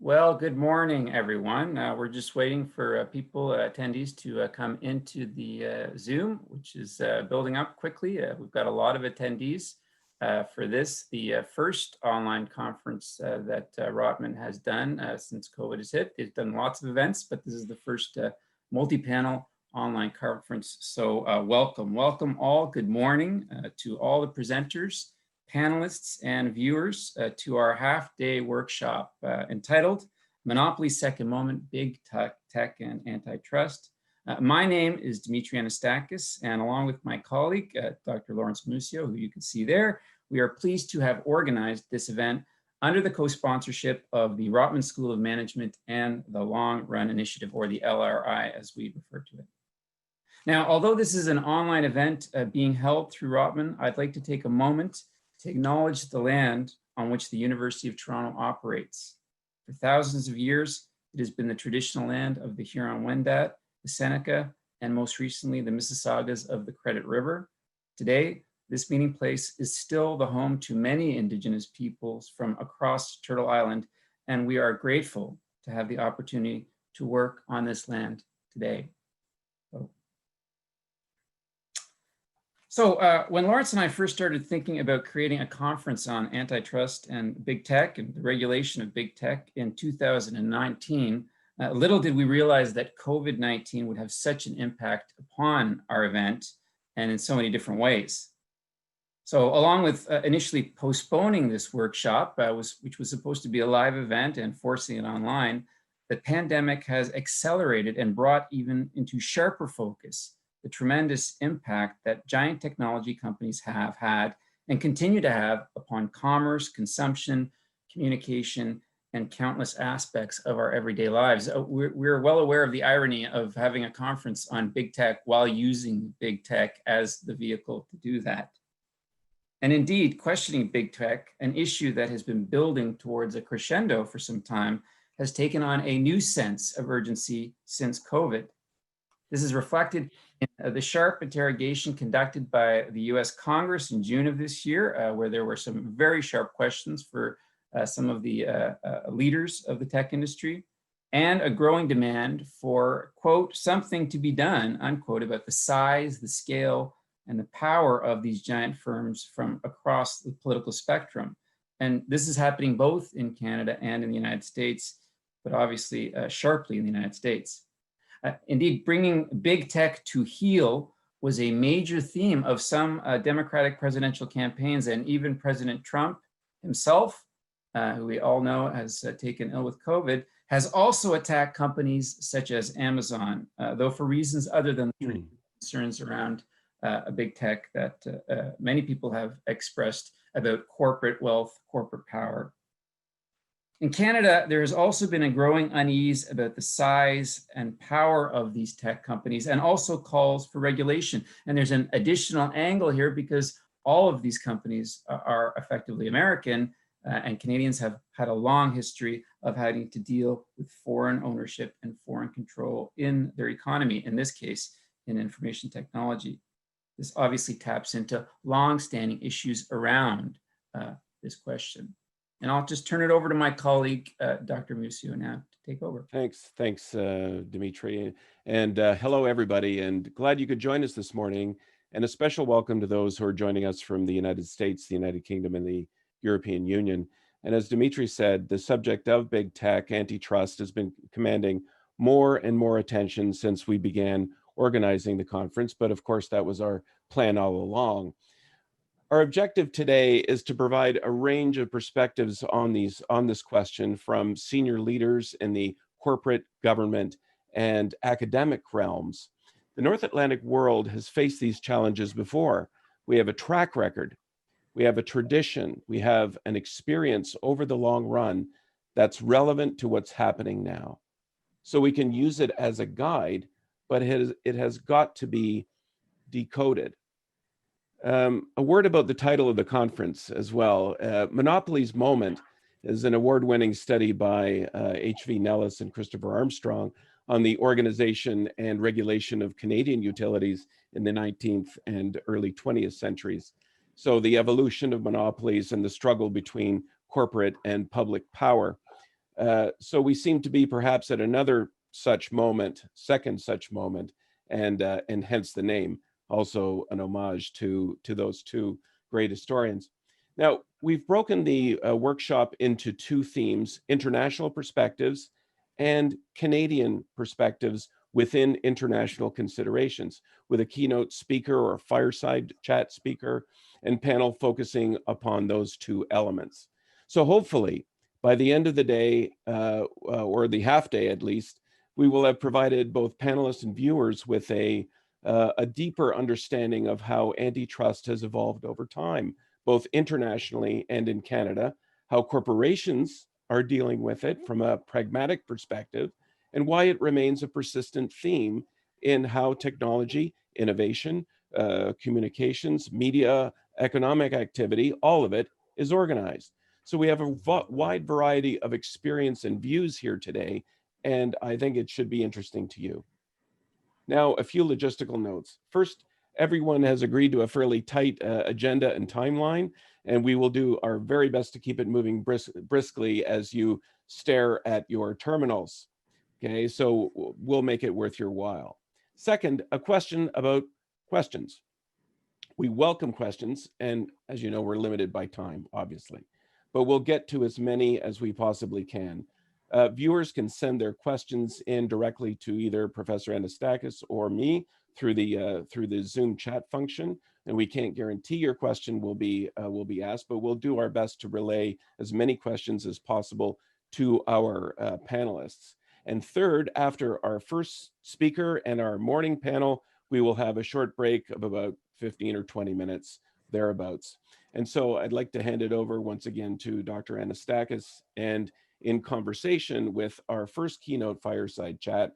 Well, good morning, everyone. We're just waiting for attendees to come into the Zoom, which is building up quickly. We've got a lot of attendees for this, the first online conference that Rotman has done since COVID has hit. They've done lots of events, but this is the first multi-panel online conference. So welcome all. Good morning to all the presenters, panelists, and viewers to our half-day workshop entitled Monopolies, Second Moment, Big Tech and Antitrust. My name is Dimitry Anastakis, and along with my colleague, Dr. Lawrence Musio, who you can see there, we are pleased to have organized this event under the co-sponsorship of the Rotman School of Management and the Long Run Initiative, or the LRI, as we refer to it. Now, although this is an online event being held through Rotman, I'd like to take a moment to acknowledge the land on which the University of Toronto operates. For thousands of years, it has been the traditional land of the Huron-Wendat, the Seneca, and most recently, the Mississaugas of the Credit River. Today, this meeting place is still the home to many Indigenous peoples from across Turtle Island, and we are grateful to have the opportunity to work on this land today. So when Lawrence and I first started thinking about creating a conference on antitrust and big tech and the regulation of big tech in 2019, little did we realize that COVID-19 would have such an impact upon our event and in so many different ways. So along with initially postponing this workshop, which was supposed to be a live event and forcing it online, the pandemic has accelerated and brought even into sharper focus the tremendous impact that giant technology companies have had and continue to have upon commerce, consumption, communication, and countless aspects of our everyday lives. We're well aware of the irony of having a conference on big tech while using big tech as the vehicle to do that. And indeed, questioning big tech, an issue that has been building towards a crescendo for some time, has taken on a new sense of urgency since COVID. This is reflected in the sharp interrogation conducted by the US Congress in June of this year, where there were some very sharp questions for some of the leaders of the tech industry, and a growing demand for, quote, something to be done, unquote, about the size, the scale, and the power of these giant firms from across the political spectrum. And this is happening both in Canada and in the United States, but obviously sharply in the United States. Indeed, bringing big tech to heel was a major theme of some Democratic presidential campaigns, and even President Trump himself, who we all know has taken ill with COVID, has also attacked companies such as Amazon, though for reasons other than concerns around big tech that many people have expressed about corporate wealth, corporate power. In Canada, there has also been a growing unease about the size and power of these tech companies, and also calls for regulation. And there's an additional angle here because all of these companies are effectively American, and Canadians have had a long history of having to deal with foreign ownership and foreign control in their economy, in this case, in information technology. This obviously taps into long-standing issues around this question. And I'll just turn it over to my colleague, Dr. Musio, now to take over. Thanks, Dimitry. And hello, everybody, and glad you could join us this morning. And a special welcome to those who are joining us from the United States, the United Kingdom, and the European Union. And as Dimitry said, the subject of big tech, antitrust, has been commanding more and more attention since we began organizing the conference. But of course, that was our plan all along. Our objective today is to provide a range of perspectives on this question from senior leaders in the corporate, government, and academic realms. The North Atlantic world has faced these challenges before. We have a track record, we have a tradition, we have an experience over the long run that's relevant to what's happening now. So we can use it as a guide, but it has got to be decoded. A word about the title of the conference as well. Monopolies Moment is an award-winning study by H.V. Nellis and Christopher Armstrong on the organization and regulation of Canadian utilities in the 19th and early 20th centuries. So the evolution of monopolies and the struggle between corporate and public power. So we seem to be perhaps at another such moment, second such moment, and hence the name, also an homage to those two great historians. Now, we've broken the workshop into two themes: international perspectives and Canadian perspectives within international considerations, with a keynote speaker or a fireside chat speaker and panel focusing upon those two elements. So hopefully, by the end of the day, or the half day at least, we will have provided both panelists and viewers with a deeper understanding of how antitrust has evolved over time, both internationally and in Canada, how corporations are dealing with it from a pragmatic perspective, and why it remains a persistent theme in how technology, innovation, communications, media, economic activity, all of it is organized. So we have a wide variety of experience and views here today, and I think it should be interesting to you. Now, a few logistical notes. First, everyone has agreed to a fairly tight agenda and timeline, and we will do our very best to keep it moving briskly as you stare at your terminals. Okay, so we'll make it worth your while. Second, a question about questions. We welcome questions, and as you know, we're limited by time, obviously, but we'll get to as many as we possibly can. Viewers can send their questions in directly to either Professor Anastakis or me through the Zoom chat function, and we can't guarantee your question will be asked, but we'll do our best to relay as many questions as possible to our panelists. And third, after our first speaker and our morning panel, we will have a short break of about 15 or 20 minutes, thereabouts. And so I'd like to hand it over once again to Dr. Anastakis, and in conversation with our first keynote fireside chat,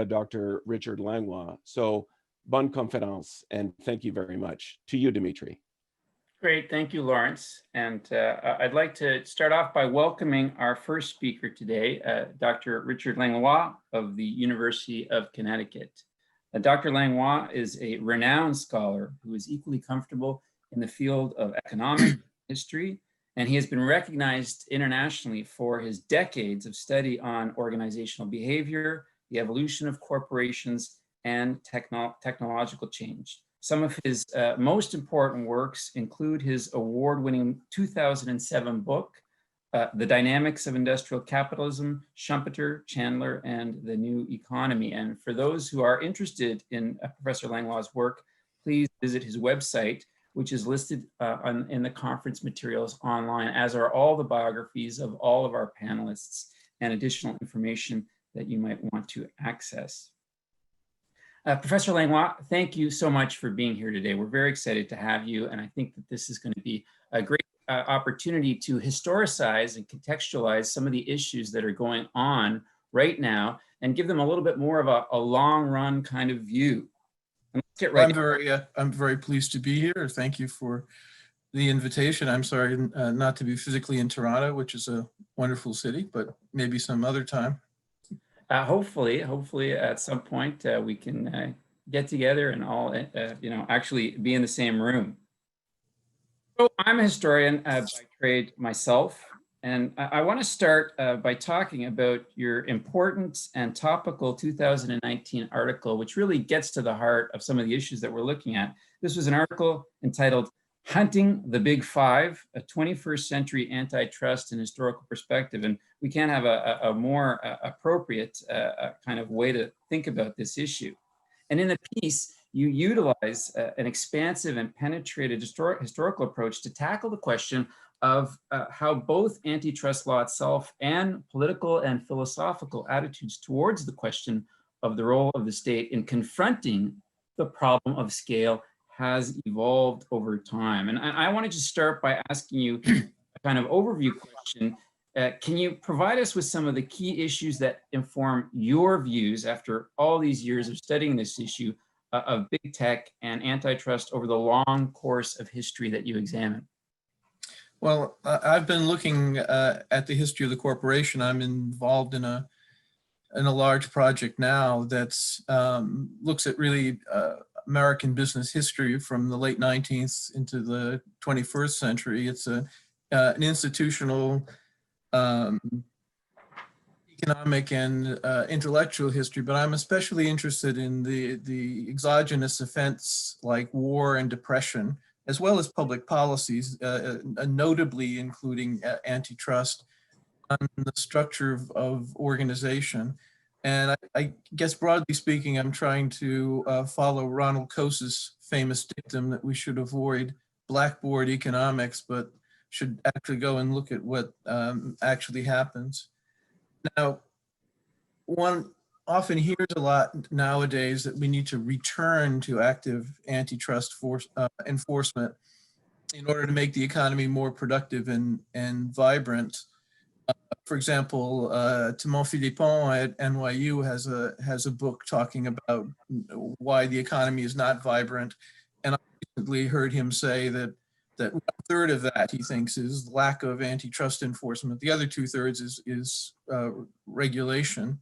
Dr. Richard Langlois. So bonne conférence, and thank you very much. To you, Dimitry. Great, thank you, Lawrence. And I'd like to start off by welcoming our first speaker today, Dr. Richard Langlois of the University of Connecticut. Dr. Langlois is a renowned scholar who is equally comfortable in the field of economic history, and he has been recognized internationally for his decades of study on organizational behavior, the evolution of corporations, and technological change. Some of his most important works include his award-winning 2007 book, The Dynamics of Industrial Capitalism, Schumpeter, Chandler, and the New Economy. And for those who are interested in Professor Langlois' work, please visit his website, which is listed in the conference materials online, as are all the biographies of all of our panelists and additional information that you might want to access. Professor Langlois, thank you so much for being here today. We're very excited to have you, and I think that this is going to be a great opportunity to historicize and contextualize some of the issues that are going on right now and give them a little bit more of a long run kind of view. And let's get right I'm very pleased to be here. Thank you for the invitation. I'm sorry not to be physically in Toronto, which is a wonderful city, but maybe some other time. Hopefully at some point we can get together and all, actually be in the same room. So I'm a historian by trade myself, and I want to start by talking about your important and topical 2019 article, which really gets to the heart of some of the issues that we're looking at. This was an article entitled Hunting the Big Five, a 21st Century Antitrust and Historical Perspective. And we can't have a more appropriate kind of way to think about this issue. And in the piece, you utilize an expansive and penetrated historical approach to tackle the question of how both antitrust law itself and political and philosophical attitudes towards the question of the role of the state in confronting the problem of scale has evolved over time. And I wanted to start by asking you a kind of overview question. Can you provide us with some of the key issues that inform your views after all these years of studying this issue of big tech and antitrust over the long course of history that you examine? Well, I've been looking at the history of the corporation. I'm involved in a large project now that's looks at really American business history from the late 19th into the 21st century. It's an institutional economic and intellectual history, but I'm especially interested in the exogenous events like war and depression, as well as public policies, notably including antitrust, on the structure of organization. And I guess broadly speaking, I'm trying to follow Ronald Coase's famous dictum that we should avoid blackboard economics, but should actually go and look at what actually happens. Now, one often hears a lot nowadays that we need to return to active antitrust enforcement in order to make the economy more productive and vibrant. For example, Timon Philippon at NYU has a book talking about why the economy is not vibrant. And I recently heard him say that 1/3 of that he thinks is lack of antitrust enforcement. The other 2/3 is regulation.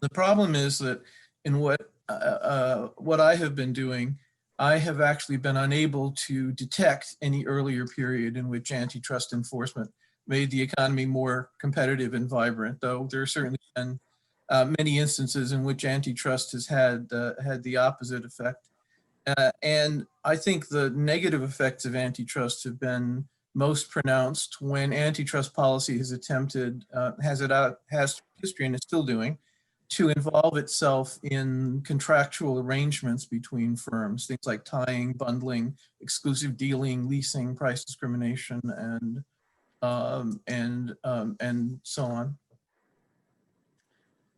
The problem is that in what I have been doing, I have actually been unable to detect any earlier period in which antitrust enforcement made the economy more competitive and vibrant, though there have certainly been many instances in which antitrust has had the opposite effect. And I think the negative effects of antitrust have been most pronounced when antitrust policy has attempted, has history and is still doing, to involve itself in contractual arrangements between firms, things like tying, bundling, exclusive dealing, leasing, price discrimination, and so on.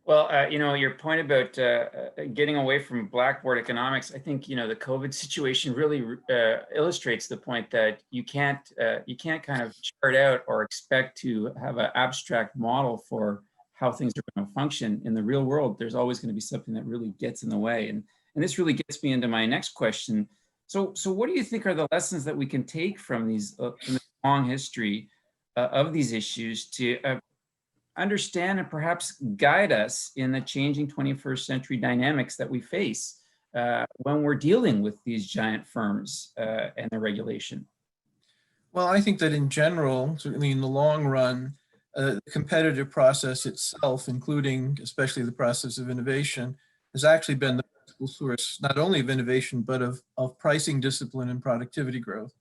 Well, your point about getting away from blackboard economics, I think, the COVID situation really illustrates the point that you can't kind of chart out or expect to have an abstract model for how things are going to function in the real world. There's always going to be something that really gets in the way. And this really gets me into my next question. So what do you think are the lessons that we can take from these from the long history of these issues to understand and perhaps guide us in the changing 21st century dynamics that we face when we're dealing with these giant firms and their regulation? Well, I think that in general, certainly in the long run, the competitive process itself, including especially the process of innovation, has actually been the principal source not only of innovation, but of pricing discipline and productivity growth.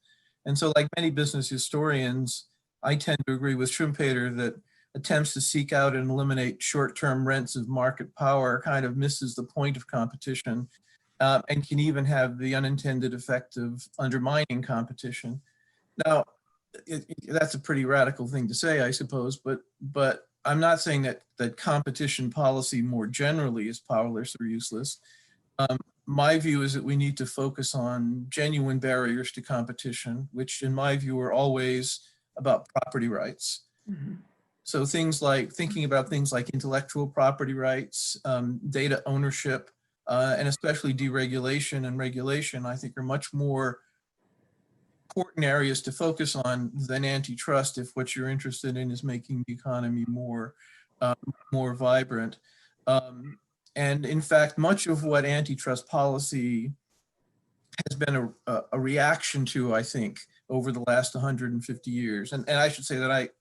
And so, like many business historians, I tend to agree with Schumpeter that attempts to seek out and eliminate short-term rents of market power kind of misses the point of competition and can even have the unintended effect of undermining competition. Now, that's a pretty radical thing to say, I suppose, but I'm not saying that competition policy more generally is powerless or useless. My view is that we need to focus on genuine barriers to competition, which in my view are always about property rights. Mm-hmm. So thinking about things like intellectual property rights, data ownership, and especially deregulation and regulation, I think are much more important areas to focus on than antitrust if what you're interested in is making the economy more vibrant. And in fact, much of what antitrust policy has been a reaction to, I think, over the last 150 years. And I should say that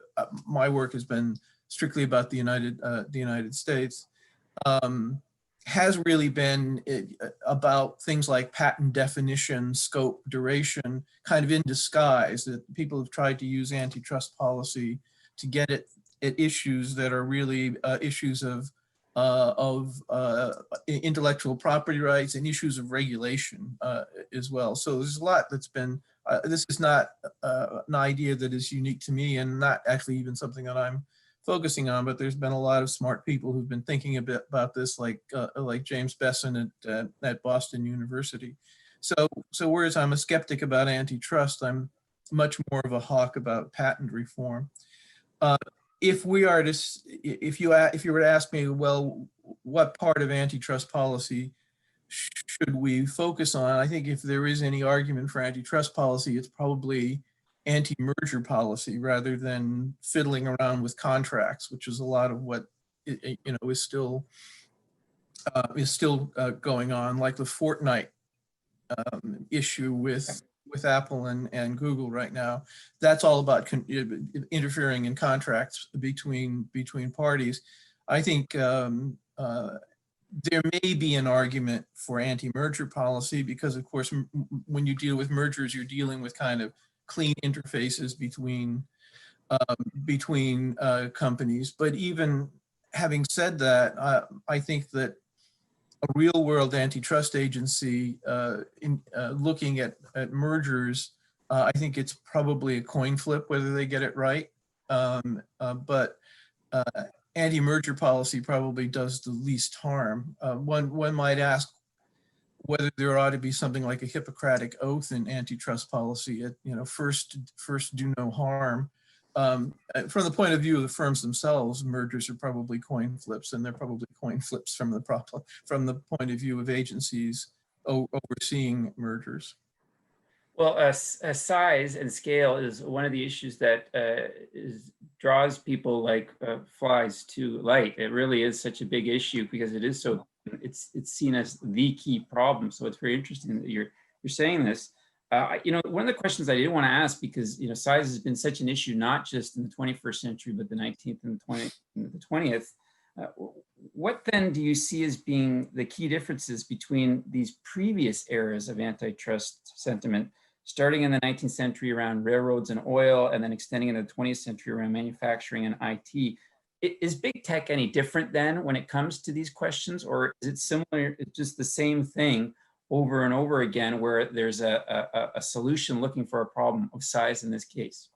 my work has been strictly about the United States, has really been about things like patent definition, scope, duration, kind of in disguise, that people have tried to use antitrust policy to get at issues that are really issues of intellectual property rights and issues of regulation as well. So there's a lot that's been, this is not an idea that is unique to me and not actually even something that I'm focusing on, but there's been a lot of smart people who've been thinking a bit about this, like James Besson at Boston University. So whereas I'm a skeptic about antitrust, I'm much more of a hawk about patent reform. If you were to ask me, well, what part of antitrust policy should we focus on? I think if there is any argument for antitrust policy, it's probably anti-merger policy rather than fiddling around with contracts, which is a lot of what is still going on, like the Fortnite issue with Apple and Google right now. That's all about interfering in contracts between parties. I think there may be an argument for anti-merger policy because, of course, when you deal with mergers, you're dealing with kind of clean interfaces between companies. But even having said that, I think that a real-world antitrust agency looking at mergers, I think it's probably a coin flip whether they get it right. But anti-merger policy probably does the least harm. One might ask whether there ought to be something like a Hippocratic oath in antitrust policy. First do no harm. From the point of view of the firms themselves, mergers are probably coin flips, and they're probably coin flips from the point of view of agencies overseeing mergers. Well, size and scale is one of the issues that draws people like flies to light. It really is such a big issue because it is so. It's seen as the key problem. So it's very interesting that you're saying this. One of the questions I did want to ask, because size has been such an issue not just in the 21st century, but the 19th and the 20th. What then do you see as being the key differences between these previous eras of antitrust sentiment, starting in the 19th century around railroads and oil, and then extending into the 20th century around manufacturing and IT? Is big tech any different then when it comes to these questions, or is it similar? It's just the same thing over and over again, where there's a solution looking for a problem of size in this case?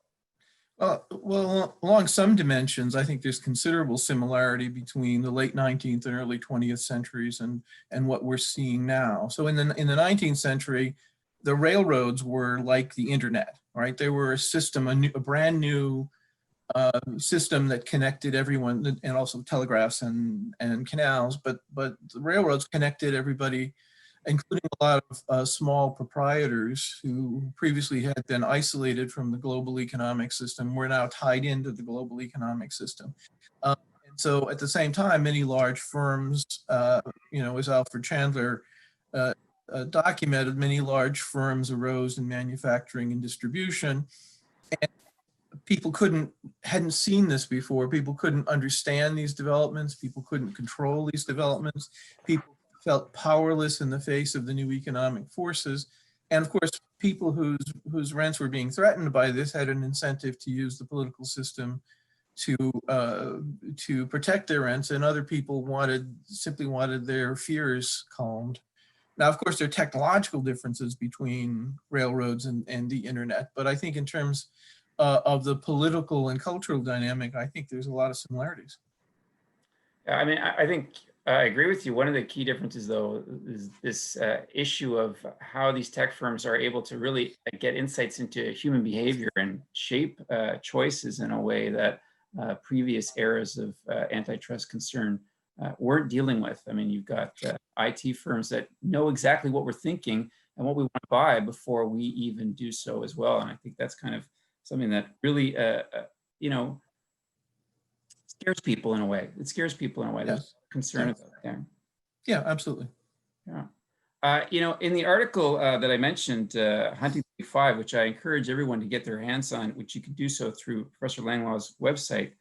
Well, along some dimensions, I think there's considerable similarity between the late 19th and early 20th centuries and what we're seeing now. So in the 19th century, the railroads were like the internet, right? They were a system, a brand new system that connected everyone, and also telegraphs and canals. But the railroads connected everybody, including a lot of small proprietors who previously had been isolated from the global economic system, were now tied into the global economic system. And so at the same time, many large firms, as Alfred Chandler documented, many large firms arose in manufacturing and distribution. And people hadn't seen this before. People couldn't understand these developments. People couldn't control these developments. People felt powerless in the face of the new economic forces. And of course, people whose rents were being threatened by this had an incentive to use the political system to protect their rents, and other people simply wanted their fears calmed. Now, of course, there are technological differences between railroads and the internet, but I think in terms of the political and cultural dynamic, I think there's a lot of similarities. I mean, I think I agree with you. One of the key differences, though, is this issue of how these tech firms are able to really get insights into human behavior and shape choices in a way that previous eras of antitrust concern weren't dealing with. I mean, you've got IT firms that know exactly what we're thinking and what we want to buy before we even do so as well. And I think that's kind of something that really, scares people in a way. It scares people in a way. Yes. There's concern about there. Yeah, absolutely. Yeah. In the article that I mentioned, Hunting 35, which I encourage everyone to get their hands on, which you can do so through Professor Langlois' website,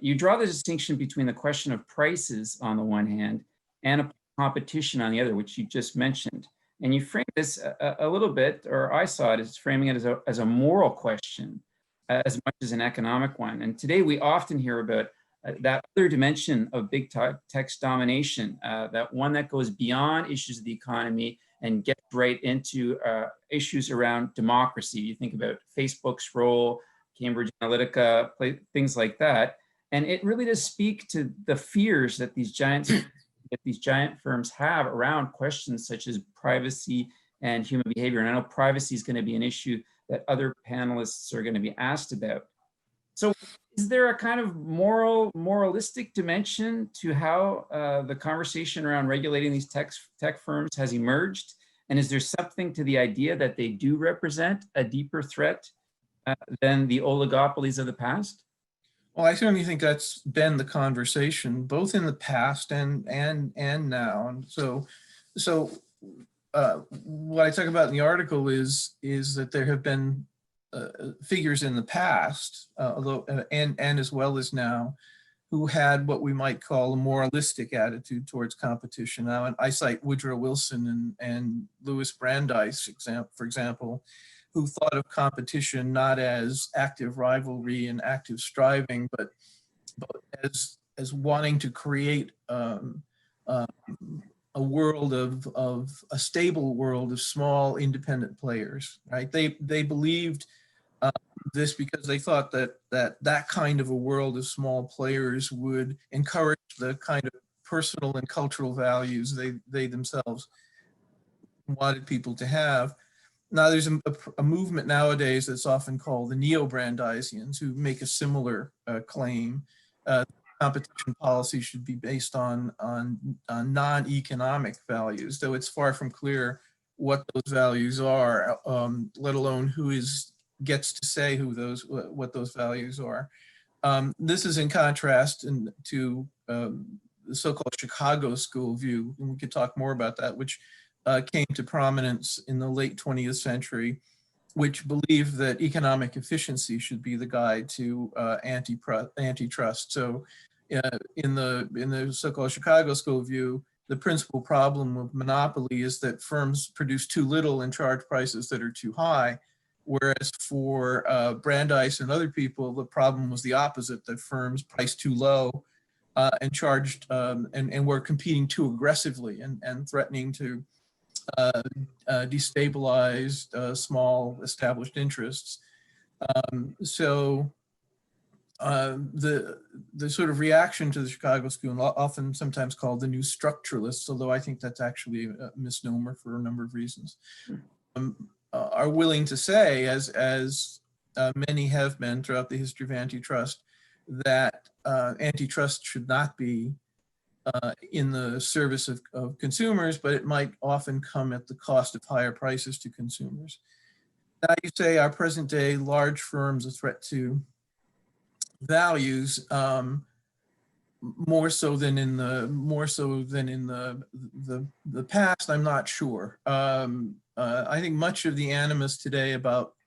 you draw the distinction between the question of prices on the one hand and competition on the other, which you just mentioned. And you frame this a little bit, or I saw it as framing it as a moral question as much as an economic one. And today we often hear about that other dimension of big tech's domination, that one that goes beyond issues of the economy and gets right into issues around democracy. You think about Facebook's role, Cambridge Analytica, things like that. And it really does speak to the fears that these giant firms have around questions such as privacy and human behavior. And I know privacy is going to be an issue that other panelists are going to be asked about. So is there a kind of moralistic dimension to how the conversation around regulating these tech firms has emerged? And is there something to the idea that they do represent a deeper threat than the oligopolies of the past? Well, I certainly think that's been the conversation, both in the past and now. And so what I talk about in the article is that there have been figures in the past, although and as well as now, who had what we might call a moralistic attitude towards competition. Now, and I cite Woodrow Wilson and Louis Brandeis, for example, who thought of competition not as active rivalry and active striving, but as wanting to create a world of a stable world of small independent players, right? They believed this because they thought that kind of a world of small players would encourage the kind of personal and cultural values they themselves wanted people to have. Now there's a movement nowadays that's often called the neo-Brandeisians, who make a similar claim. Competition policy should be based on non-economic values, though it's far from clear what those values are, let alone who gets to say what those values are. This is in contrast to the so-called Chicago School view, and we could talk more about that, which came to prominence in the late 20th century, which believed that economic efficiency should be the guide to antitrust. So in the so-called Chicago School view, the principal problem of monopoly is that firms produce too little and charge prices that are too high. Whereas for Brandeis and other people, the problem was the opposite, that firms priced too low and charged and were competing too aggressively and threatening to destabilize small established interests. So the sort of reaction to the Chicago School, often sometimes called the new structuralists, although I think that's actually a misnomer for a number of reasons, are willing to say, as many have been throughout the history of antitrust, that antitrust should not be in the service of consumers, but it might often come at the cost of higher prices to consumers. Now you say, are present day large firms a threat to values? More so than in the past, I'm not sure. I think much of the animus today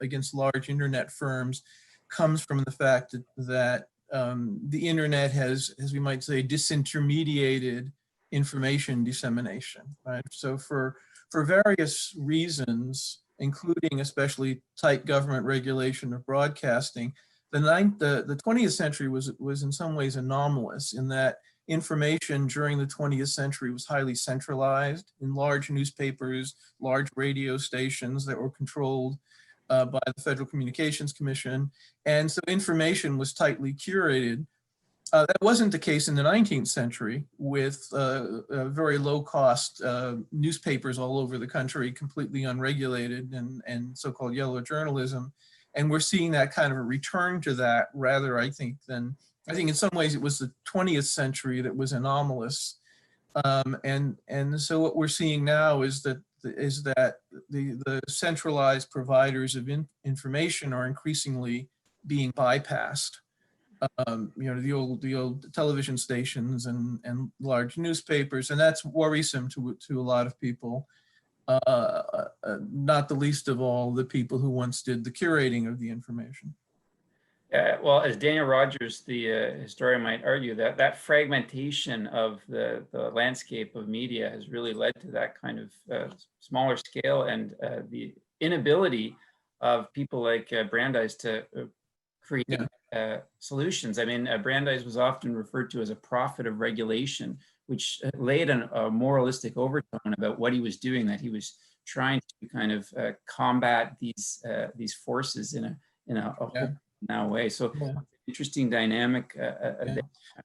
against large internet firms comes from the fact that the internet has, as we might say, disintermediated information dissemination, right? So for various reasons, including especially tight government regulation of broadcasting, the 20th century was in some ways anomalous in that information during the 20th century was highly centralized in large newspapers, large radio stations that were controlled by the Federal Communications Commission. And so information was tightly curated. That wasn't the case in the 19th century with very low cost newspapers all over the country, completely unregulated and so-called yellow journalism. And we're seeing that kind of a return to that rather, I think in some ways it was the 20th century that was anomalous. And so what we're seeing now is that the centralized providers of information are increasingly being bypassed. The old television stations and large newspapers, and that's worrisome to a lot of people. Not the least of all the people who once did the curating of the information. Well, as Daniel Rogers, the historian, might argue, that fragmentation of the landscape of media has really led to that kind of smaller scale and the inability of people like Brandeis to create solutions. I mean, Brandeis was often referred to as a prophet of regulation, which laid a moralistic overtone about what he was doing, that he was trying to kind of combat these forces in a now way. So interesting dynamic.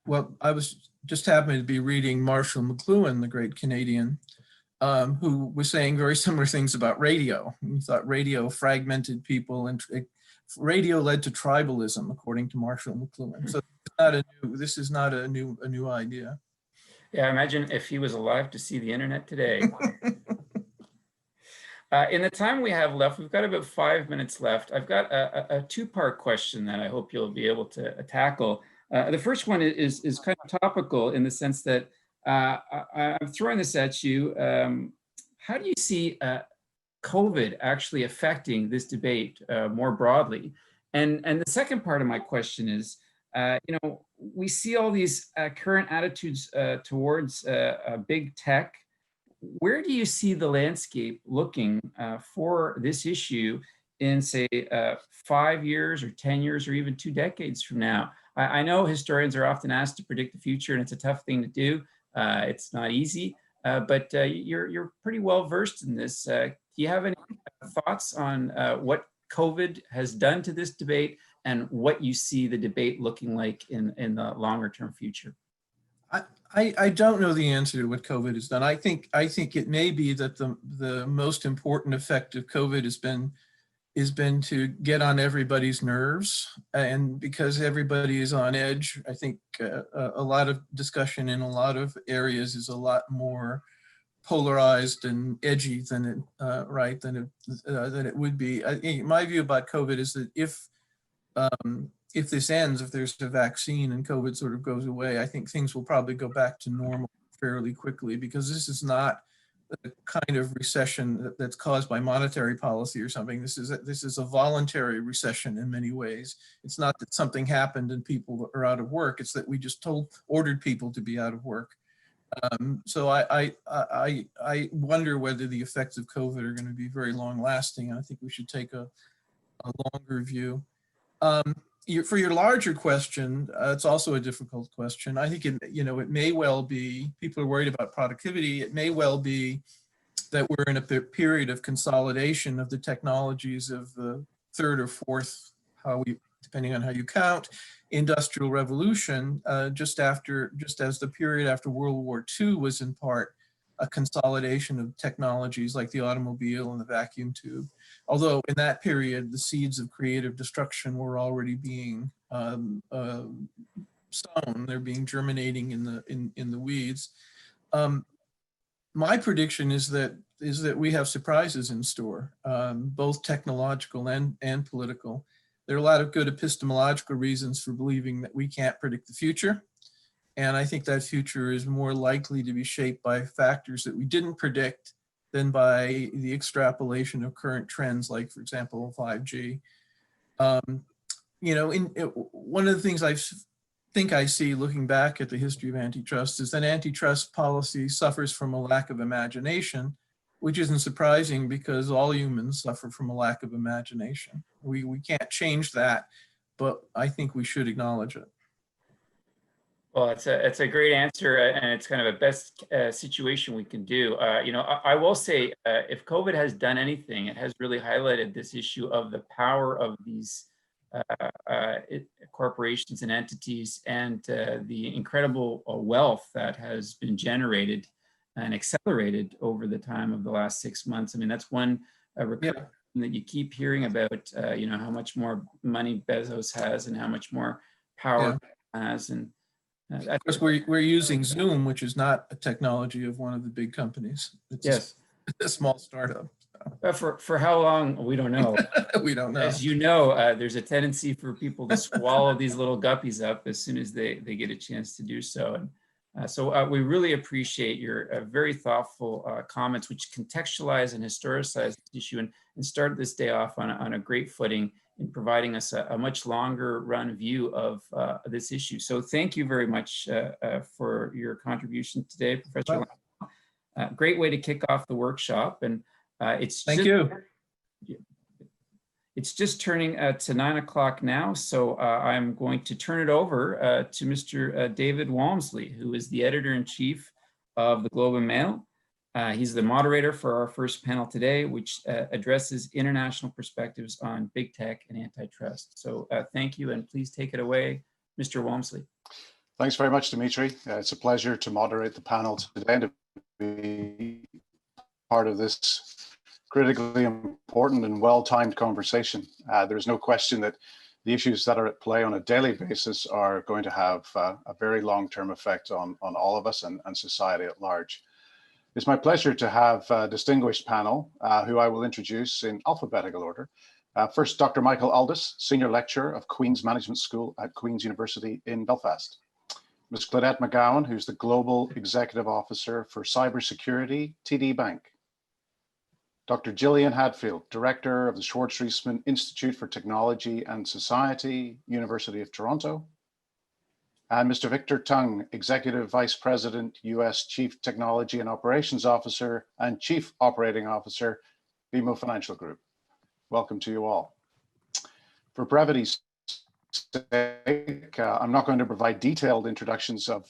Well, I was just happening to be reading Marshall McLuhan, the great Canadian, who was saying very similar things about radio. He thought radio fragmented people and radio led to tribalism, according to Marshall McLuhan. So this is not a new idea. Yeah, imagine if he was alive to see the internet today. In the time we have left, we've got about 5 minutes left. I've got a two-part question that I hope you'll be able to tackle. The first one is kind of topical in the sense that I'm throwing this at you. How do you see COVID actually affecting this debate more broadly? And the second part of my question is, We see all these current attitudes towards big tech. Where do you see the landscape looking for this issue in, say, 5 years or 10 years or even 2 decades from now? I know historians are often asked to predict the future, and it's a tough thing to do. It's not easy, but you're pretty well versed in this. Do you have any thoughts on what COVID has done to this debate and what you see the debate looking like in the longer term future? I don't know the answer to what COVID has done. I think it may be that the most important effect of COVID has been to get on everybody's nerves, and because everybody is on edge, I think a lot of discussion in a lot of areas is a lot more polarized and edgy than it would be. My view about COVID is that if this ends, if there's a vaccine and COVID sort of goes away, I think things will probably go back to normal fairly quickly, because this is not the kind of recession that's caused by monetary policy or something. This is a voluntary recession in many ways. It's not that something happened and people are out of work. It's that we just ordered people to be out of work. So I wonder whether the effects of COVID are going to be very long lasting. I think we should take a longer view. For your larger question, it's also a difficult question. I think it may well be, people are worried about productivity. It may well be that we're in a period of consolidation of the technologies of the third or fourth, depending on how you count, industrial revolution, just as the period after World War II was in part a consolidation of technologies like the automobile and the vacuum tube. Although in that period, the seeds of creative destruction were already being sown. They're being germinating in the weeds. My prediction is that we have surprises in store, both technological and political. There are a lot of good epistemological reasons for believing that we can't predict the future. And I think that future is more likely to be shaped by factors that we didn't predict than by the extrapolation of current trends, like, for example, 5G. One of the things I think I see looking back at the history of antitrust is that antitrust policy suffers from a lack of imagination, which isn't surprising because all humans suffer from a lack of imagination. We can't change that, but I think we should acknowledge it. Well, it's a great answer, and it's kind of a best situation we can do. I will say, if COVID has done anything, it has really highlighted this issue of the power of these corporations and entities, and the incredible wealth that has been generated and accelerated over the time of the last 6 months. I mean, that's one recurring that you keep hearing about. How much more money Bezos has and how much more power he has, and of course, we're using Zoom, which is not a technology of one of the big companies. It's a small startup. For how long, we don't know. We don't know. As you know, there's a tendency for people to swallow these little guppies up as soon as they get a chance to do so. And so we really appreciate your very thoughtful comments, which contextualize and historicize this issue and start this day off on a great footing in providing us a much longer run view of this issue. So thank you very much for your contribution today, Professor Langlois. Great way to kick off the workshop. And Thank you. It's just turning to 9 o'clock now, so I'm going to turn it over to Mr. David Walmsley, who is the editor-in-chief of the Globe and Mail. He's the moderator for our first panel today, which addresses international perspectives on big tech and antitrust. So thank you, and please take it away, Mr. Walmsley. Thanks very much, Dimitry. It's a pleasure to moderate the panel today and to be part of this critically important and well-timed conversation. There's no question that the issues that are at play on a daily basis are going to have a very long-term effect on all of us and society at large. It's my pleasure to have a distinguished panel who I will introduce in alphabetical order. First, Dr. Michael Aldous, Senior Lecturer of Queen's Management School at Queen's University in Belfast. Ms. Claudette McGowan, who's the Global Executive Officer for Cybersecurity, TD Bank. Dr. Gillian Hadfield, Director of the Schwartz-Reisman Institute for Technology and Society, University of Toronto. and Mr. Victor Tung, Executive Vice President, U.S. Chief Technology and Operations Officer and Chief Operating Officer, BMO Financial Group. Welcome to you all. For brevity's sake, I'm not going to provide detailed introductions of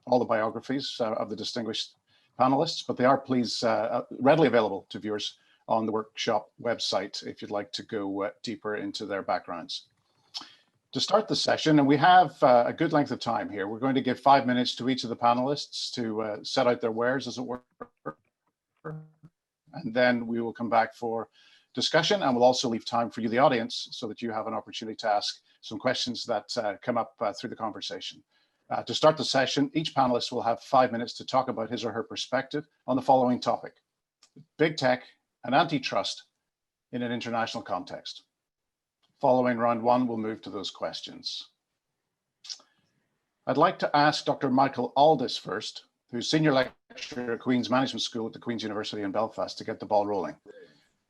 all the biographies of the distinguished panelists, but they are readily available to viewers on the workshop website if you'd like to go deeper into their backgrounds. To start the session, and we have a good length of time here, we're going to give 5 minutes to each of the panelists to set out their wares, as it were, and then we will come back for discussion, and we'll also leave time for you, the audience, so that you have an opportunity to ask some questions that come up through the conversation. To start the session, each panelist will have 5 minutes to talk about his or her perspective on the following topic: big tech and antitrust in an international context. Following round one, we'll move to those questions. I'd like to ask Dr. Michael Aldis first, who's Senior Lecturer at Queen's Management School at the Queen's University in Belfast, to get the ball rolling.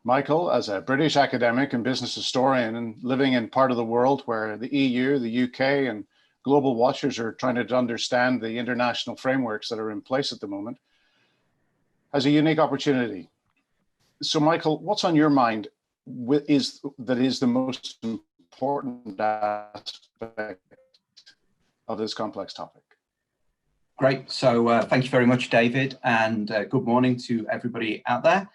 Michael, as a British academic and business historian and living in part of the world where the EU, the UK, and global watchers are trying to understand the international frameworks that are in place at the moment, has a unique opportunity. So Michael, what's on your mind is the most important aspect of this complex topic? Great. So thank you very much, David, and good morning to everybody out there.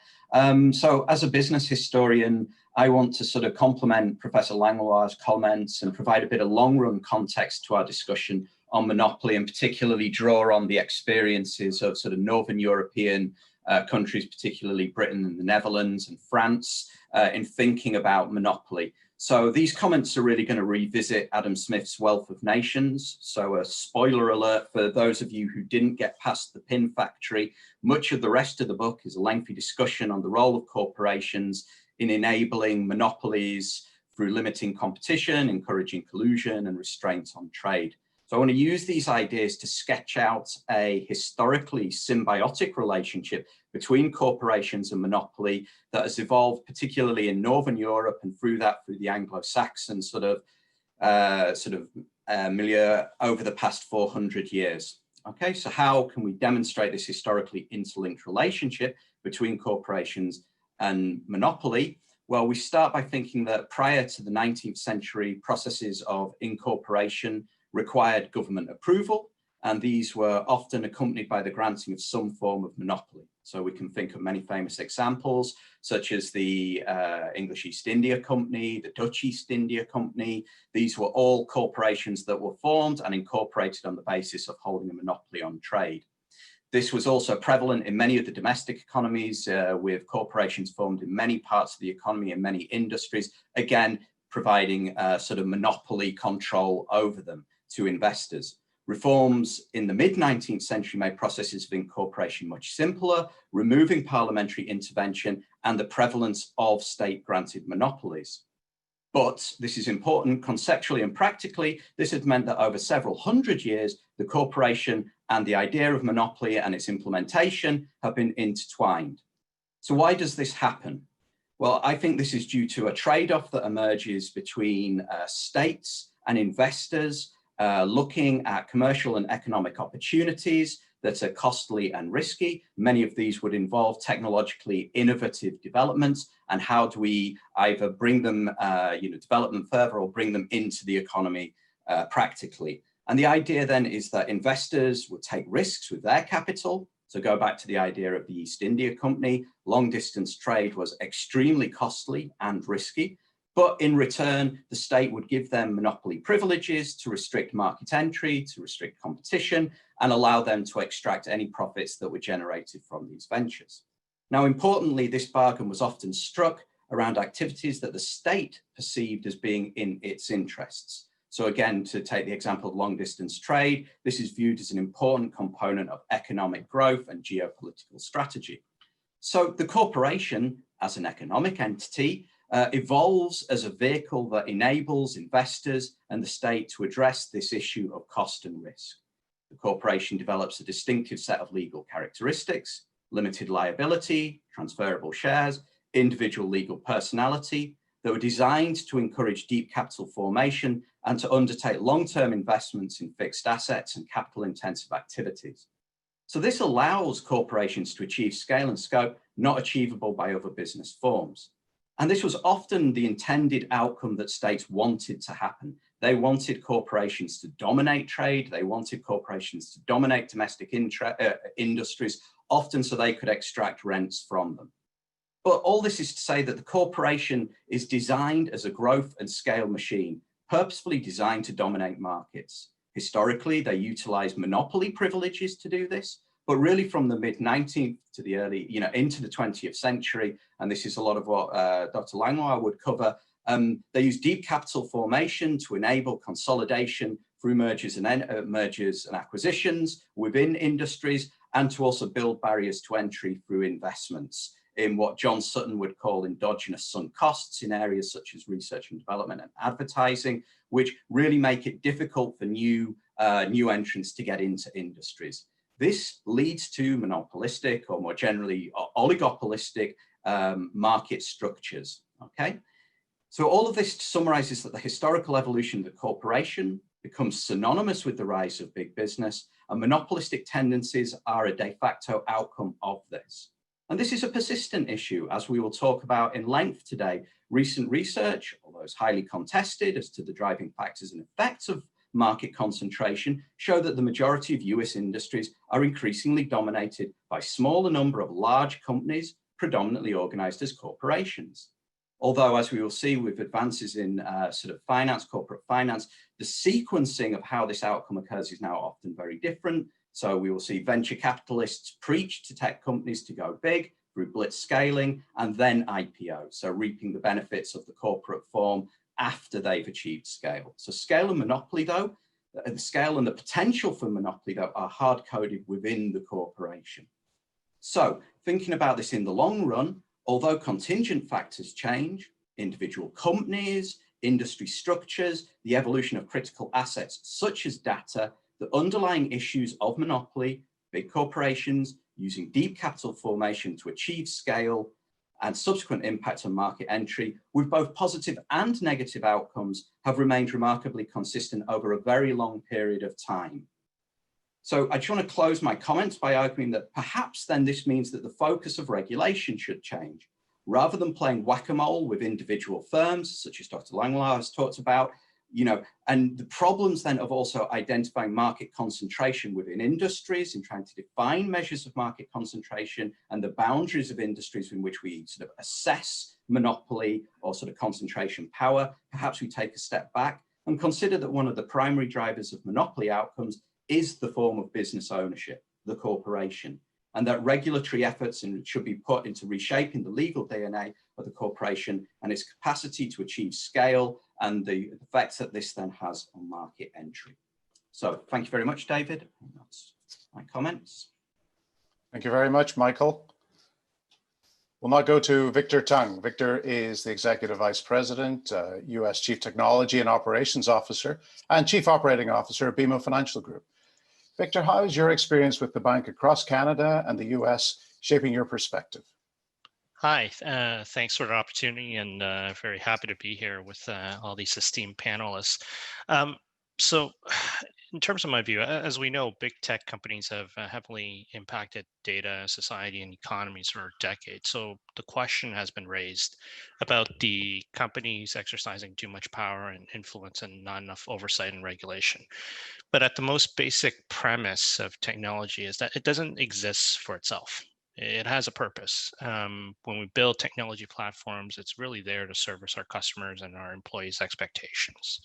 So as a business historian, I want to sort of complement Professor Langlois' comments and provide a bit of long-run context to our discussion on monopoly, and particularly draw on the experiences of sort of Northern European countries, particularly Britain and the Netherlands and France, in thinking about monopoly. So these comments are really going to revisit Adam Smith's Wealth of Nations. So a spoiler alert for those of you who didn't get past the pin factory, much of the rest of the book is a lengthy discussion on the role of corporations in enabling monopolies through limiting competition, encouraging collusion and restraints on trade. So I want to use these ideas to sketch out a historically symbiotic relationship between corporations and monopoly that has evolved particularly in Northern Europe and through the Anglo-Saxon milieu over the past 400 years. Okay, so how can we demonstrate this historically interlinked relationship between corporations and monopoly? Well, we start by thinking that prior to the 19th century, processes of incorporation required government approval, and these were often accompanied by the granting of some form of monopoly. So we can think of many famous examples, such as the English East India Company, the Dutch East India Company. These were all corporations that were formed and incorporated on the basis of holding a monopoly on trade. This was also prevalent in many of the domestic economies, with corporations formed in many parts of the economy and many industries, again, providing sort of monopoly control over them to investors. Reforms in the mid-19th century made processes of incorporation much simpler, removing parliamentary intervention and the prevalence of state-granted monopolies. But this is important conceptually and practically. This has meant that over several hundred years, the corporation and the idea of monopoly and its implementation have been intertwined. So why does this happen? Well, I think this is due to a trade-off that emerges between states and investors looking at commercial and economic opportunities that are costly and risky. Many of these would involve technologically innovative developments, and how do we either bring them, develop them further or bring them into the economy practically. And the idea then is that investors would take risks with their capital. So go back to the idea of the East India Company. Long distance trade was extremely costly and risky. But in return, the state would give them monopoly privileges to restrict market entry, to restrict competition, and allow them to extract any profits that were generated from these ventures. Now, importantly, this bargain was often struck around activities that the state perceived as being in its interests. So again, to take the example of long distance trade, this is viewed as an important component of economic growth and geopolitical strategy. So the corporation, as an economic entity, evolves as a vehicle that enables investors and the state to address this issue of cost and risk. The corporation develops a distinctive set of legal characteristics: limited liability, transferable shares, individual legal personality, that were designed to encourage deep capital formation and to undertake long-term investments in fixed assets and capital-intensive activities. So this allows corporations to achieve scale and scope not achievable by other business forms. And this was often the intended outcome that states wanted to happen. They wanted corporations to dominate trade. They wanted corporations to dominate domestic industries, often so they could extract rents from them. But all this is to say that the corporation is designed as a growth and scale machine, purposefully designed to dominate markets. Historically, they utilized monopoly privileges to do this, but really from the mid-19th to the early, into the 20th century, and this is a lot of what Dr. Langlois would cover, they used deep capital formation to enable consolidation through mergers and acquisitions within industries, and to also build barriers to entry through investments in what John Sutton would call endogenous sunk costs in areas such as research and development and advertising, which really make it difficult for new entrants to get into industries. This leads to monopolistic, or more generally oligopolistic market structures, okay? So all of this summarizes that the historical evolution of the corporation becomes synonymous with the rise of big business, and monopolistic tendencies are a de facto outcome of this. And this is a persistent issue, as we will talk about in length today. Recent research, although it's highly contested as to the driving factors and effects of market concentration, show that the majority of US industries are increasingly dominated by a smaller number of large companies, predominantly organized as corporations. Although, as we will see with advances in sort of finance, corporate finance, the sequencing of how this outcome occurs is now often very different. So we will see venture capitalists preach to tech companies to go big through blitz scaling and then IPO, so reaping the benefits of the corporate form after they've achieved scale. So scale and monopoly, though, the scale and the potential for monopoly, though, are hard-coded within the corporation. So thinking about this in the long run, although contingent factors change, individual companies, industry structures, the evolution of critical assets such as data, the underlying issues of monopoly, big corporations using deep capital formation to achieve scale, and subsequent impact on market entry with both positive and negative outcomes have remained remarkably consistent over a very long period of time. So I just want to close my comments by arguing that perhaps then this means that the focus of regulation should change. Rather than playing whack-a-mole with individual firms, such as Dr. Langlois has talked about, and the problems then of also identifying market concentration within industries and trying to define measures of market concentration and the boundaries of industries in which we sort of assess monopoly or sort of concentration power, perhaps we take a step back and consider that one of the primary drivers of monopoly outcomes is the form of business ownership, the corporation, and that regulatory efforts should be put into reshaping the legal DNA of the corporation and its capacity to achieve scale and the effects that this then has on market entry. So thank you very much, David. That's my comments. Thank you very much, Michael. We'll now go to Victor Tung. Victor is the Executive Vice President, US Chief Technology and Operations Officer, and Chief Operating Officer at BMO Financial Group. Victor, how is your experience with the bank across Canada and the US shaping your perspective? Hi, thanks for the opportunity, and very happy to be here with all these esteemed panelists. So in terms of my view, as we know, big tech companies have heavily impacted data, society, and economies for decades. So the question has been raised about the companies exercising too much power and influence and not enough oversight and regulation. But at the most basic premise of technology is that it doesn't exist for itself. It has a purpose. When we build technology platforms, it's really there to service our customers and our employees' expectations.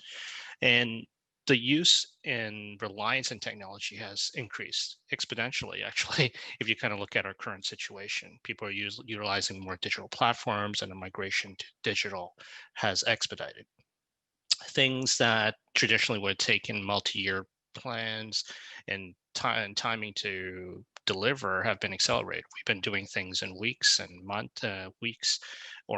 And the use and reliance on technology has increased exponentially, actually, if you kind of look at our current situation. People are utilizing more digital platforms, and the migration to digital has expedited. Things that traditionally would have taken multi-year plans and timing to deliver have been accelerated. We've been doing things in weeks and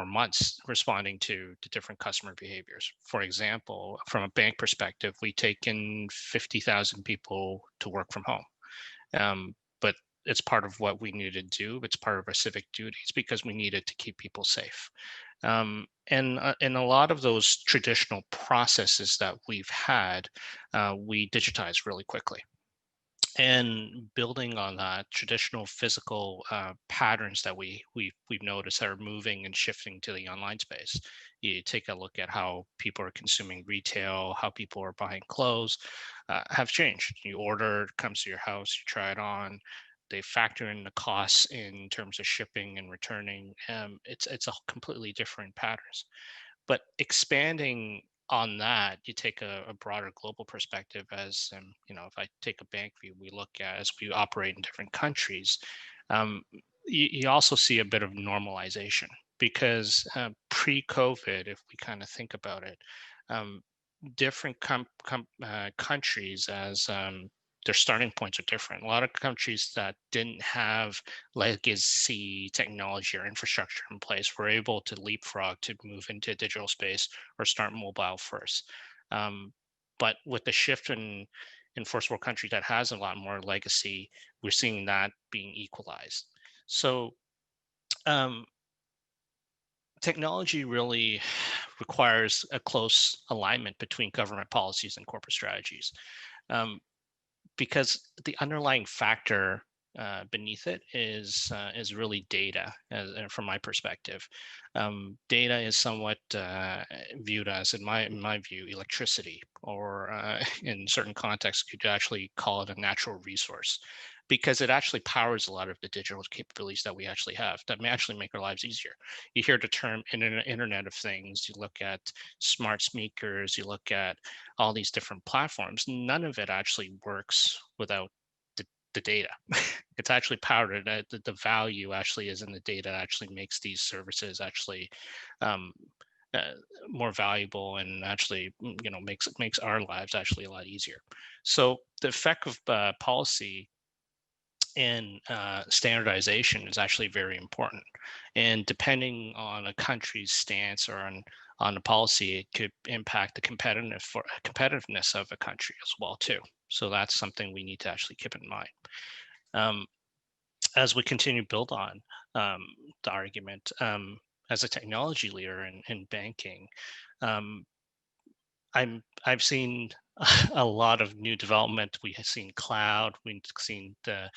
months responding to different customer behaviors. For example, from a bank perspective, we've taken 50,000 people to work from home. But it's part of what we needed to do. It's part of our civic duties because we needed to keep people safe. And in a lot of those traditional processes that we've had, we digitized really quickly. And building on that, traditional physical patterns that we've noticed are moving and shifting to the online space. You take a look at how people are consuming retail, how people are buying clothes, have changed. You order, it comes to your house, you try it on. They factor in the costs in terms of shipping and returning. It's a completely different patterns. But expanding on that, you take a broader global perspective as, if I take a bank view, we look at as we operate in different countries, you also see a bit of normalization because pre-COVID, if we kind of think about it, different countries as their starting points are different. A lot of countries that didn't have legacy technology or infrastructure in place were able to leapfrog to move into digital space or start mobile first. But with the shift in first world country that has a lot more legacy, we're seeing that being equalized. So technology really requires a close alignment between government policies and corporate strategies. Because the underlying factor beneath it is really data, from my perspective. Data is somewhat viewed as, in my view, electricity, or in certain contexts, could actually call it a natural resource, because it actually powers a lot of the digital capabilities that we actually have that may actually make our lives easier. You hear the term Internet of Things, you look at smart speakers, you look at all these different platforms. None of it actually works without the data. It's actually powered. The value actually is in the data that actually makes these services actually more valuable, and actually makes our lives actually a lot easier. So the effect of policy and standardization is actually very important. And depending on a country's stance or on the policy, it could impact the competitiveness of a country as well too. So that's something we need to actually keep in mind. As we continue to build on the argument, as a technology leader in banking, I've seen a lot of new development. We have seen cloud, we've seen the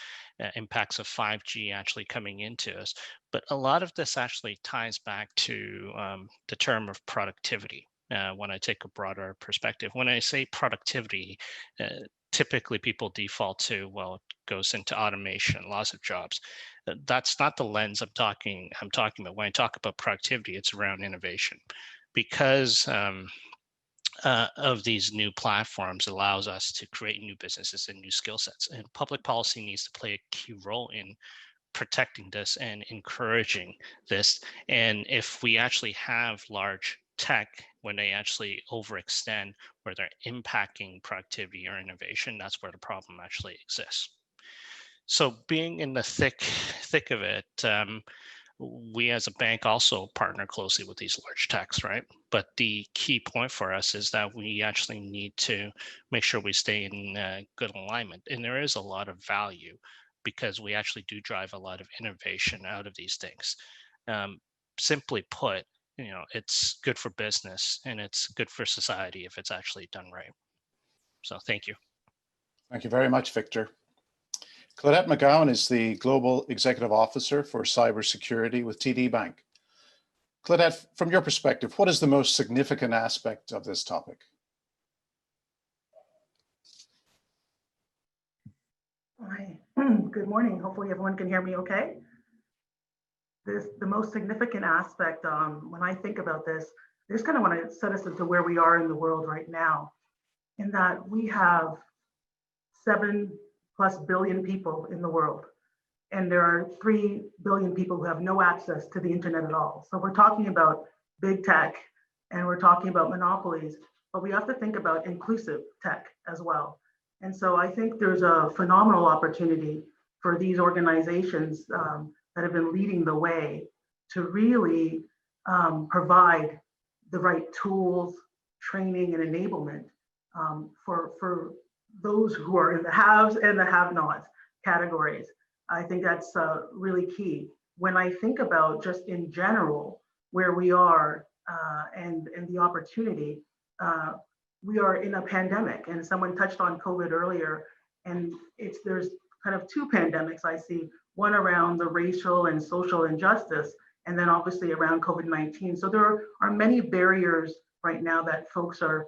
impacts of 5G actually coming into us. But a lot of this actually ties back to the term of productivity. When I take a broader perspective, when I say productivity, typically people default to, well, it goes into automation, loss of jobs. That's not the lens I'm talking about. When I talk about productivity, it's around innovation, because of these new platforms allows us to create new businesses and new skill sets. And public policy needs to play a key role in protecting this and encouraging this. And if we actually have large tech, when they actually overextend, where they're impacting productivity or innovation, that's where the problem actually exists. So being in the thick of it, we as a bank also partner closely with these large techs, right? But the key point for us is that we actually need to make sure we stay in good alignment. And there is a lot of value, because we actually do drive a lot of innovation out of these things. Simply put, it's good for business and it's good for society if it's actually done right. So thank you. Thank you very much, Victor. Claudette McGowan is the Global Executive Officer for Cybersecurity with TD Bank. Claudette, from your perspective, what is the most significant aspect of this topic? Hi, good morning. Hopefully everyone can hear me okay. The most significant aspect when I think about this, I just kind of want to set us into where we are in the world right now, in that we have 7+ billion people in the world, and there are 3 billion people who have no access to the internet at all. So we're talking about big tech and we're talking about monopolies, but we have to think about inclusive tech as well. And so I think there's a phenomenal opportunity for these organizations that have been leading the way to really provide the right tools, training, and enablement for those who are in the haves and the have-nots categories. I think that's really key. When I think about just in general, where we are and the opportunity. We are in a pandemic, and someone touched on COVID earlier, and there's kind of two pandemics I see, one around the racial and social injustice, and then obviously around COVID-19. So there are many barriers right now that folks are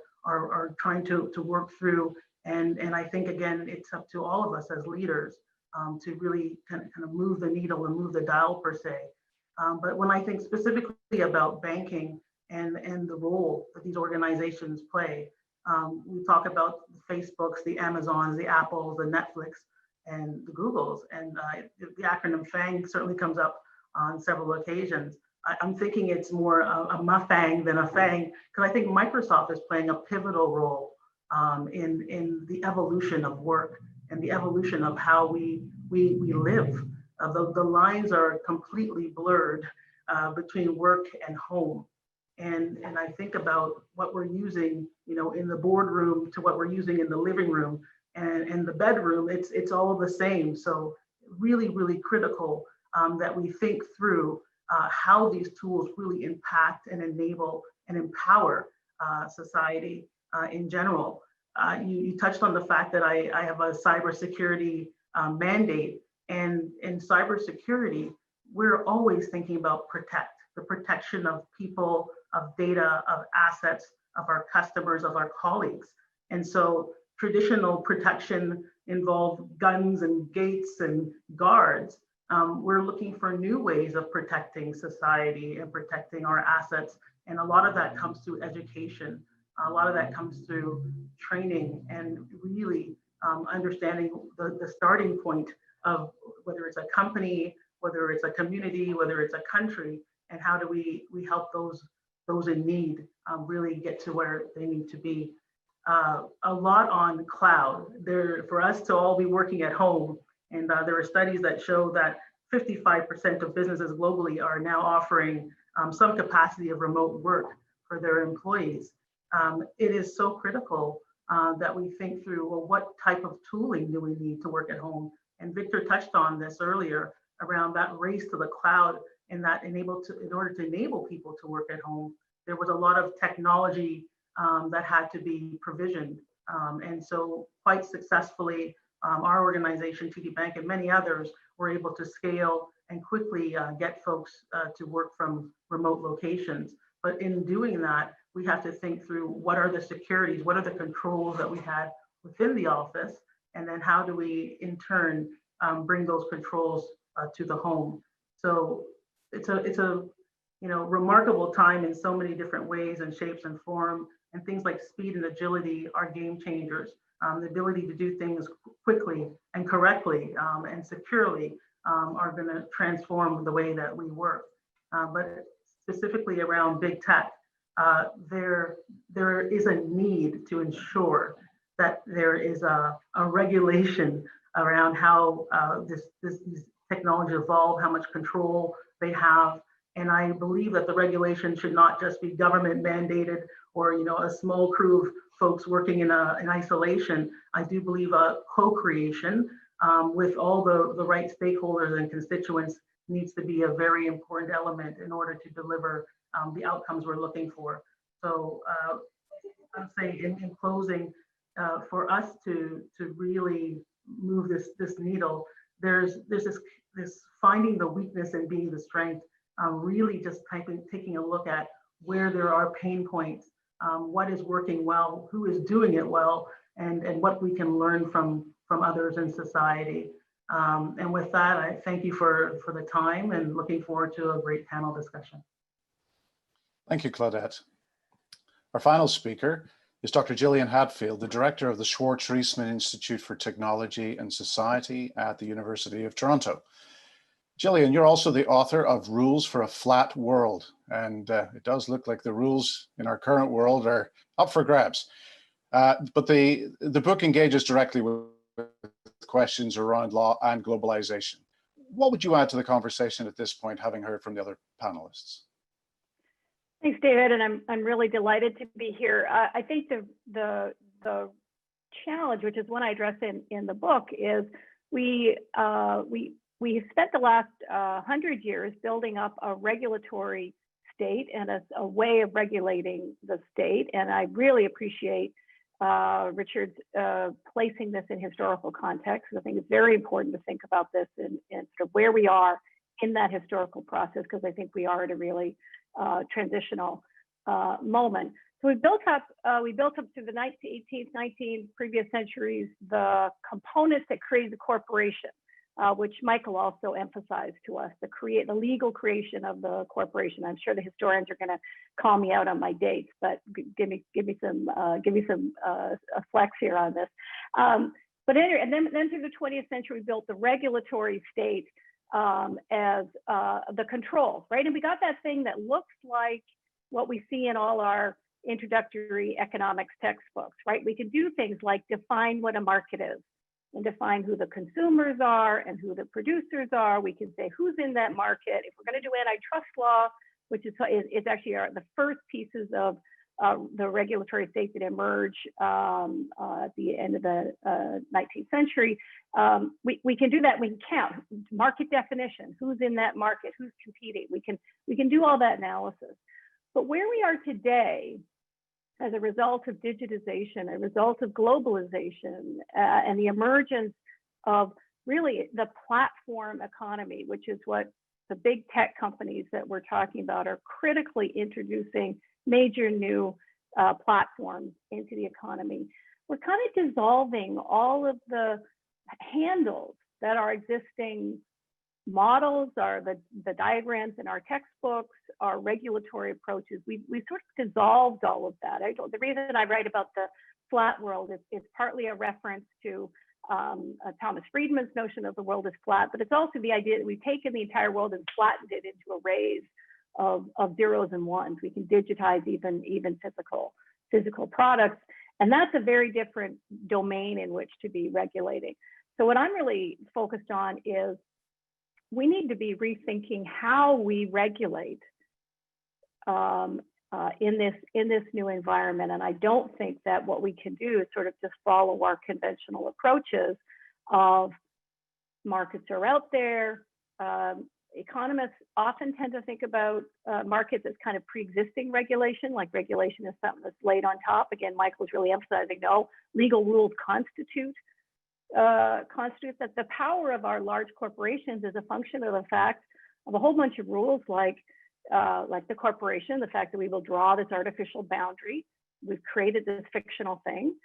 trying to work through. And I think, again, it's up to all of us as leaders to really kind of move the needle and move the dial per se. But when I think specifically about banking and the role that these organizations play, we talk about the Facebooks, the Amazons, the Apples, the Netflix, and the Googles. And the acronym FANG certainly comes up on several occasions. I'm thinking it's more a Mufang than a FANG, because I think Microsoft is playing a pivotal role in the evolution of work and the evolution of how we live. The lines are completely blurred between work and home. And I think about what we're using, in the boardroom to what we're using in the living room and the bedroom, it's all the same. So really, really critical that we think through how these tools really impact and enable and empower society in general. You touched on the fact that I have a cybersecurity mandate, and in cybersecurity, we're always thinking about the protection of people, of data, of assets, of our customers, of our colleagues. And so traditional protection involved guns and gates and guards. We're looking for new ways of protecting society and protecting our assets. And a lot of that comes through education. A lot of that comes through training and really understanding the starting point of whether it's a company, whether it's a community, whether it's a country, and how do we help those in need really get to where they need to be. A lot on cloud. For us to all be working at home, and there are studies that show that 55% of businesses globally are now offering some capacity of remote work for their employees. It is so critical that we think through, well, what type of tooling do we need to work at home? And Victor touched on this earlier around that race to the cloud, and that in order to enable people to work at home, there was a lot of technology that had to be provisioned. And so quite successfully, our organization, TD Bank, and many others were able to scale and quickly get folks to work from remote locations. But in doing that, we have to think through what are the securities, what are the controls that we had within the office, and then how do we in turn bring those controls to the home. So it's a remarkable time in so many different ways and shapes and form, and things like speed and agility are game changers. The ability to do things quickly and correctly and securely are going to transform the way that we work. But specifically around big tech, there is a need to ensure that there is a regulation around how these technologies evolve, how much control they have. And I believe that the regulation should not just be government mandated or a small crew of folks working in isolation. I do believe a co-creation with all the right stakeholders and constituents needs to be a very important element in order to deliver the outcomes we're looking for. So I'd say in closing, for us to really move this needle, there's this finding the weakness and being the strength, really just taking a look at where there are pain points, what is working well, who is doing it well, and what we can learn from others in society. And with that, I thank you for the time and looking forward to a great panel discussion. Thank you, Claudette. Our final speaker is Dr. Gillian Hadfield, the director of the Schwartz-Reisman Institute for Technology and Society at the University of Toronto. Gillian, you're also the author of Rules for a Flat World, and it does look like the rules in our current world are up for grabs. But the book engages directly with questions around law and globalization. What would you add to the conversation at this point, having heard from the other panelists? Thanks, David, and I'm really delighted to be here. I think the challenge, which is one I address in the book, is we spent the last 100 years building up a regulatory state and a way of regulating the state. And I really appreciate Richard's placing this in historical context. I think it's very important to think about this in sort of where we are in that historical process, because I think we are at a really transitional moment. So we built up through the 18th, 19th, previous centuries, the components that created the corporation, which Michael also emphasized to us, the legal creation of the corporation. I'm sure the historians are going to call me out on my dates, but give me some flex here on this. But anyway, and then through the 20th century, we built the regulatory state as the control, right? And we got that thing that looks like what we see in all our introductory economics textbooks, right? We can do things like define what a market is and define who the consumers are and who the producers are. We can say who's in that market. If we're going to do antitrust law, which is actually the first pieces of the regulatory state that emerge at the end of the 19th century, we can do that. We can count market definition, who's in that market, who's competing. We can do all that analysis. But where we are today, as a result of digitization, a result of globalization, and the emergence of really the platform economy, which is what the big tech companies that we're talking about are critically introducing major new platforms into the economy. We're kind of dissolving all of the handles that our existing models, are the diagrams in our textbooks, our regulatory approaches. We sort of dissolved all of that. The reason I write about the flat world is partly a reference to Thomas Friedman's notion of the world is flat, but it's also the idea that we've taken the entire world and flattened it into arrays of zeros and ones. We can digitize even physical products, and that's a very different domain in which to be regulating. So what I'm really focused on is we need to be rethinking how we regulate in this new environment. And I don't think that what we can do is sort of just follow our conventional approaches of markets are out there. Economists often tend to think about markets as kind of pre-existing regulation, like regulation is something that's laid on top. Again, Michael's really emphasizing, no, legal rules constitute that the power of our large corporations is a function of the fact of a whole bunch of rules, like the corporation, the fact that we will draw this artificial boundary. We've created this fictional thing.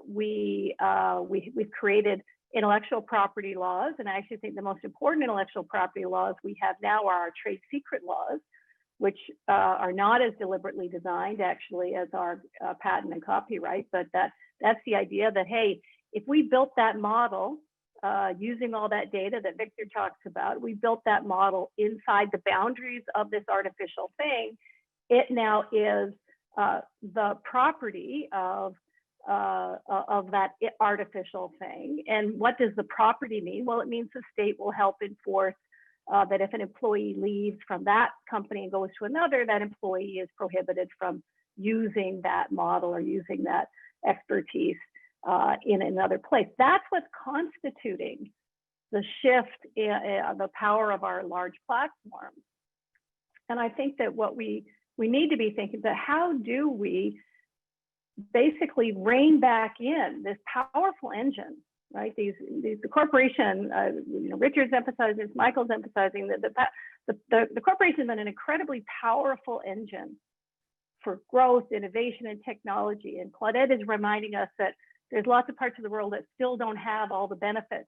We've created intellectual property laws, and I actually think the most important intellectual property laws we have now are our trade secret laws, which are not as deliberately designed actually as our patent and copyright, but that's the idea that, hey, if we built that model using all that data that Victor talks about, we built that model inside the boundaries of this artificial thing, it now is the property of that artificial thing. And what does the property mean? Well, it means the state will help enforce that if an employee leaves from that company and goes to another, that employee is prohibited from using that model or using that expertise in another place. That's what's constituting the shift in the power of our large platforms. And I think that what we need to be thinking about, how do we basically rein back in this powerful engine, right? The corporation, Richard's emphasizing this, Michael's emphasizing that the corporation has been an incredibly powerful engine for growth, innovation, and technology. And Claudette is reminding us that there's lots of parts of the world that still don't have all the benefits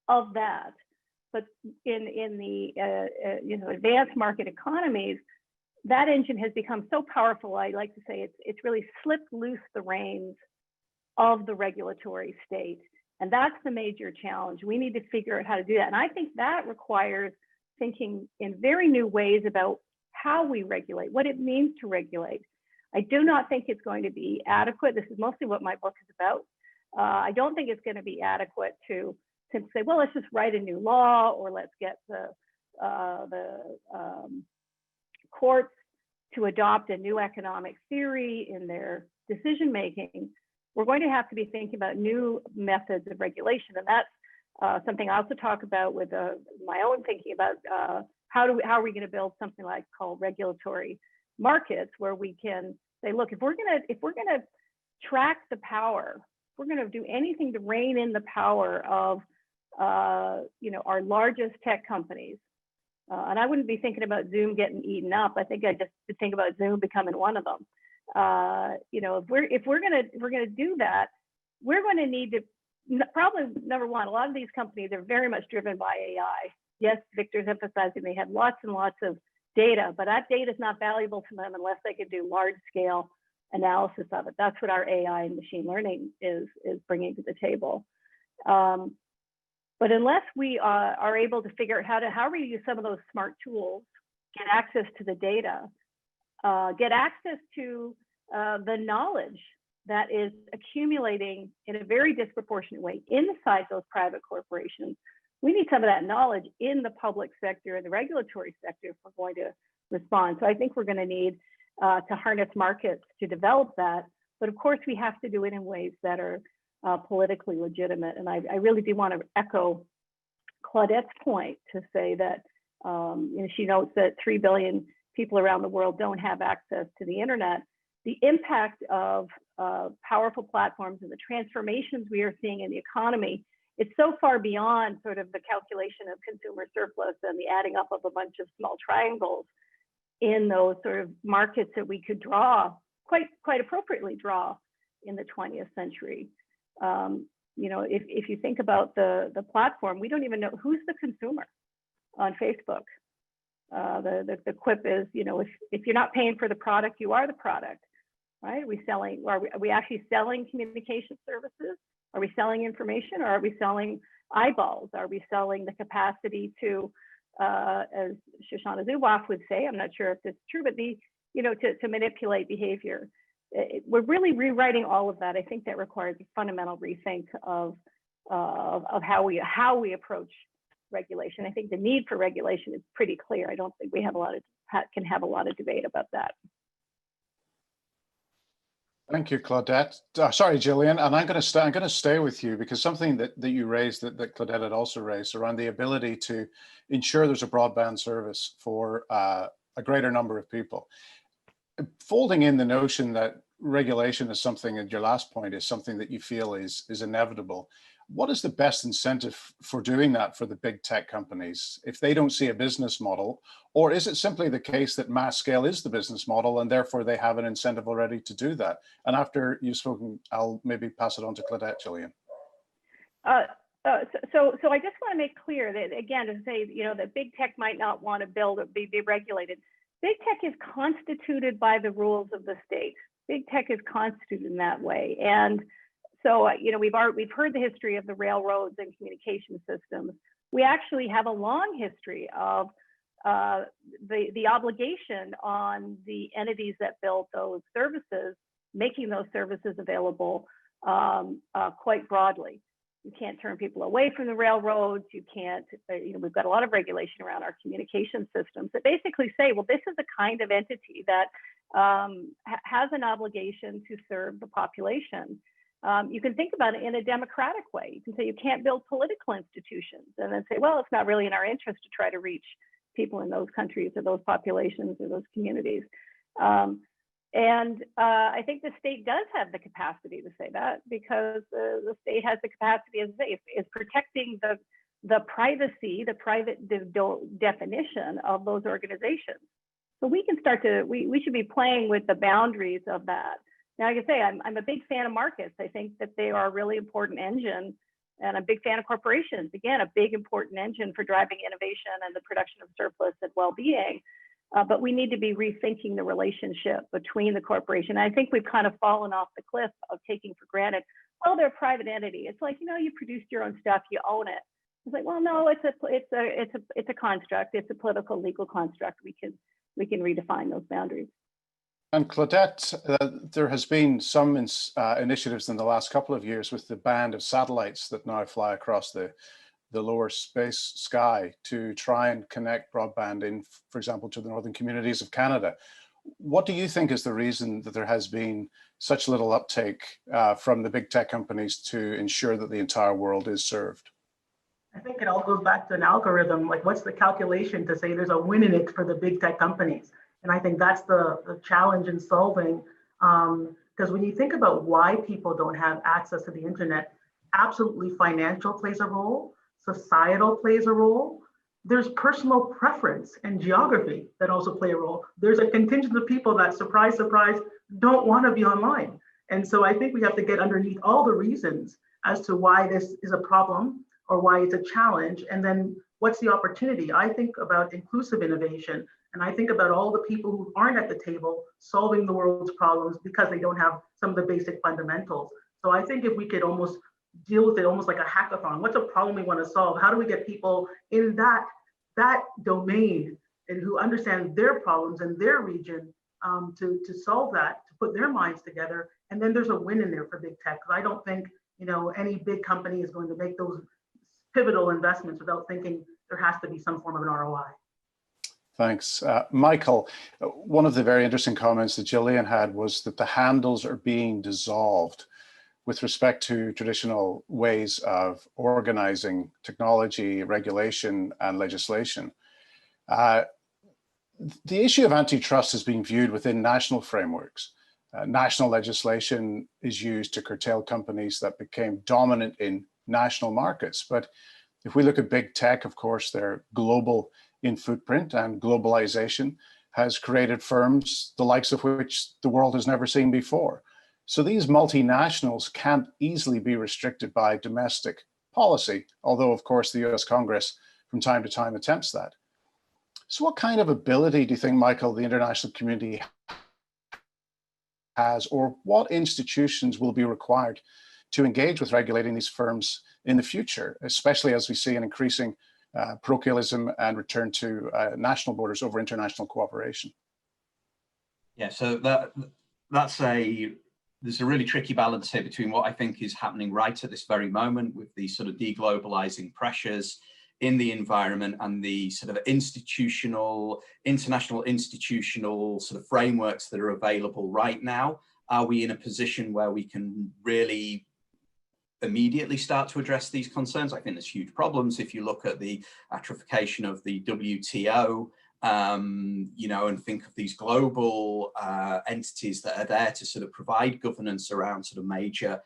of that. But in the advanced market economies, that engine has become so powerful. I like to say it's really slipped loose the reins of the regulatory state. And that's the major challenge. We need to figure out how to do that. And I think that requires thinking in very new ways about how we regulate, what it means to regulate. I do not think it's going to be adequate. This is mostly what my book is about. I don't think it's going to be adequate to simply say, well, let's just write a new law, or let's get the courts to adopt a new economic theory in their decision making. We're going to have to be thinking about new methods of regulation, and that's something I also talk about with my own thinking about how are we going to build something like called regulatory markets, where we can say, look, if we're going to track the power, if we're going to do anything to rein in the power of our largest tech companies, and I wouldn't be thinking about Zoom getting eaten up. I think I just would think about Zoom becoming one of them. If we're gonna do that, we're going to need to probably, number one, a lot of these companies are very much driven by AI. Yes, Victor's emphasizing they have lots and lots of data, but that data is not valuable to them unless they can do large scale analysis of it. That's what our AI and machine learning is bringing to the table. But unless we are able to figure out how we use some of those smart tools, get access to the data, get access to the knowledge that is accumulating in a very disproportionate way inside those private corporations, we need some of that knowledge in the public sector and the regulatory sector if we're going to respond. So I think we're going to need to harness markets to develop that. But of course, we have to do it in ways that are politically legitimate. And I really do want to echo Claudette's point to say that she notes that 3 billion people around the world don't have access to the internet. The impact of powerful platforms and the transformations we are seeing in the economy, it's so far beyond sort of the calculation of consumer surplus and the adding up of a bunch of small triangles in those sort of markets that we could draw, quite appropriately draw in the 20th century. If you think about the platform, we don't even know who's the consumer on Facebook. The quip is, if you're not paying for the product, you are the product, right? Are we actually selling communication services? Are we selling information, or are we selling eyeballs? Are we selling the capacity to, as Shoshana Zuboff would say, I'm not sure if it's true, but to manipulate behavior? We're really rewriting all of that. I think that requires a fundamental rethink of how we approach regulation. I think the need for regulation is pretty clear. I don't think we can have a lot of debate about that. Thank you, Claudette. Sorry, Gillian, and I'm going to stay with you, because something that you raised that Claudette had also raised around the ability to ensure there's a broadband service for a greater number of people. Folding in the notion that regulation is something, and your last point is something that you feel is inevitable. What is the best incentive for doing that for the big tech companies if they don't see a business model? Or is it simply the case that mass scale is the business model and therefore they have an incentive already to do that? And after you've spoken, I'll maybe pass it on to Claudette, Gillian. So I just want to make clear that, again, to say, that big tech might not want to build or be regulated. Big tech is constituted by the rules of the state. Big tech is constituted in that way. And so, we've heard the history of the railroads and communication systems. We actually have a long history of the obligation on the entities that built those services, making those services available quite broadly. You can't turn people away from the railroads. You can't, we've got a lot of regulation around our communication systems that basically say, well, this is the kind of entity that has an obligation to serve the population. You can think about it in a democratic way. You can say you can't build political institutions and then say, well, it's not really in our interest to try to reach people in those countries or those populations or those communities. I think the state does have the capacity to say that, because the state has the capacity, as I say, is protecting the privacy, the private definition of those organizations. So we can start to, we should be playing with the boundaries of that. Now, like I say, I'm a big fan of markets. I think that they are a really important engine, and I'm a big fan of corporations. Again, a big important engine for driving innovation and the production of surplus and well-being. But we need to be rethinking the relationship between the corporation. I think we've kind of fallen off the cliff of taking for granted, well, they're a private entity. It's like, you produced your own stuff, you own it. It's like, well, no, it's a construct. It's a political legal construct. We can redefine those boundaries. And Claudette, there has been some initiatives in the last couple of years with the band of satellites that now fly across the lower space sky to try and connect broadband in, for example, to the northern communities of Canada. What do you think is the reason that there has been such little uptake from the big tech companies to ensure that the entire world is served? I think it all goes back to an algorithm. Like, what's the calculation to say there's a win in it for the big tech companies? And I think that's the challenge in solving. Because when you think about why people don't have access to the internet, absolutely financial plays a role, societal plays a role. There's personal preference and geography that also play a role. There's a contingent of people that, surprise, surprise, don't want to be online. And so I think we have to get underneath all the reasons as to why this is a problem or why it's a challenge. And then what's the opportunity? I think about inclusive innovation, and I think about all the people who aren't at the table solving the world's problems because they don't have some of the basic fundamentals. So I think if we could almost deal with it almost like a hackathon, what's a problem we want to solve? How do we get people in that domain and who understand their problems in their region to solve that, to put their minds together? And then there's a win in there for big tech. I don't think any big company is going to make those pivotal investments without thinking there has to be some form of an ROI. Thanks. Michael, one of the very interesting comments that Gillian had was that the handles are being dissolved with respect to traditional ways of organizing technology, regulation, and legislation. The issue of antitrust is being viewed within national frameworks. National legislation is used to curtail companies that became dominant in national markets. But if we look at big tech, of course, they're global in footprint, and globalization has created firms the likes of which the world has never seen before. So these multinationals can't easily be restricted by domestic policy, although of course the US Congress from time to time attempts that. So what kind of ability do you think, Michael, the international community has, or what institutions will be required to engage with regulating these firms in the future, especially as we see an increasing parochialism and return to national borders over international cooperation? Yeah, so there's a really tricky balance here between what I think is happening right at this very moment with these sort of deglobalizing pressures in the environment and the sort of international institutional sort of frameworks that are available right now. Are we in a position where we can really immediately start to address these concerns? I think there's huge problems. If you look at the atrophication of the WTO, and think of these global entities that are there to sort of provide governance around sort of major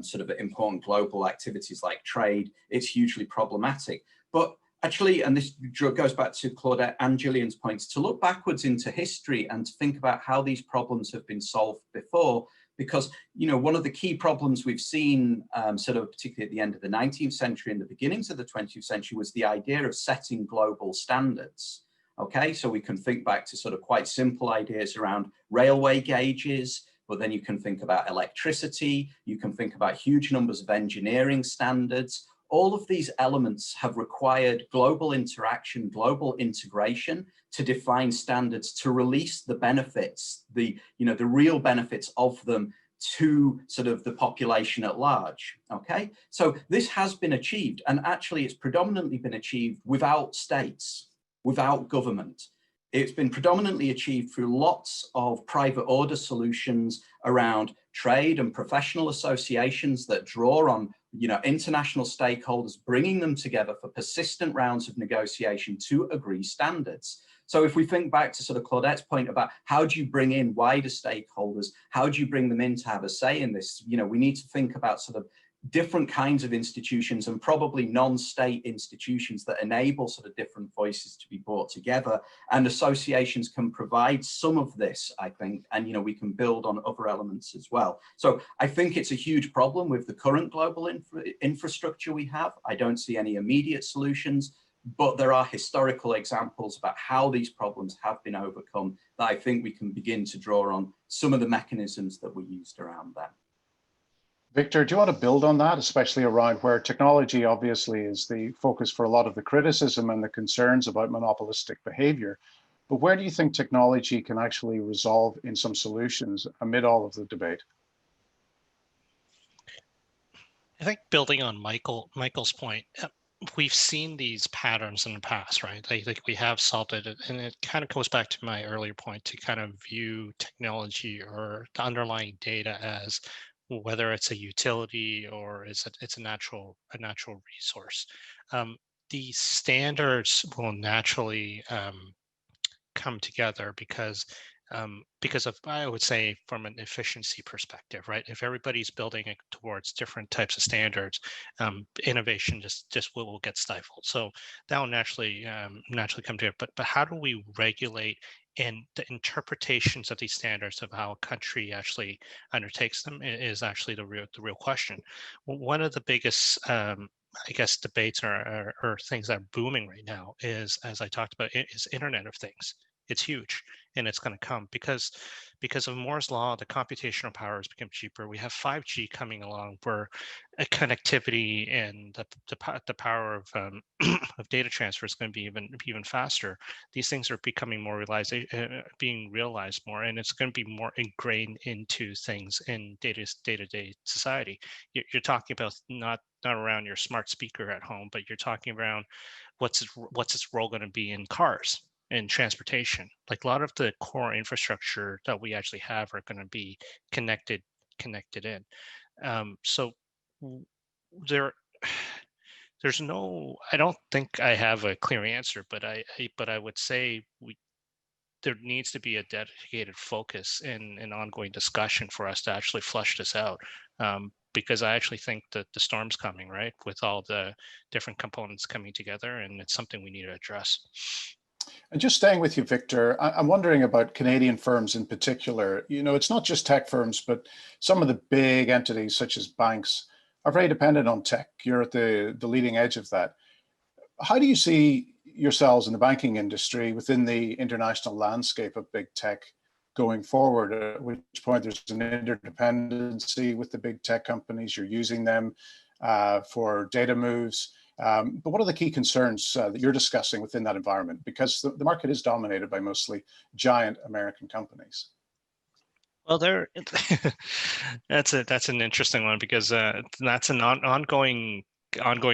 sort of important global activities like trade, it's hugely problematic. But actually, and this goes back to Claudette and Gillian's points, to look backwards into history and to think about how these problems have been solved before. Because, one of the key problems we've seen, sort of particularly at the end of the 19th century and the beginnings of the 20th century, was the idea of setting global standards. Okay, so we can think back to sort of quite simple ideas around railway gauges, but then you can think about electricity, you can think about huge numbers of engineering standards. All of these elements have required global interaction, global integration to define standards, to release the benefits, the real benefits of them to sort of the population at large. Okay, so this has been achieved, and actually it's predominantly been achieved without states, without government. It's been predominantly achieved through lots of private order solutions around trade and professional associations that draw on international stakeholders, bringing them together for persistent rounds of negotiation to agree standards. So if we think back to sort of Claudette's point about how do you bring in wider stakeholders, how do you bring them in to have a say in this? We need to think about sort of different kinds of institutions and probably non-state institutions that enable sort of different voices to be brought together. And associations can provide some of this, I think, and we can build on other elements as well. So I think it's a huge problem with the current global infrastructure we have. I don't see any immediate solutions, but there are historical examples about how these problems have been overcome that I think we can begin to draw on some of the mechanisms that were used around that. Victor, do you want to build on that, especially around where technology obviously is the focus for a lot of the criticism and the concerns about monopolistic behavior, but where do you think technology can actually resolve in some solutions amid all of the debate? I think building on Michael's point, we've seen these patterns in the past, right? I think we have solved it, and it kind of goes back to my earlier point to kind of view technology or the underlying data as whether it's a utility or it's a natural resource. The standards will naturally come together because of, I would say, from an efficiency perspective, right? If everybody's building it towards different types of standards, innovation just will get stifled. So that will naturally come to it. But how do we regulate and the interpretations of these standards of how a country actually undertakes them is actually the real question. One of the biggest I guess debates or things that are booming right now is, as I talked about, is Internet of Things. It's huge, and it's going to come because of Moore's law. The computational power has become cheaper. We have 5G coming along, where connectivity and the power of of data transfer is going to be even faster. These things are becoming more being realized more, and it's going to be more ingrained into things in day-to-day society. You're talking about not around your smart speaker at home, but you're talking around what's its role going to be in cars and transportation. Like a lot of the core infrastructure that we actually have are going to be connected in. So there there's no, I don't think I have a clear answer, but I would say there needs to be a dedicated focus and an ongoing discussion for us to actually flush this out. Because I actually think that the storm's coming, right? With all the different components coming together, and it's something we need to address. And just staying with you, Victor, I'm wondering about Canadian firms in particular. You know, it's not just tech firms, but some of the big entities such as banks are very dependent on tech. You're at the leading edge of that. How do you see yourselves in the banking industry within the international landscape of big tech going forward? At which point there's an interdependency with the big tech companies. You're using them for data moves. But what are the key concerns that you're discussing within that environment? Because the market is dominated by mostly giant American companies. Well, that's an interesting one, because that's an ongoing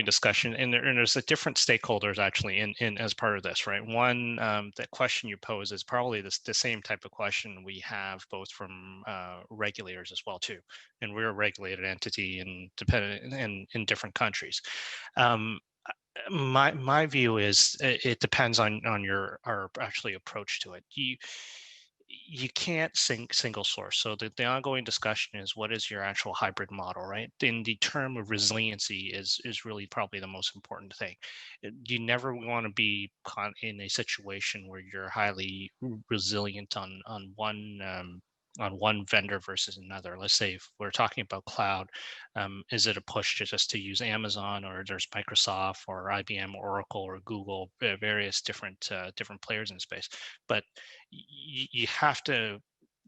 discussion, and there's a different stakeholders actually in as part of this, right? One, the question you pose is probably the same type of question we have both from regulators as well too, and we're a regulated entity and dependent in different countries. My view is it depends on our actually approach to it. You can't single source. So the ongoing discussion is, what is your actual hybrid model, right? And the term of resiliency is really probably the most important thing. You never want to be caught in a situation where you're highly resilient on one vendor versus another. Let's say if we're talking about cloud, is it a push to use Amazon, or there's Microsoft or IBM, Oracle, or Google, various different players in the space. But you have to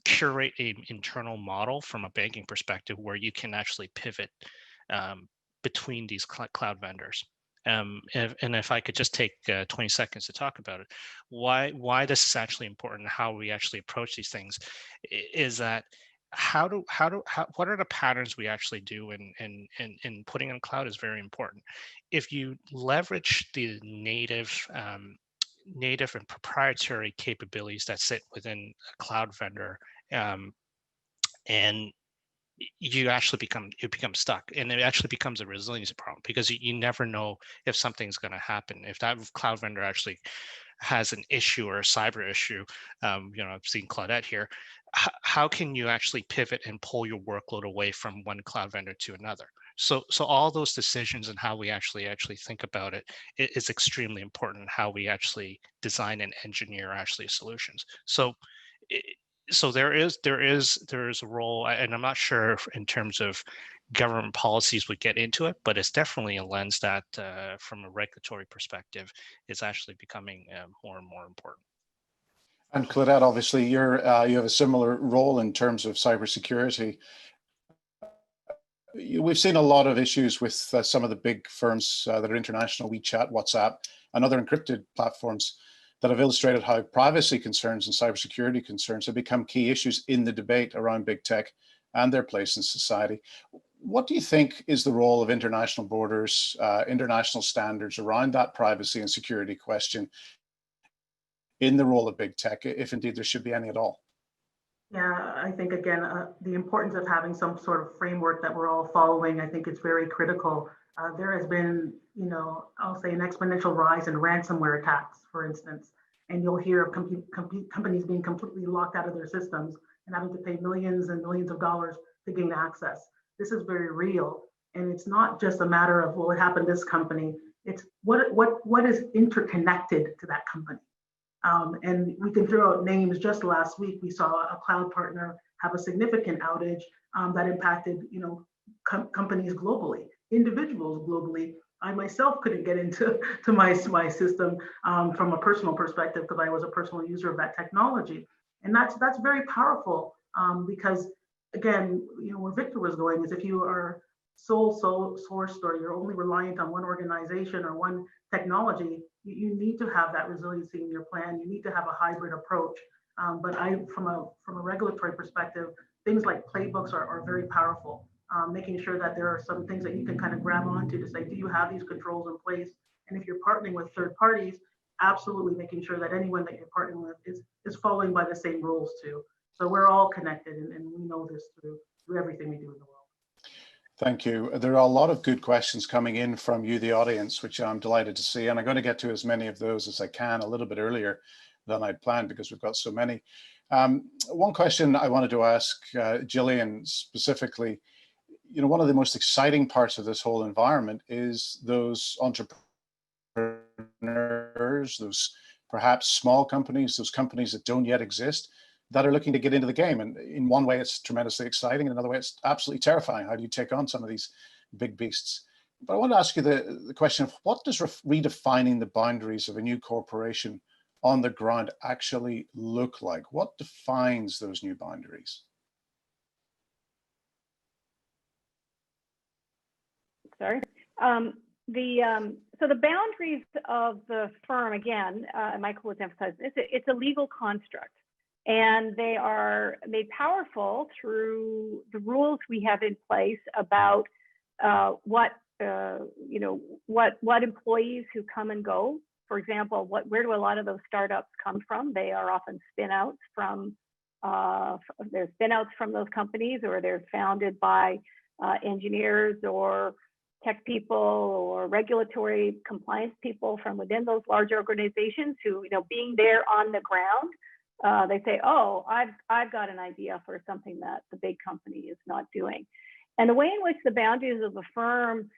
curate an internal model from a banking perspective where you can actually pivot between these cloud vendors. If I could just take 20 seconds to talk about it, why this is actually important, how we actually approach these things, is that what are the patterns we actually do in putting in cloud is very important. If you leverage the native and proprietary capabilities that sit within a cloud vendor, and you actually become stuck, and it actually becomes a resiliency problem, because you never know if something's going to happen. If that cloud vendor actually has an issue or a cyber issue, I've seen Claudette here, how can you actually pivot and pull your workload away from one cloud vendor to another? So all those decisions and how we actually think about it is extremely important, how we actually design and engineer actually solutions. So there is a role, and I'm not sure in terms of government policies would get into it, but it's definitely a lens that from a regulatory perspective is actually becoming more and more important. And Claudette, obviously, you have a similar role in terms of cybersecurity. We've seen a lot of issues with some of the big firms that are international, WeChat, WhatsApp, and other encrypted platforms that have illustrated how privacy concerns and cybersecurity concerns have become key issues in the debate around big tech and their place in society. What do you think is the role of international borders, international standards around that privacy and security question in the role of big tech, if indeed there should be any at all? Yeah, I think again, the importance of having some sort of framework that we're all following, I think it's very critical. There has been, I'll say an exponential rise in ransomware attacks, for instance, and you'll hear of companies being completely locked out of their systems and having to pay millions and millions of dollars to gain access. This is very real. And it's not just a matter of, well, what happened to this company? It's what is interconnected to that company. And we can throw out names. Just last week, we saw a cloud partner have a significant outage that impacted, companies globally, individuals globally. I myself couldn't get into my system from a personal perspective because I was a personal user of that technology, and that's very powerful because again, where Victor was going is if you are sole sourced or you're only reliant on one organization or one technology, you need to have that resiliency in your plan. You need to have a hybrid approach. But from a regulatory perspective, things like playbooks are very powerful. Making sure that there are some things that you can kind of grab onto to say, do you have these controls in place? And if you're partnering with third parties, absolutely making sure that anyone that you're partnering with is following by the same rules too. So we're all connected, and we know this through everything we do in the world. Thank you. There are a lot of good questions coming in from you, the audience, which I'm delighted to see. And I'm going to get to as many of those as I can a little bit earlier than I'd planned because we've got so many. One question I wanted to ask Gillian specifically, one of the most exciting parts of this whole environment is those entrepreneurs, those perhaps small companies, those companies that don't yet exist, that are looking to get into the game. And in one way, it's tremendously exciting. In another way, it's absolutely terrifying. How do you take on some of these big beasts? But I want to ask you the question of what does redefining the boundaries of a new corporation on the ground actually look like? What defines those new boundaries? Sorry. So the boundaries of the firm, again, Michael was emphasizing, it's a legal construct. And they are made powerful through the rules we have in place about what employees who come and go. For example, where do a lot of those startups come from? They are often spin-outs from those companies, or they're founded by engineers or tech people or regulatory compliance people from within those large organizations who, being there on the ground, they say, oh, I've got an idea for something that the big company is not doing. And the way in which the boundaries of the firm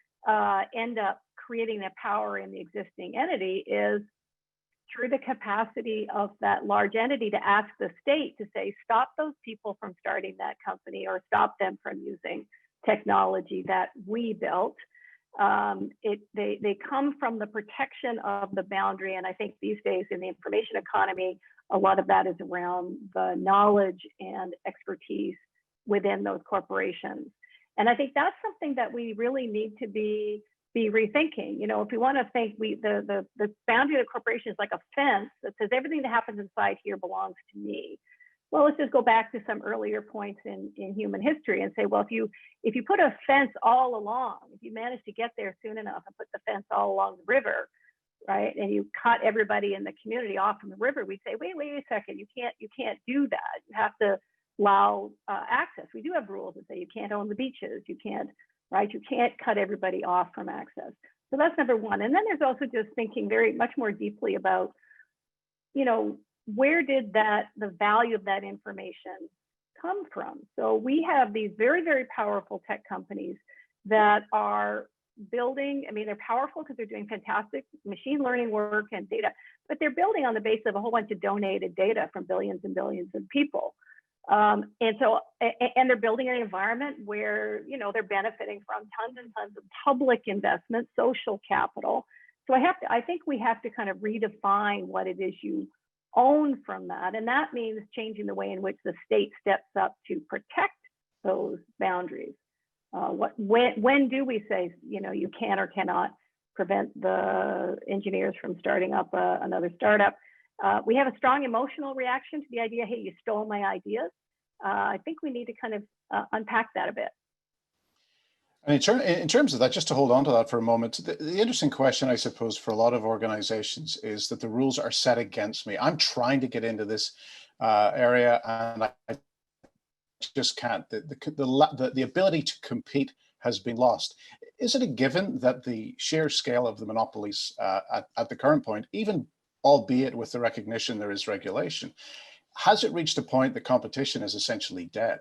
end up creating their power in the existing entity is through the capacity of that large entity to ask the state to say, stop those people from starting that company or stop them from using technology that we built. They come from the protection of the boundary. And I think these days in the information economy, a lot of that is around the knowledge and expertise within those corporations. And I think that's something that we really need to be rethinking. If we want to think the boundary of the corporation is like a fence that says everything that happens inside here belongs to me. Well, let's just go back to some earlier points in human history and say, well, if you put a fence all along, if you manage to get there soon enough and put the fence all along the river, right, and you cut everybody in the community off from the river, we say, wait a second, you can't do that. You have to allow access. We do have rules that say you can't own the beaches, you can't cut everybody off from access. So that's number one. And then there's also just thinking very much more deeply about, where did the value of that information come from? So we have these very, very powerful tech companies that are building, they're powerful because they're doing fantastic machine learning work and data, but they're building on the basis of a whole bunch of donated data from billions and billions of people. And they're building an environment where, they're benefiting from tons and tons of public investment, social capital. So I think we have to kind of redefine what it is you own from that. And that means changing the way in which the state steps up to protect those boundaries. When do we say, you can or cannot prevent the engineers from starting up another startup? We have a strong emotional reaction to the idea, hey, you stole my ideas. I think we need to kind of unpack that a bit. And in terms of that, just to hold on to that for a moment, the interesting question, I suppose, for a lot of organizations is that the rules are set against me. I'm trying to get into this area and I just can't. The ability to compete has been lost. Is it a given that the sheer scale of the monopolies at the current point, even albeit with the recognition there is regulation, has it reached a point that competition is essentially dead?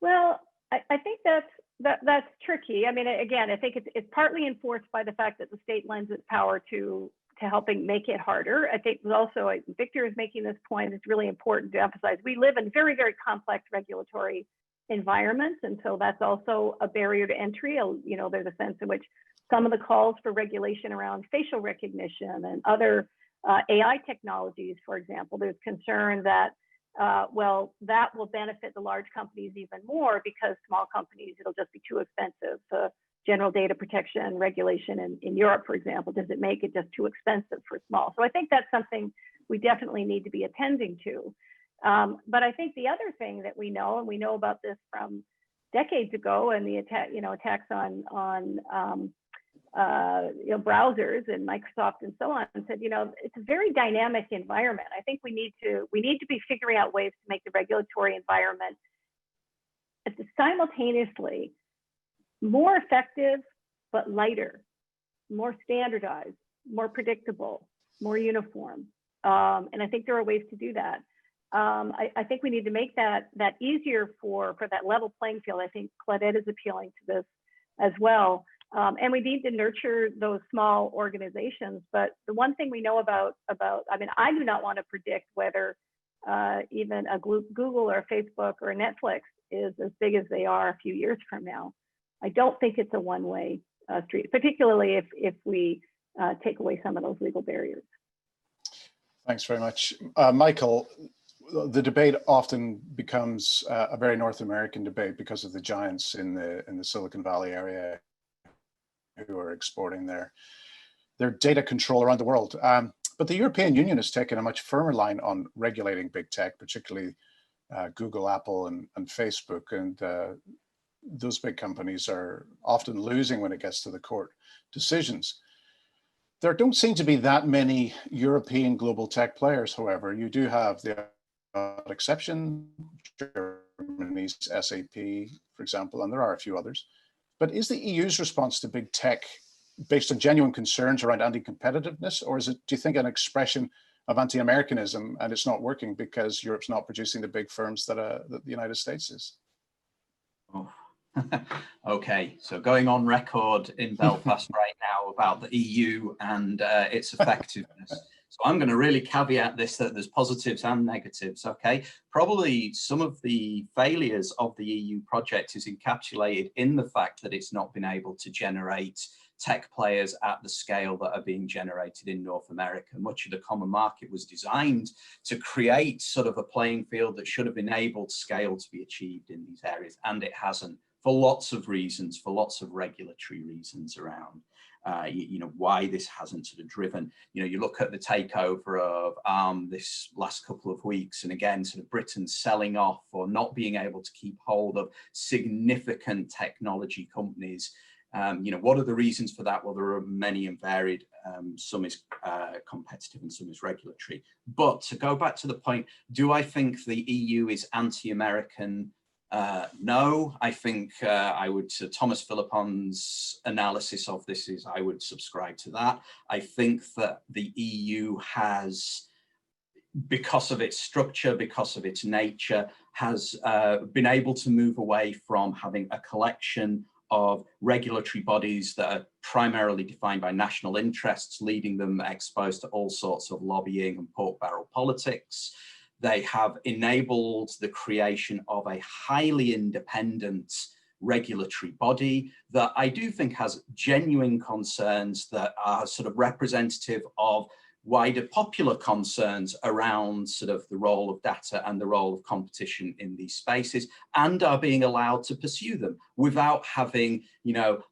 Well, I think that's tricky. I mean, again, I think it's partly enforced by the fact that the state lends its power to helping make it harder. I think also, Victor is making this point, it's really important to emphasize, we live in very, very complex regulatory environments. And so that's also a barrier to entry. You know, there's a sense in which some of the calls for regulation around facial recognition and other AI technologies, for example, there's concern that, well, that will benefit the large companies even more because small companies, it'll just be too expensive. General data protection regulation in Europe, for example, does it make it just too expensive for small? So I think that's something we definitely need to be attending to. But I think the other thing that we know, and we know about this from decades ago, and the attacks on browsers and Microsoft and so on, and said, it's a very dynamic environment. I think we need to be figuring out ways to make the regulatory environment simultaneously more effective, but lighter, more standardized, more predictable, more uniform. And I think there are ways to do that. I think we need to make that easier for that level playing field. I think Claudette is appealing to this as well. And we need to nurture those small organizations. But the one thing we know about, I mean, I do not want to predict whether even a Google or a Facebook or a Netflix is as big as they are a few years from now. I don't think it's a one-way street, particularly if we take away some of those legal barriers. Thanks very much. Michael, the debate often becomes a very North American debate because of the giants in the Silicon Valley area who are exporting their data control around the world. But the European Union has taken a much firmer line on regulating big tech, particularly Google, Apple, and Facebook. And those big companies are often losing when it gets to the court decisions. There don't seem to be that many European global tech players, however. You do have the exception, Germany's SAP, for example, and there are a few others. But is the EU's response to big tech based on genuine concerns around anti-competitiveness, or is it, do you think, an expression of anti-Americanism and it's not working because Europe's not producing the big firms that the United States is? Oh. Okay, so going on record in Belfast right now about the EU and its effectiveness. So I'm going to really caveat this that there's positives and negatives, okay? Probably some of the failures of the EU project is encapsulated in the fact that it's not been able to generate tech players at the scale that are being generated in North America. Much of the common market was designed to create sort of a playing field that should have enabled scale to be achieved in these areas, and it hasn't, for lots of reasons, for lots of regulatory reasons around why this hasn't sort of driven. You look at the takeover of this last couple of weeks, and again, sort of Britain selling off or not being able to keep hold of significant technology companies. What are the reasons for that? Well, there are many and varied. Some is competitive and some is regulatory. But to go back to the point, do I think the EU is anti-American? No, I think I would, Thomas Philippon's analysis of this is, I would subscribe to that. I think that the EU has, because of its structure, because of its nature, has been able to move away from having a collection of regulatory bodies that are primarily defined by national interests, leading them exposed to all sorts of lobbying and pork barrel politics. They have enabled the creation of a highly independent regulatory body that I do think has genuine concerns that are sort of representative of wider popular concerns around sort of the role of data and the role of competition in these spaces, and are being allowed to pursue them without having,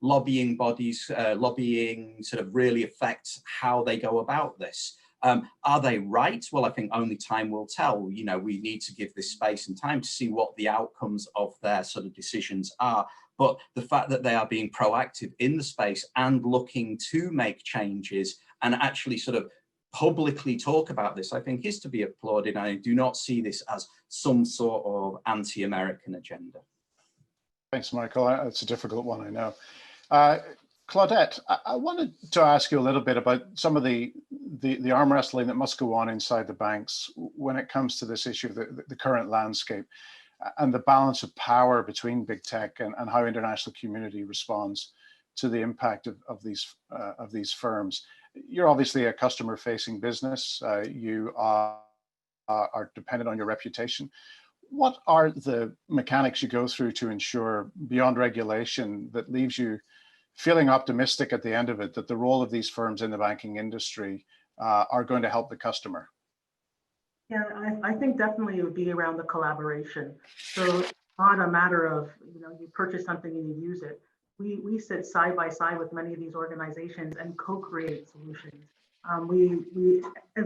lobbying bodies, lobbying sort of really affect how they go about this. Are they right? Well, I think only time will tell. We need to give this space and time to see what the outcomes of their sort of decisions are. But the fact that they are being proactive in the space and looking to make changes and actually sort of publicly talk about this, I think, is to be applauded. I do not see this as some sort of anti-American agenda. Thanks, Michael. It's a difficult one, I know. Claudette, I wanted to ask you a little bit about some of the arm wrestling that must go on inside the banks when it comes to this issue of the current landscape and the balance of power between big tech and how international community responds to the impact of these firms. You're obviously a customer-facing business. You are dependent on your reputation. What are the mechanics you go through to ensure, beyond regulation, that leaves you feeling optimistic at the end of it, that the role of these firms in the banking industry are going to help the customer? Yeah, I think definitely it would be around the collaboration. So it's not a matter of, you purchase something and you use it. We sit side by side with many of these organizations and co-create solutions. We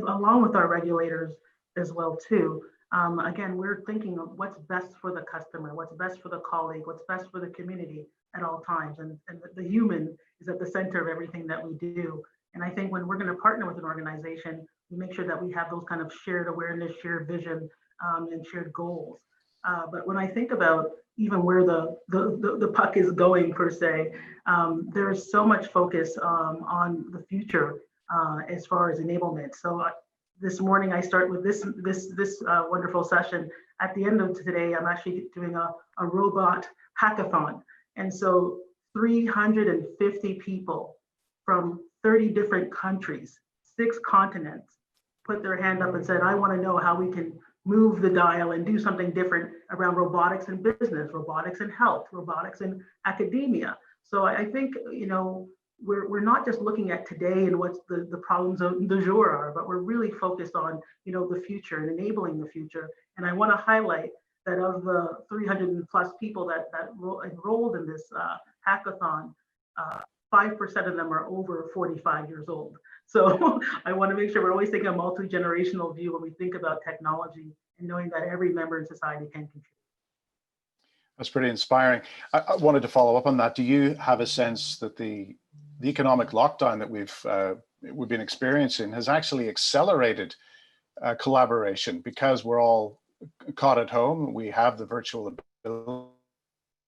along with our regulators as well too. Again, we're thinking of what's best for the customer, what's best for the colleague, what's best for the community at all times. And the human is at the center of everything that we do. And I think when we're going to partner with an organization, we make sure that we have those kind of shared awareness, shared vision, and shared goals. But when I think about even where the puck is going per se, there is so much focus on the future as far as enablement. So this morning I start with this wonderful session. At the end of today, I'm actually doing a robot hackathon. And so 350 people from 30 different countries, 6 continents, put their hand up and said, I want to know how we can move the dial and do something different around robotics in business, robotics in health, robotics in academia. So I think, we're not just looking at today and what the problems of du jour are, but we're really focused on, the future and enabling the future. And I want to highlight that of the 300 plus people that enrolled in this hackathon, 5% of them are over 45 years old. So I want to make sure we're always taking a multi-generational view when we think about technology and knowing that every member in society can contribute. That's pretty inspiring. I wanted to follow up on that. Do you have a sense that the economic lockdown that we've been experiencing has actually accelerated collaboration because we're all caught at home? We have the virtual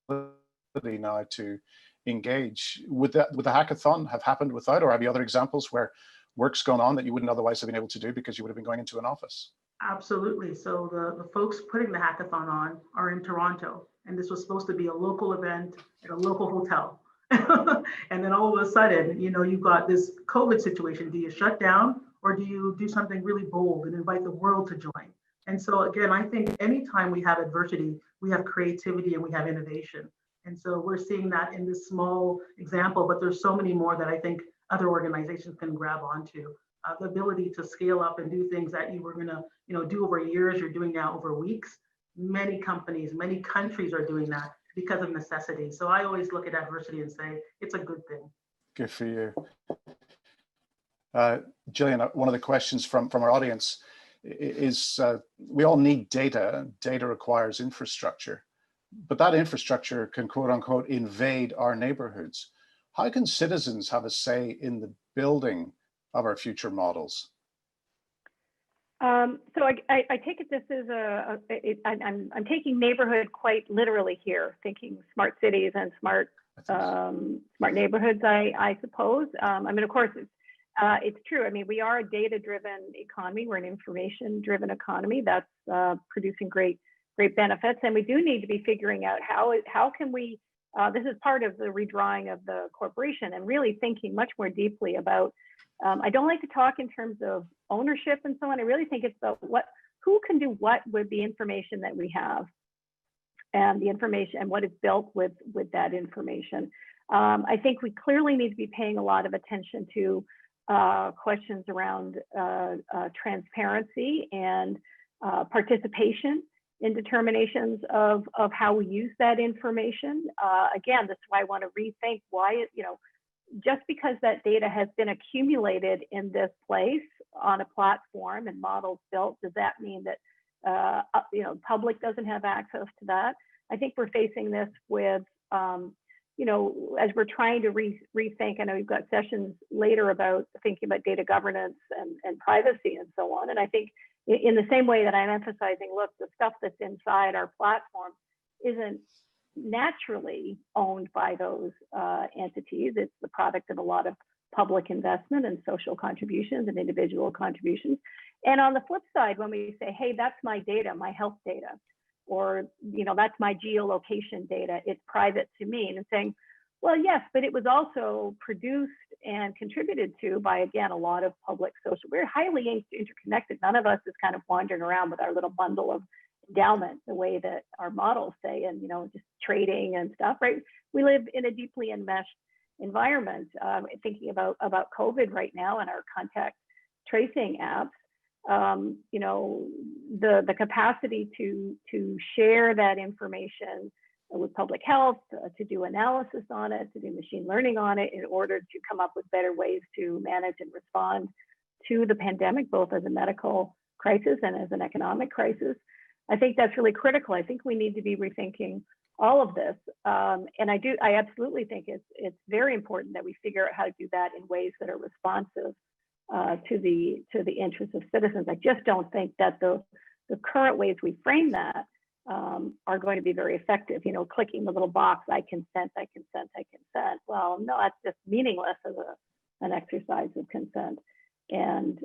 ability now to engage. Would the hackathon have happened without, or have you other examples where work's gone on that you wouldn't otherwise have been able to do because you would have been going into an office? Absolutely. So the folks putting the hackathon on are in Toronto, and this was supposed to be a local event at a local hotel. And then all of a sudden, you've got this COVID situation. Do you shut down, or do you do something really bold and invite the world to join? And so again, I think anytime we have adversity, we have creativity and we have innovation. And so we're seeing that in this small example, but there's so many more that I think other organizations can grab onto. The ability to scale up and do things that you were going to, do over years, you're doing now over weeks. Many companies, many countries are doing that because of necessity. So I always look at adversity and say, it's a good thing. Good for you. Gillian, one of the questions from our audience is, we all need data. Data requires infrastructure, but that infrastructure can, quote unquote, invade our neighborhoods. How can citizens have a say in the building of our future models? So I take it this is I'm taking neighborhood quite literally here, thinking smart cities and smart neighborhoods, I suppose. Of course, it's true. We are a data-driven economy. We're an information-driven economy that's producing great benefits, and we do need to be figuring out how can we. This is part of the redrawing of the corporation and really thinking much more deeply about. I don't like to talk in terms of ownership and so on. I really think it's about who can do what with the information that we have, and the information and what is built with that information. I think we clearly need to be paying a lot of attention to questions around transparency and participation in determinations of how we use that information. Again, this is why I want to rethink why just because that data has been accumulated in this place on a platform and models built, does that mean that public doesn't have access to that? I think we're facing this with as we're trying to rethink, I know you've got sessions later about thinking about data governance and privacy and so on. And I think in the same way that I'm emphasizing, look, the stuff that's inside our platform isn't naturally owned by those entities. It's the product of a lot of public investment and social contributions and individual contributions. And on the flip side, when we say, hey, that's my data, my health data, or that's my geolocation data, it's private to me, and saying, well, yes, but it was also produced and contributed to by, again, a lot of public social. We're highly interconnected. None of us is kind of wandering around with our little bundle of endowment the way that our models say, and just trading and stuff, right? We live in a deeply enmeshed environment. Thinking about COVID right now and our contact tracing apps, the capacity to share that information with public health, to do analysis on it, to do machine learning on it in order to come up with better ways to manage and respond to the pandemic, both as a medical crisis and as an economic crisis. I think that's really critical. I think we need to be rethinking all of this. And I absolutely think it's very important that we figure out how to do that in ways that are responsive to the interests of citizens. I just don't think that the current ways we frame that are going to be very effective. Clicking the little box, I consent, I consent, I consent. Well, no, that's just meaningless as an exercise of consent. And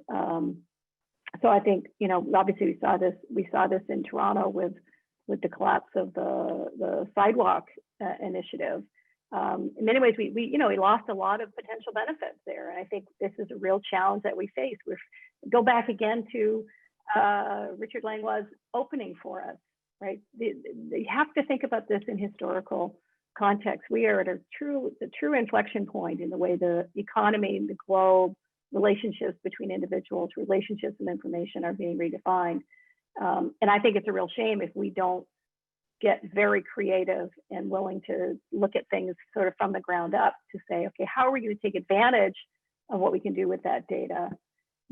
so I think, obviously we saw this in Toronto with the collapse of the sidewalk initiative. In many ways, we lost a lot of potential benefits there. And I think this is a real challenge that we face. Go back again to Richard Langlois' opening for us, right? You have to think about this in historical context. We are at a true inflection point in the way the economy, the globe, relationships between individuals, relationships and information are being redefined. And I think it's a real shame if we don't get very creative and willing to look at things sort of from the ground up to say, okay, how are we going to take advantage of what we can do with that data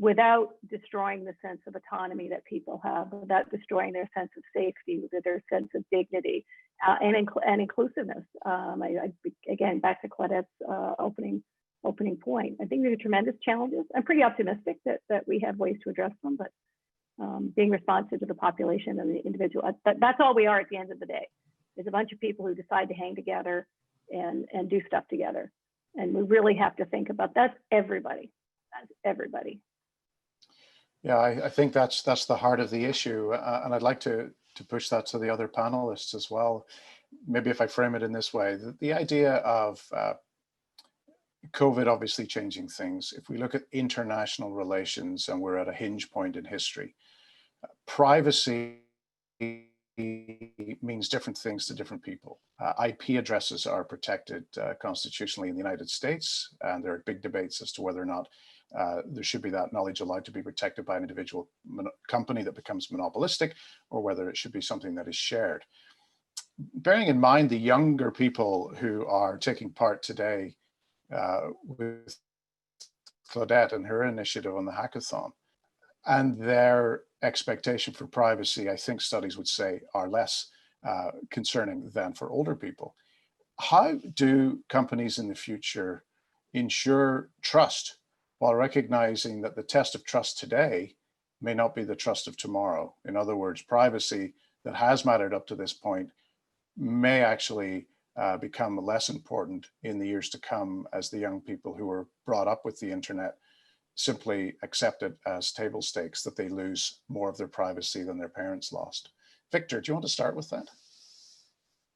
without destroying the sense of autonomy that people have, without destroying their sense of safety, their sense of dignity and inclusiveness. Again, back to Claudette's opening point. I think there are tremendous challenges. I'm pretty optimistic that we have ways to address them, but being responsive to the population and the individual, that's all we are at the end of the day. There's a bunch of people who decide to hang together and do stuff together. And we really have to think about that's everybody. That's everybody. Yeah, I think that's the heart of the issue. And I'd like to push that to the other panelists as well. Maybe if I frame it in this way, the idea of COVID obviously changing things. If we look at international relations, and we're at a hinge point in history, privacy means different things to different people. IP addresses are protected constitutionally in the United States, and there are big debates as to whether or not there should be that knowledge allowed to be protected by an individual company that becomes monopolistic, or whether it should be something that is shared. Bearing in mind the younger people who are taking part today with Claudette and her initiative on the hackathon, and their expectation for privacy, I think studies would say, are less concerning than for older people. How do companies in the future ensure trust while recognizing that the test of trust today may not be the trust of tomorrow? In other words, privacy that has mattered up to this point may actually become less important in the years to come, as the young people who were brought up with the internet simply accept it as table stakes, that they lose more of their privacy than their parents lost. Victor, do you want to start with that?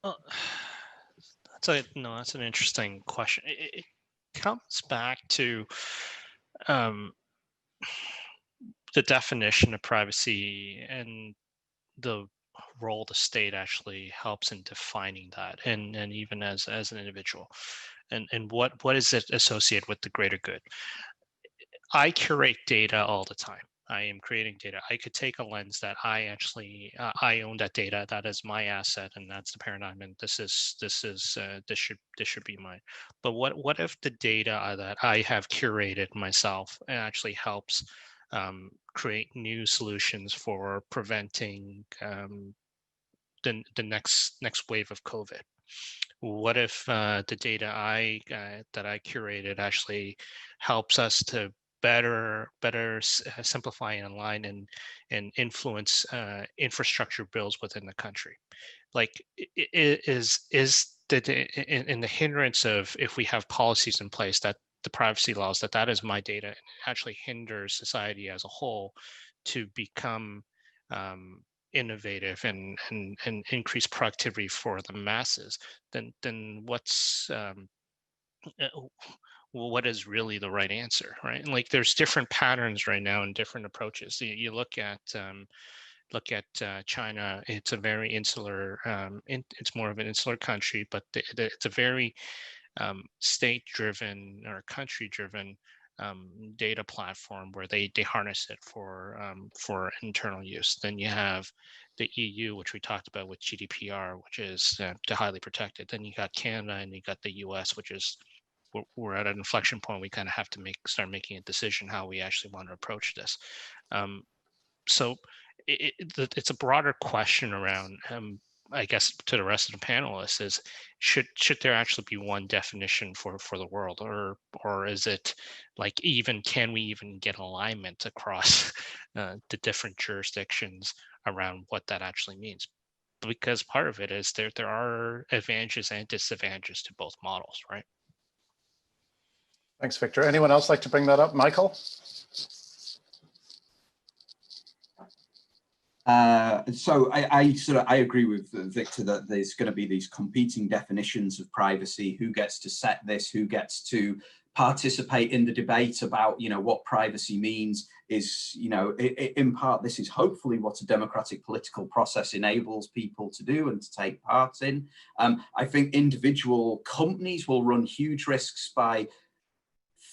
Well, that's an interesting question. It comes back to the definition of privacy and the role the state actually helps in defining that, and even as an individual, and what is it associated with the greater good. I curate data all the time. I am creating data. I could take a lens that I actually I own that data. That is my asset, and that's the paradigm. And this should be mine. But what if the data that I have curated myself actually helps create new solutions for preventing the next wave of COVID? what if the data that I curated actually helps us to better simplify and align and influence infrastructure bills within the country? Like, is that in the hindrance of, if we have policies in place that the privacy laws, that is my data, and it actually hinders society as a whole to become innovative and increase productivity for the masses, then what is really the right answer, right? And like, there's different patterns right now and different approaches. You look at China. It's a very insular, it's more of an insular country, but it's a very state-driven or country-driven data platform where they harness it for internal use. Then you have the EU, which we talked about with GDPR, which is highly protected. Then you got Canada, and you got the US, which is, we're at an inflection point. We kind of have to start making a decision how we actually want to approach this. So it's a broader question around, I guess, to the rest of the panelists, is should there actually be one definition for the world, or is it like, can we even get alignment across the different jurisdictions around what that actually means? Because part of it is there are advantages and disadvantages to both models, right? Thanks, Victor. Anyone else like to bring that up? Michael? So I agree with Victor that there's going to be these competing definitions of privacy. Who gets to set this? Who gets to participate in the debate about, what privacy means? Is, in part, this is hopefully what a democratic political process enables people to do and to take part in. I think individual companies will run huge risks by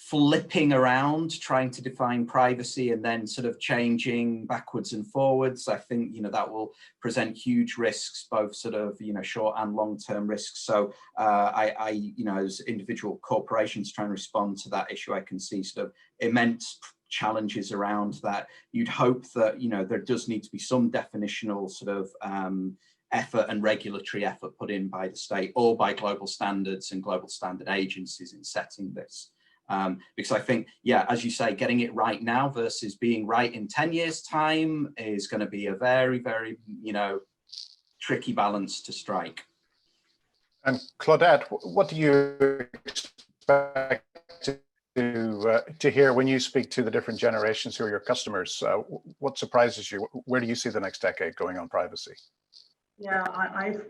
flipping around, trying to define privacy and then sort of changing backwards and forwards. I think, that will present huge risks, both sort of, short and long-term risks. So as individual corporations try and respond to that issue, I can see sort of immense challenges around that. You'd hope that, there does need to be some definitional sort of effort and regulatory effort put in by the state or by global standards and global standard agencies in setting this. Because I think, as you say, getting it right now versus being right in 10 years' time is going to be a very, very, tricky balance to strike. And Claudette, what do you expect to hear when you speak to the different generations who are your customers? What surprises you? Where do you see the next decade going on privacy? Yeah,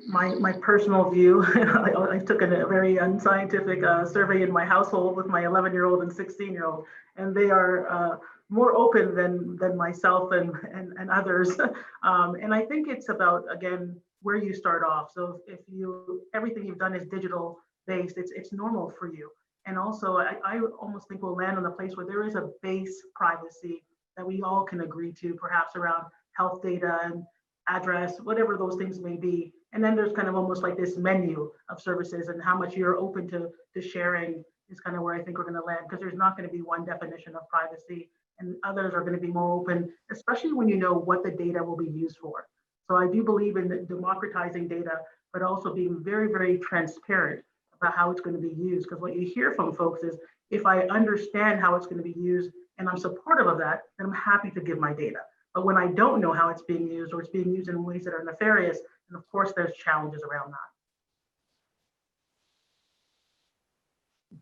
my personal view, I took a very unscientific survey in my household with my 11-year-old and 16-year-old, and they are more open than myself and others. And I think it's about, again, where you start off. So if everything you've done is digital based, it's normal for you. And also, I almost think we'll land on a place where there is a base privacy that we all can agree to, perhaps around health data and address, whatever those things may be. And then there's kind of almost like this menu of services, and how much you're open to sharing is kind of where I think we're going to land, because there's not going to be one definition of privacy, and others are going to be more open, especially when you know what the data will be used for. So I do believe in democratizing data, but also being very, very transparent about how it's going to be used. Because what you hear from folks is, if I understand how it's going to be used and I'm supportive of that, then I'm happy to give my data. But when I don't know how it's being used, or it's being used in ways that are nefarious, and of course there's challenges around that.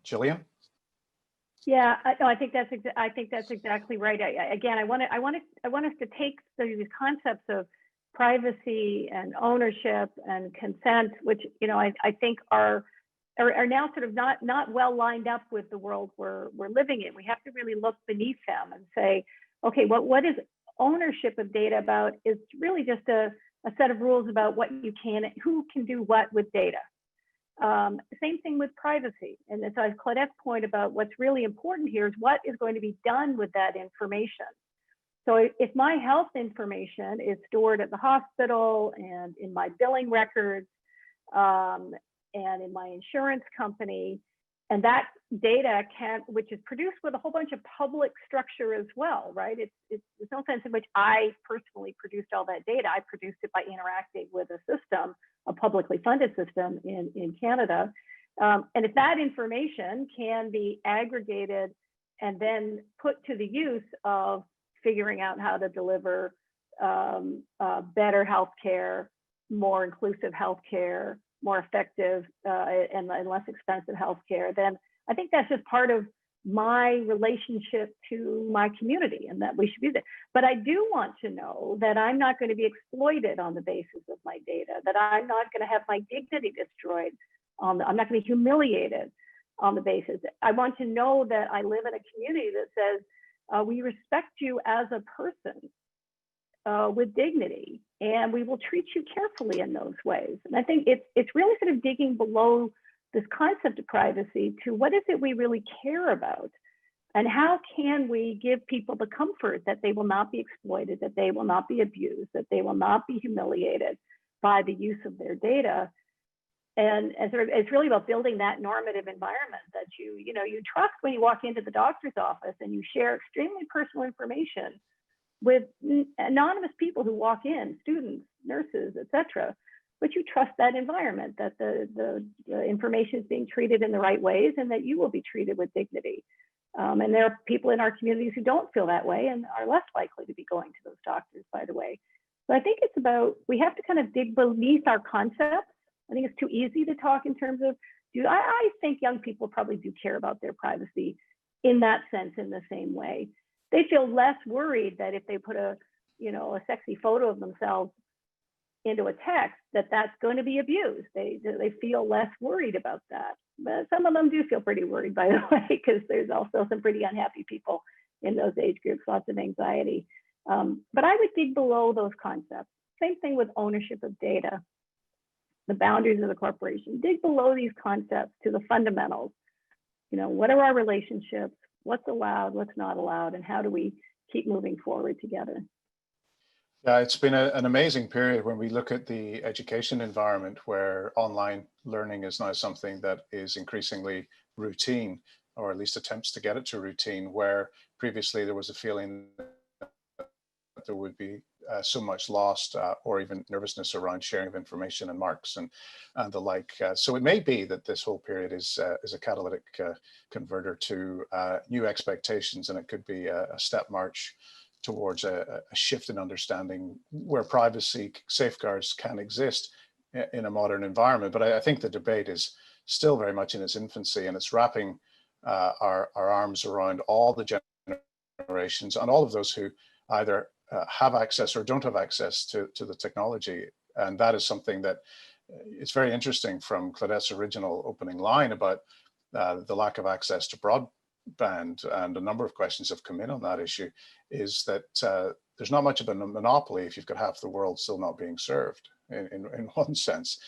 Gillian? Yeah, I think that's exactly right. I want us to take these concepts of privacy and ownership and consent, which I think are now sort of not well lined up with the world we're living in. We have to really look beneath them and say, okay, what is ownership of data about? Is really just a set of rules about what you can, who can do what with data. Same thing with privacy. And as Claudette's point about what's really important here is what is going to be done with that information. So if my health information is stored at the hospital and in my billing records and in my insurance company, And that data which is produced with a whole bunch of public structure as well, right? There's no sense in which I personally produced all that data. I produced it by interacting with a system, a publicly funded system in Canada. And if that information can be aggregated and then put to the use of figuring out how to deliver better healthcare, more inclusive healthcare, more effective and less expensive healthcare, then I think that's just part of my relationship to my community, and that we should be there. But I do want to know that I'm not going to be exploited on the basis of my data, that I'm not going to have my dignity destroyed, I'm not going to be humiliated on the basis. I want to know that I live in a community that says, we respect you as a person with dignity, and we will treat you carefully in those ways. And I think it's really sort of digging below this concept of privacy to what is it we really care about, and how can we give people the comfort that they will not be exploited, that they will not be abused, that they will not be humiliated by the use of their data. And sort of, it's really about building that normative environment that you trust when you walk into the doctor's office and you share extremely personal information with anonymous people who walk in, students, nurses, etc. But you trust that environment, that the information is being treated in the right ways, and that you will be treated with dignity. And there are people in our communities who don't feel that way and are less likely to be going to those doctors, by the way. So I think it's about, we have to kind of dig beneath our concepts. I think it's too easy to talk in terms of, I think young people probably do care about their privacy in that sense, in the same way. They feel less worried that if they put a sexy photo of themselves into a text, that's going to be abused. They feel less worried about that. But some of them do feel pretty worried, by the way, because there's also some pretty unhappy people in those age groups, lots of anxiety. But I would dig below those concepts. Same thing with ownership of data, the boundaries of the corporation. Dig below these concepts to the fundamentals. What are our relationships? What's allowed, what's not allowed, and how do we keep moving forward together? Yeah, it's been an amazing period when we look at the education environment, where online learning is now something that is increasingly routine, or at least attempts to get it to routine, where previously there was a feeling that there would be so much lost or even nervousness around sharing of information and marks and the like. So it may be that this whole period is a catalytic converter to new expectations, and it could be a step march towards a shift in understanding where privacy safeguards can exist in a modern environment. But I think the debate is still very much in its infancy, and it's wrapping our arms around all the generations and all of those who either have access or don't have access to the technology. And that is something that it's very interesting from Claudette's original opening line about the lack of access to broadband, and a number of questions have come in on that issue, is that there's not much of a monopoly if you've got half the world still not being served in one sense.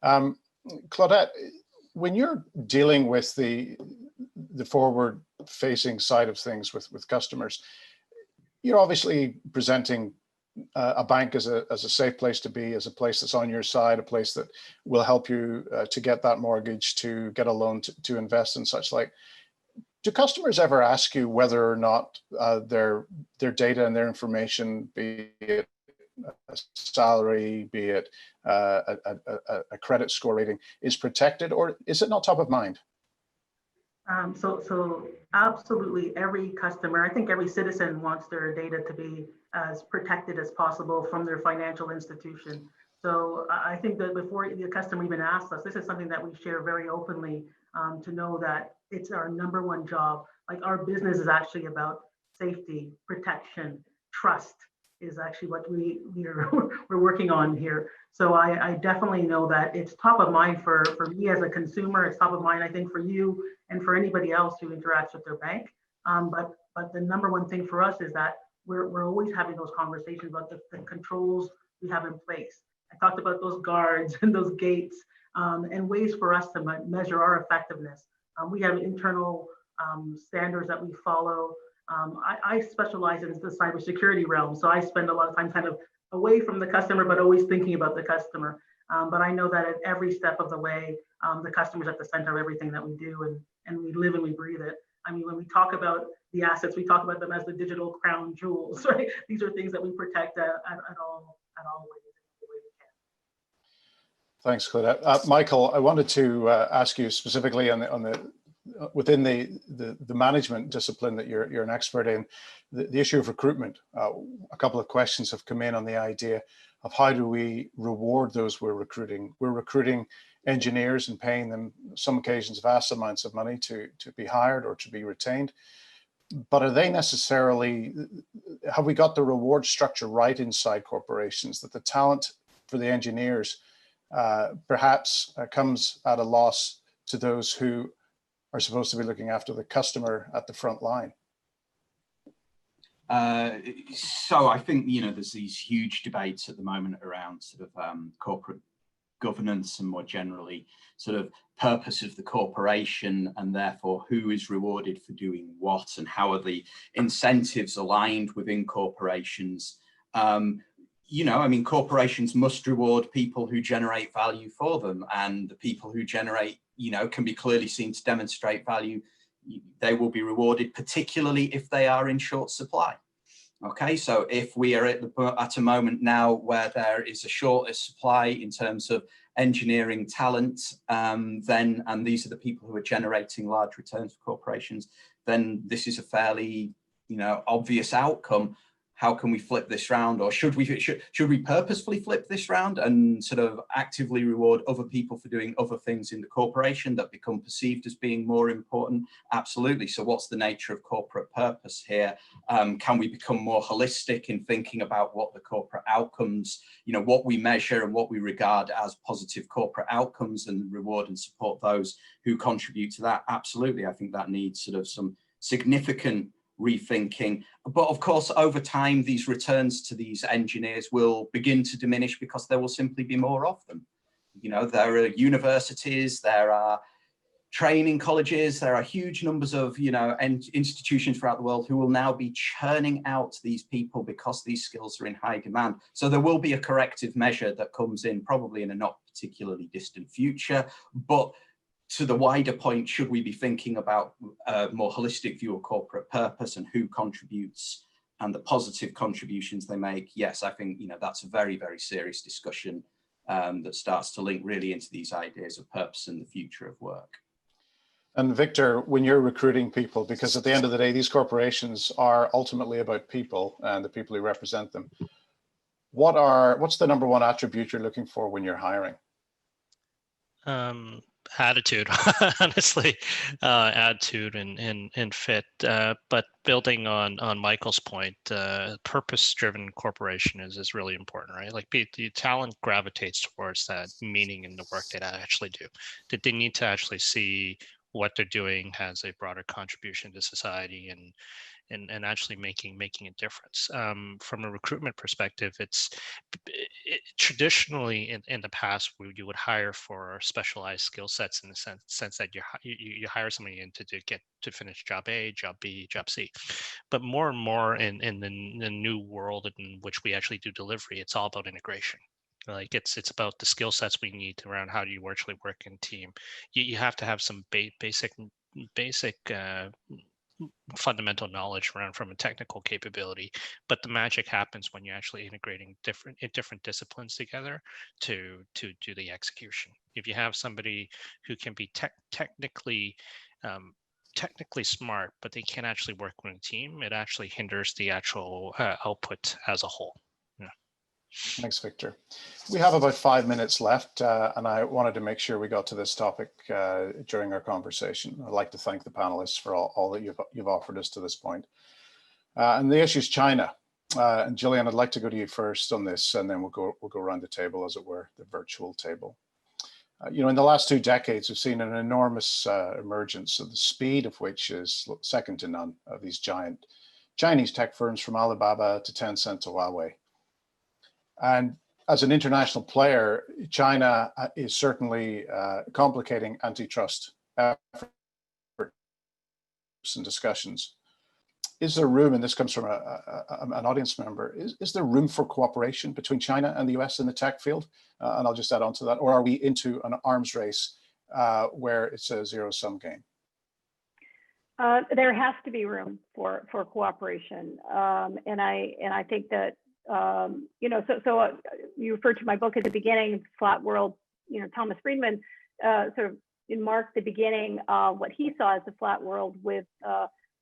Claudette, when you're dealing with the forward facing side of things with customers, you're obviously presenting a bank as a safe place to be, as a place that's on your side, a place that will help you to get that mortgage, to get a loan, to invest and such like. Do customers ever ask you whether or not their data and their information, be it a salary, be it a credit score rating, is protected, or is it not top of mind? So absolutely every customer, I think every citizen wants their data to be as protected as possible from their financial institution. So I think that before the customer even asks us, this is something that we share very openly, to know that it's our number one job. Like, our business is actually about safety, protection, trust is actually what we're working on here. So I definitely know that it's top of mind for me as a consumer. It's top of mind, I think, for you and for anybody else who interacts with their bank. But the number one thing for us is that we're always having those conversations about the controls we have in place. I talked about those guards and those gates, and ways for us to measure our effectiveness. We have internal standards that we follow. I specialize in the cybersecurity realm, so I spend a lot of time kind of away from the customer, but always thinking about the customer. But I know that at every step of the way, the customer's at the center of everything that we do, and we live and we breathe it. I mean, when we talk about the assets, we talk about them as the digital crown jewels, right? These are things that we protect at all ways. Thanks, Claudette. Michael, I wanted to ask you specifically within the management discipline that you're an expert in, the issue of recruitment. A couple of questions have come in on the idea of how do we reward those we're recruiting. We're recruiting engineers and paying them, some occasions, vast amounts of money to be hired or to be retained. But are they necessarily, have we got the reward structure right inside corporations, that the talent for the engineers perhaps comes at a loss to those who are supposed to be looking after the customer at the front line? So I think, there's these huge debates at the moment around sort of corporate governance and more generally sort of purpose of the corporation, and therefore who is rewarded for doing what and how are the incentives aligned within corporations. Corporations must reward people who generate value for them, and the people who generate, can be clearly seen to demonstrate value. They will be rewarded, particularly if they are in short supply. Okay, so if we are at a moment now where there is a shorter supply in terms of engineering talent, and these are the people who are generating large returns for corporations, then this is a fairly, obvious outcome. How can we flip this round, or should we purposefully flip this round and sort of actively reward other people for doing other things in the corporation that become perceived as being more important? Absolutely. So what's the nature of corporate purpose here? Can we become more holistic in thinking about what the corporate outcomes, what we measure and what we regard as positive corporate outcomes, and reward and support those who contribute to that? Absolutely. I think that needs sort of some significant rethinking. But of course, over time, these returns to these engineers will begin to diminish because there will simply be more of them. There are universities, there are training colleges, there are huge numbers of, institutions throughout the world who will now be churning out these people because these skills are in high demand. So there will be a corrective measure that comes in probably in a not particularly distant future. But to the wider point, should we be thinking about a more holistic view of corporate purpose and who contributes and the positive contributions they make? Yes, I think that's a very, very serious discussion that starts to link really into these ideas of purpose and the future of work. And Victor, when you're recruiting people, because at the end of the day, these corporations are ultimately about people and the people who represent them. What's the number one attribute you're looking for when you're hiring? Attitude, honestly, attitude and fit. But building on Michael's point, purpose-driven corporation is really important, right? Like the talent gravitates towards that meaning in the work they actually do. That they need to actually see what they're doing has a broader contribution to society and actually making a difference. From a recruitment perspective, traditionally in the past, you would hire for specialized skill sets in the sense that you hire somebody in to finish job A, job B, job C. But more and more in the new world in which we actually do delivery, it's all about integration. Like it's about the skill sets we need around how do you actually work in team. You have to have some basic fundamental knowledge around from a technical capability, but the magic happens when you're actually integrating different disciplines together to do the execution. If you have somebody who can be technically smart, but they can't actually work with a team, it actually hinders the actual output as a whole. Thanks, Victor. We have about 5 minutes left, and I wanted to make sure we got to this topic during our conversation. I'd like to thank the panelists for all that you've offered us to this point. And the issue is China. And Gillian, I'd like to go to you first on this, and then we'll go around the table, as it were, the virtual table. In the last 2 decades, we've seen an enormous emergence of the speed of which is second to none of these giant Chinese tech firms, from Alibaba to Tencent to Huawei. And as an international player, China is certainly complicating antitrust efforts and discussions. Is there room, and this comes from an audience member, is there room for cooperation between China and the US in the tech field? And I'll just add on to that. Or are we into an arms race where it's a zero-sum game? There has to be room for cooperation, and I think that you know. So you referred to my book at the beginning, Flat World. You know, Thomas Friedman sort of marked the beginning of what he saw as the flat world with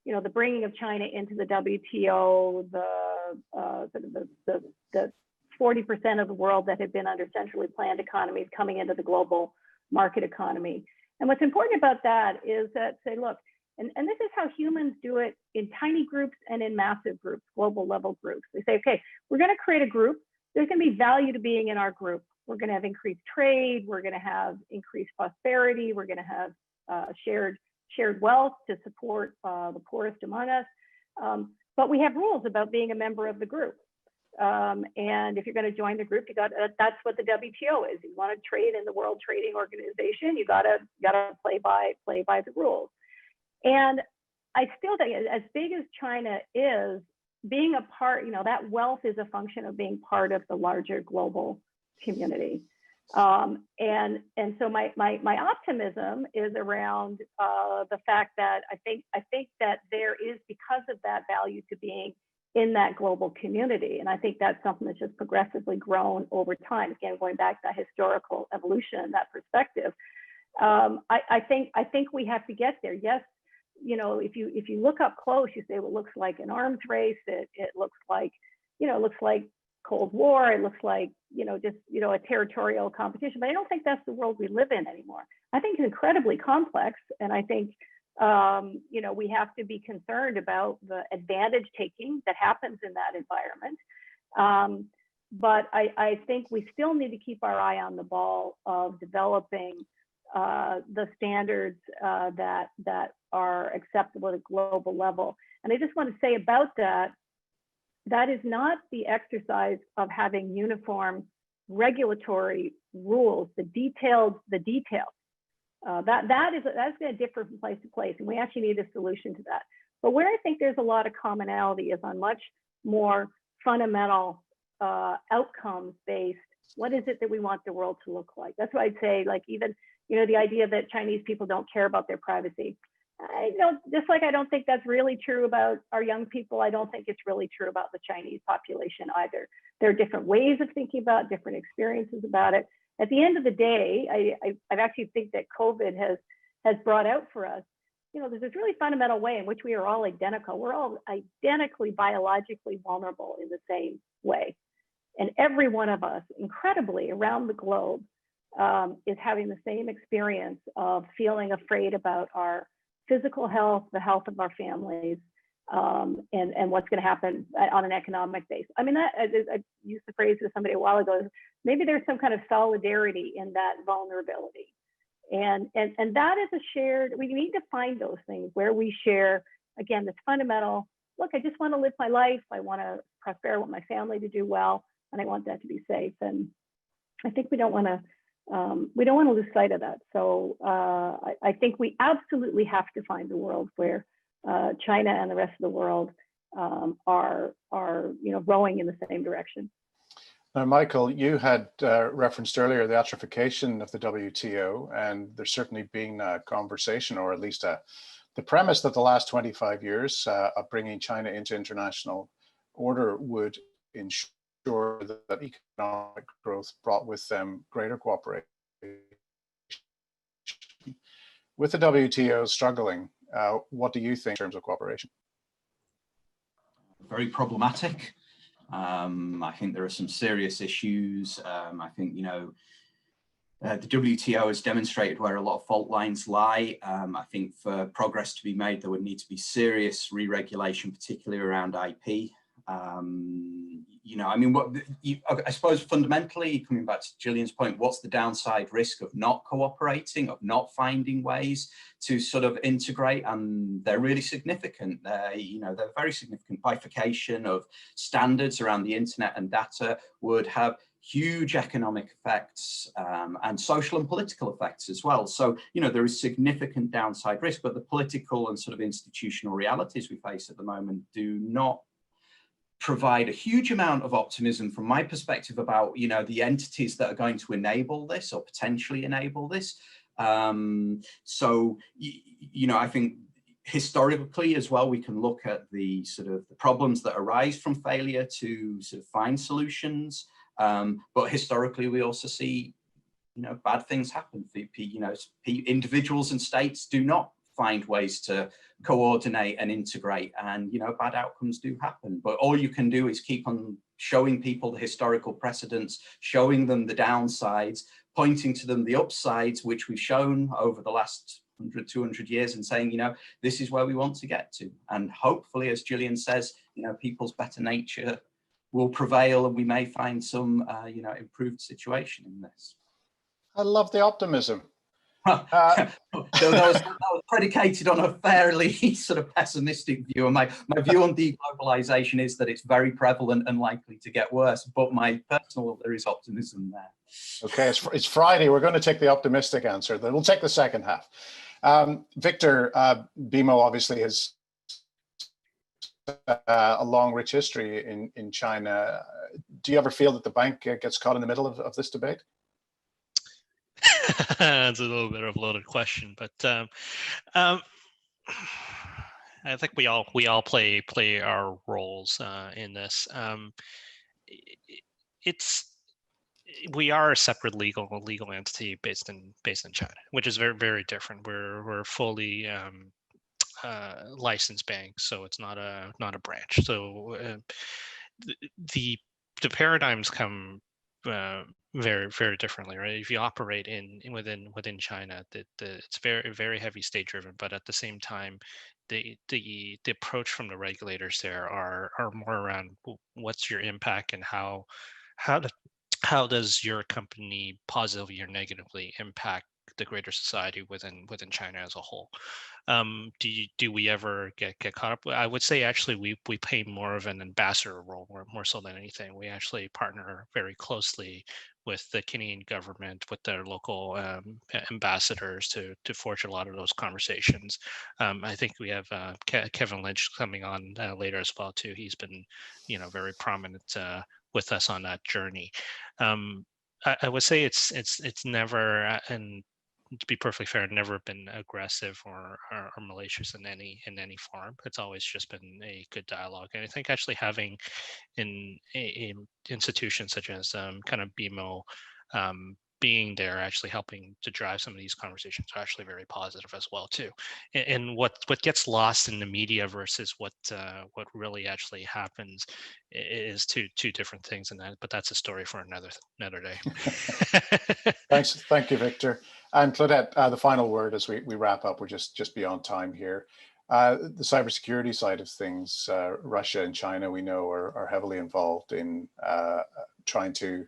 you know, the bringing of China into the WTO, the 40% of the world that had been under centrally planned economies coming into the global market economy. And what's important about that is that, say, look, and this is how humans do it in tiny groups and in massive groups, global level groups. They say, okay, we're going to create a group. There's going to be value to being in our group. We're going to have increased trade. We're going to have increased prosperity. We're going to have shared wealth to support the poorest among us. But we have rules about being a member of the group. And if you're going to join the group, you got that's what the WTO is. You want to trade in the World Trading Organization, you got to play by the rules. And I still think, as big as China is, being a part, you know, that wealth is a function of being part of the larger global community. And so my optimism is around the fact that I think that there is, because of that, value to being in that global community. And I think that's something that's just progressively grown over time. Again, going back to that historical evolution and that perspective. I think we have to get there. Yes, you know, if you look up close, you say, well, it looks like an arms race. It looks like, you know, it looks like Cold War. It looks like, you know, just, you know, a territorial competition. But I don't think that's the world we live in anymore. I think it's incredibly complex. And I think, you know, we have to be concerned about the advantage taking that happens in that environment. But I think we still need to keep our eye on the ball of developing the standards that are acceptable at a global level. And I just want to say about that, that is not the exercise of having uniform regulatory rules, the details. That's going to differ from place to place, and we actually need a solution to that. But where I think there's a lot of commonality is on much more fundamental outcomes-based. What is it that we want the world to look like? That's why I'd say, like, even, you know, the idea that Chinese people don't care about their privacy. I don't, just like I don't think that's really true about our young people, I don't think it's really true about the Chinese population either. There are different ways of thinking about it, different experiences about it. At the end of the day, I actually think that COVID has brought out for us, you know, there's this really fundamental way in which we are all identical. We're all identically biologically vulnerable in the same way. And every one of us, incredibly, around the globe, is having the same experience of feeling afraid about our physical health, the health of our families, and what's going to happen on an economic basis. I mean, I used the phrase to somebody a while ago, maybe there's some kind of solidarity in that vulnerability. And that is a shared, we need to find those things where we share, again, this fundamental, look, I just want to live my life. I want to prosper, I want my family to do well, and I want that to be safe. And I think we don't want to lose sight of that. So I think we absolutely have to find a world where China and the rest of the world are you know, rowing in the same direction. Now, Michael, you had referenced earlier the atrophication of the WTO, and there's certainly been a conversation, or at least the premise, that the last 25 years of bringing China into international order would ensure that economic growth brought with them greater cooperation. With the WTO struggling, what do you think in terms of cooperation? Very problematic. I think there are some serious issues. I think, you know, the WTO has demonstrated where a lot of fault lines lie. I think for progress to be made, there would need to be serious re-regulation, particularly around IP. You know, I mean, I suppose fundamentally, coming back to Gillian's point, what's the downside risk of not cooperating, of not finding ways to sort of integrate? And they're really significant. You know, they're very significant. Bifurcation of standards around the internet and data would have huge economic effects and social and political effects as well. So, you know, there is significant downside risk, but the political and sort of institutional realities we face at the moment do not provide a huge amount of optimism from my perspective about, you know, the entities that are going to enable this or potentially enable this. So, you know, I think historically as well, we can look at the sort of the problems that arise from failure to sort of find solutions. But historically, we also see, bad things happen. Individuals and states do not find ways to coordinate and integrate, and bad outcomes do happen. But all you can do is keep on showing people the historical precedents, showing them the downsides, pointing to them the upsides, which we've shown over the last 100, 200 years, and saying, this is where we want to get to. And hopefully, as Gillian says, people's better nature will prevail, and we may find some, improved situation in this. I love the optimism. That was predicated on a fairly sort of pessimistic view. And my view on deglobalization is that it's very prevalent and likely to get worse. But there is optimism there. Okay, it's Friday. We're going to take the optimistic answer. Then we'll take the second half. Victor, BMO obviously has a long, rich history in China. Do you ever feel that the bank gets caught in the middle of this debate? It's a little bit of a loaded question, but I think we all play our roles in this. We are a separate legal entity based in China, which is very, very different. We're fully licensed bank, so it's not a branch. So the paradigms come very, very differently, right? If you operate within China, it's very, very heavy state driven, but at the same time, the approach from the regulators there are more around what's your impact and how does your company positively or negatively impact the greater society within China as a whole. Do we ever get caught up? I would say actually we play more of an ambassador role, more so than anything. We actually partner very closely with the Canadian government, with their local ambassadors to forge a lot of those conversations. I think we have Kevin Lynch coming on later as well too. He's been very prominent with us on that journey. I would say it's never, and to be perfectly fair, never been aggressive or malicious in any form. It's always just been a good dialogue. And I think actually having in institutions such as kind of BMO being there, actually helping to drive some of these conversations are actually very positive as well too. And what gets lost in the media versus what really actually happens is two different things. But that's a story for another day. Thanks, thank you, Victor. And Claudette, the final word as we wrap up. We're just beyond time here. The cybersecurity side of things, Russia and China, we know, are heavily involved in trying to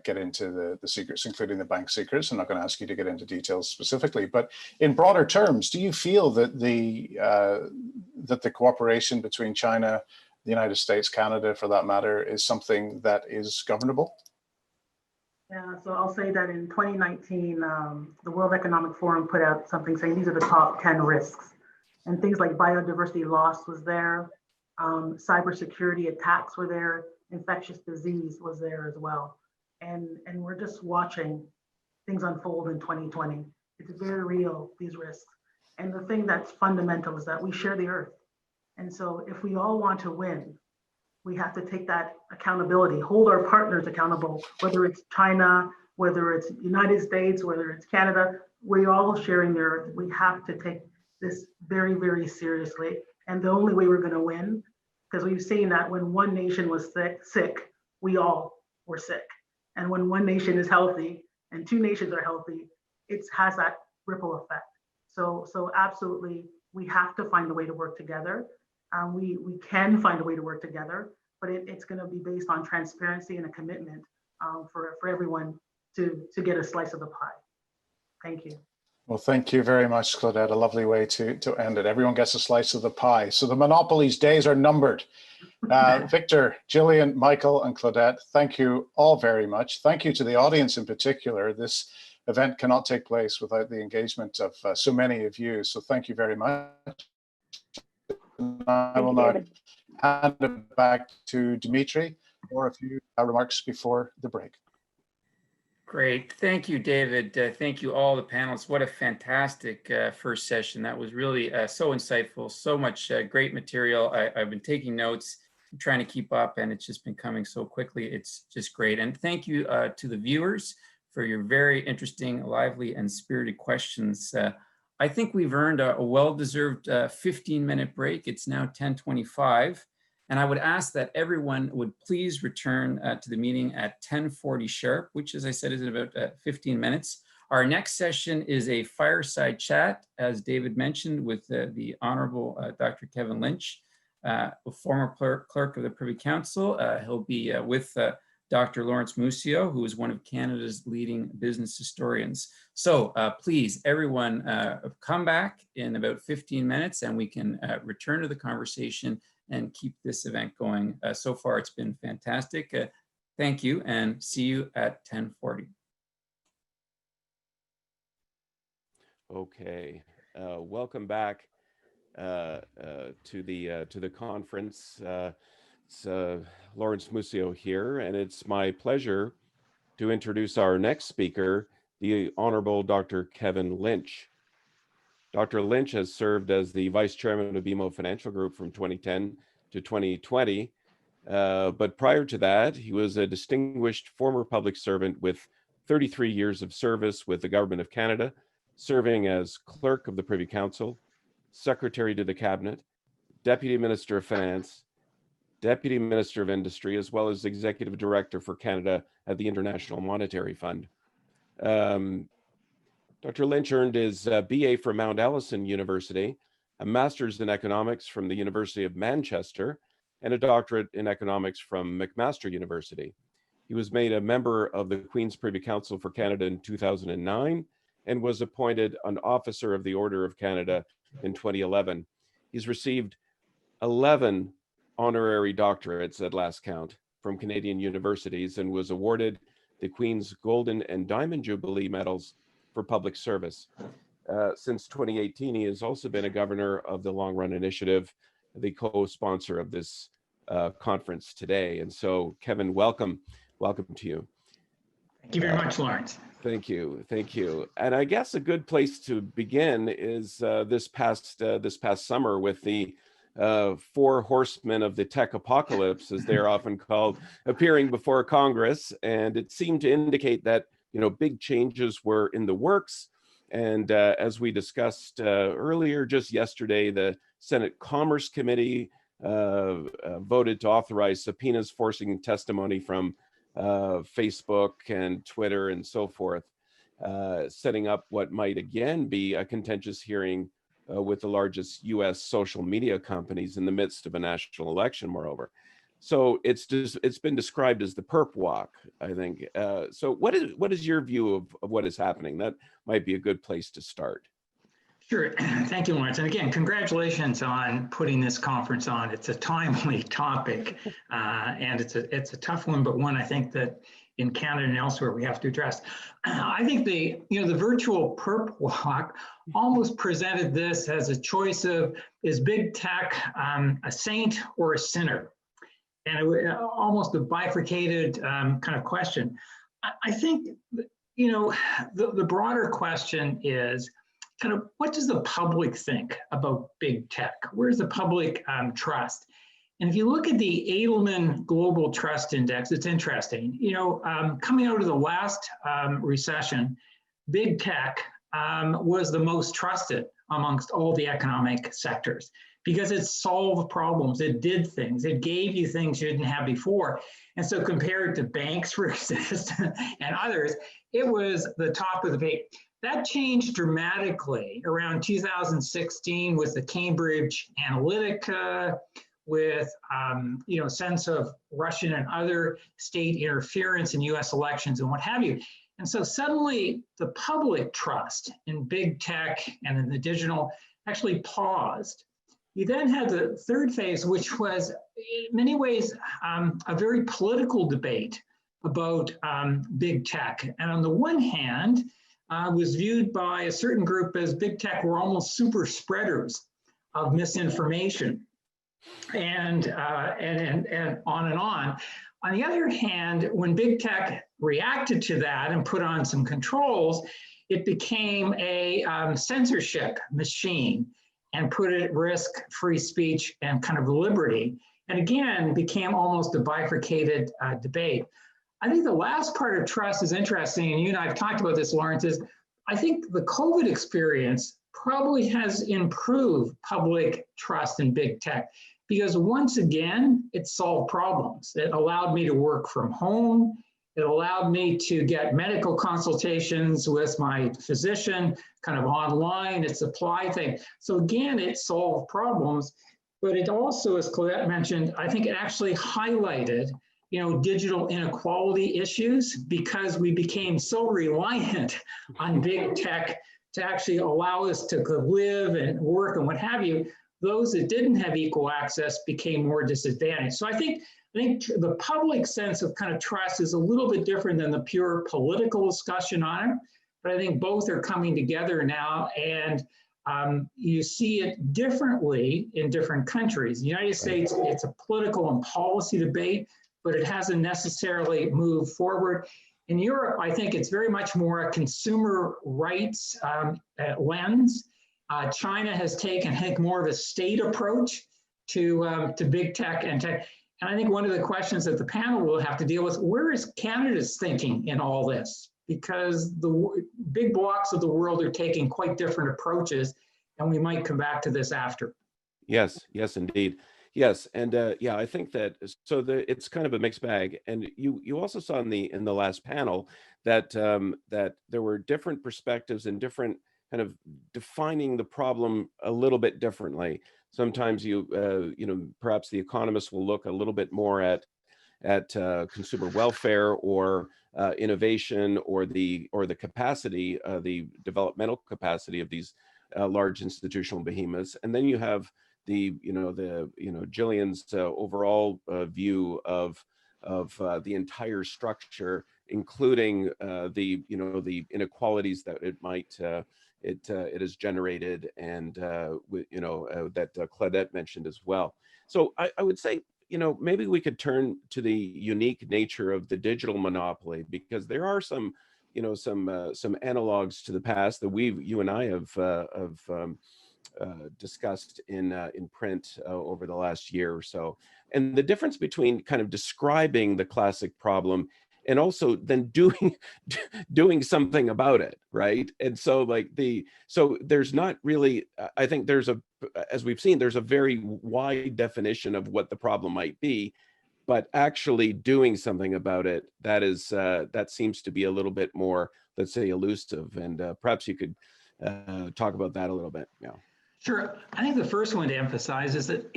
get into the secrets, including the bank secrets. I'm not going to ask you to get into details specifically, but in broader terms, do you feel that the cooperation between China, the United States, Canada, for that matter, is something that is governable? Yeah, so I'll say that in 2019, the World Economic Forum put out something saying these are the top 10 risks. And things like biodiversity loss was there, cybersecurity attacks were there, infectious disease was there as well. And we're just watching things unfold in 2020. It's very real, these risks. And the thing that's fundamental is that we share the earth. And so if we all want to win, we have to take that accountability, hold our partners accountable, whether it's China, whether it's United States, whether it's Canada, we're all sharing the earth. We have to take this very, very seriously. And the only way we're going to win, because we've seen that when one nation was sick, we all were sick. And when one nation is healthy and two nations are healthy, it has that ripple effect. So absolutely, we have to find a way to work together. We can find a way to work together, but it's going to be based on transparency and a commitment for everyone to get a slice of the pie. Thank you. Well, thank you very much, Claudette. A lovely way to end it. Everyone gets a slice of the pie. So the monopolies days are numbered. Victor, Gillian, Michael, and Claudette, thank you all very much. Thank you to the audience in particular. This event cannot take place without the engagement of so many of you. So thank you very much. I will now hand it back to Dimitry for a few remarks before the break. Great. Thank you, David. Thank you all the panelists. What a fantastic first session. That was really so insightful, so much great material. I've been taking notes, trying to keep up, and it's just been coming so quickly. It's just great. And thank you to the viewers for your very interesting, lively, and spirited questions. I think we've earned a well-deserved 15-minute break. It's now 10:25. And I would ask that everyone would please return to the meeting at 10:40 sharp, which, as I said, is in about 15 minutes. Our next session is a fireside chat, as David mentioned, with the Honorable Dr. Kevin Lynch, a former clerk of the Privy Council. He'll be with Dr. Lawrence Musio, who is one of Canada's leading business historians. So please, everyone, come back in about 15 minutes and we can return to the conversation and keep this event going. So far, it's been fantastic. Thank you, and see you at 10:40. Okay, welcome back to the conference. It's Lawrence Musio here, and it's my pleasure to introduce our next speaker, the Honorable Dr. Kevin Lynch. Dr. Lynch has served as the Vice Chairman of BMO Financial Group from 2010 to 2020. But prior to that, he was a distinguished former public servant with 33 years of service with the Government of Canada, serving as Clerk of the Privy Council, Secretary to the Cabinet, Deputy Minister of Finance, Deputy Minister of Industry, as well as Executive Director for Canada at the International Monetary Fund. Dr. Lynch earned his BA from Mount Allison University, a master's in economics from the University of Manchester, and a doctorate in economics from McMaster University. He was made a member of the Queen's Privy Council for Canada in 2009 and was appointed an Officer of the Order of Canada in 2011. He's received 11 honorary doctorates at last count from Canadian universities and was awarded the Queen's Golden and Diamond Jubilee medals for public service. Since 2018, he has also been a governor of the Long Run Initiative, the co-sponsor of this conference today. And so, Kevin, welcome to you. Thank you very much, Lawrence. Thank you. And I guess a good place to begin is this past summer with the four horsemen of the tech apocalypse, as they're often called, appearing before Congress. And it seemed to indicate that big changes were in the works. And as we discussed earlier, just yesterday, the Senate Commerce Committee voted to authorize subpoenas forcing testimony from Facebook and Twitter and so forth, setting up what might again be a contentious hearing with the largest US social media companies in the midst of a national election, moreover. So it's been described as the perp walk, I think. So what is your view of what is happening? That might be a good place to start. Sure. Thank you, Lawrence. And again, congratulations on putting this conference on. It's a timely topic, and it's a tough one, but one I think that in Canada and elsewhere we have to address. I think the virtual perp walk almost presented this as a choice of, is big tech a saint or a sinner? And it was almost a bifurcated kind of question. I think, the broader question is kind of, what does the public think about big tech? Where's the public trust? And if you look at the Edelman Global Trust Index, it's interesting. Coming out of the last recession, big tech was the most trusted amongst all the economic sectors, because it solved problems, it did things, it gave you things you didn't have before. And so compared to banks, for instance, and others, it was the top of the page. That changed dramatically around 2016 with the Cambridge Analytica, with sense of Russian and other state interference in US elections and what have you. And so suddenly the public trust in big tech and in the digital actually paused. You then had the third phase, which was in many ways a very political debate about big tech. And on the one hand, was viewed by a certain group as big tech were almost super spreaders of misinformation. and on and on. On the other hand, when big tech reacted to that and put on some controls, it became a censorship machine and put at risk free speech and kind of liberty. And again, became almost a bifurcated debate. I think the last part of trust is interesting, and you and I have talked about this, Lawrence, is I think the COVID experience probably has improved public trust in big tech, because once again, it solved problems. It allowed me to work from home. It allowed me to get medical consultations with my physician kind of online. It supplied things. So again, it solved problems, but it also, as Claudette mentioned, I think it actually highlighted, digital inequality issues, because we became so reliant on big tech to actually allow us to live and work and what have you. Those that didn't have equal access became more disadvantaged. So I think the public sense of kind of trust is a little bit different than the pure political discussion on it, but I think both are coming together now, and you see it differently in different countries. The United States, it's a political and policy debate, but it hasn't necessarily moved forward. In Europe, I think it's very much more a consumer rights lens. China has taken, I think, more of a state approach to big tech and tech. And I think one of the questions that the panel will have to deal with, where is Canada's thinking in all this? Because the big blocks of the world are taking quite different approaches, and we might come back to this after. Yes, indeed. Yes, and yeah, I think that it's kind of a mixed bag. And you also saw in the last panel that that there were different perspectives and different kind of defining the problem a little bit differently. Sometimes perhaps the economists will look a little bit more at consumer welfare or innovation or the capacity, the developmental capacity of these large institutional behemoths, and then you have Gillian's overall view of the entire structure, including the inequalities that it might it has generated, and that Claudette mentioned as well. So I would say, maybe we could turn to the unique nature of the digital monopoly, because there are some analogs to the past that you and I have discussed in print over the last year or so. And the difference between kind of describing the classic problem and also then doing something about it, right? And so so there's not really, I think as we've seen, there's a very wide definition of what the problem might be, but actually doing something about it, that seems to be a little bit more, let's say, elusive. And perhaps you could talk about that a little bit. Yeah. Sure. I think the first one to emphasize is that,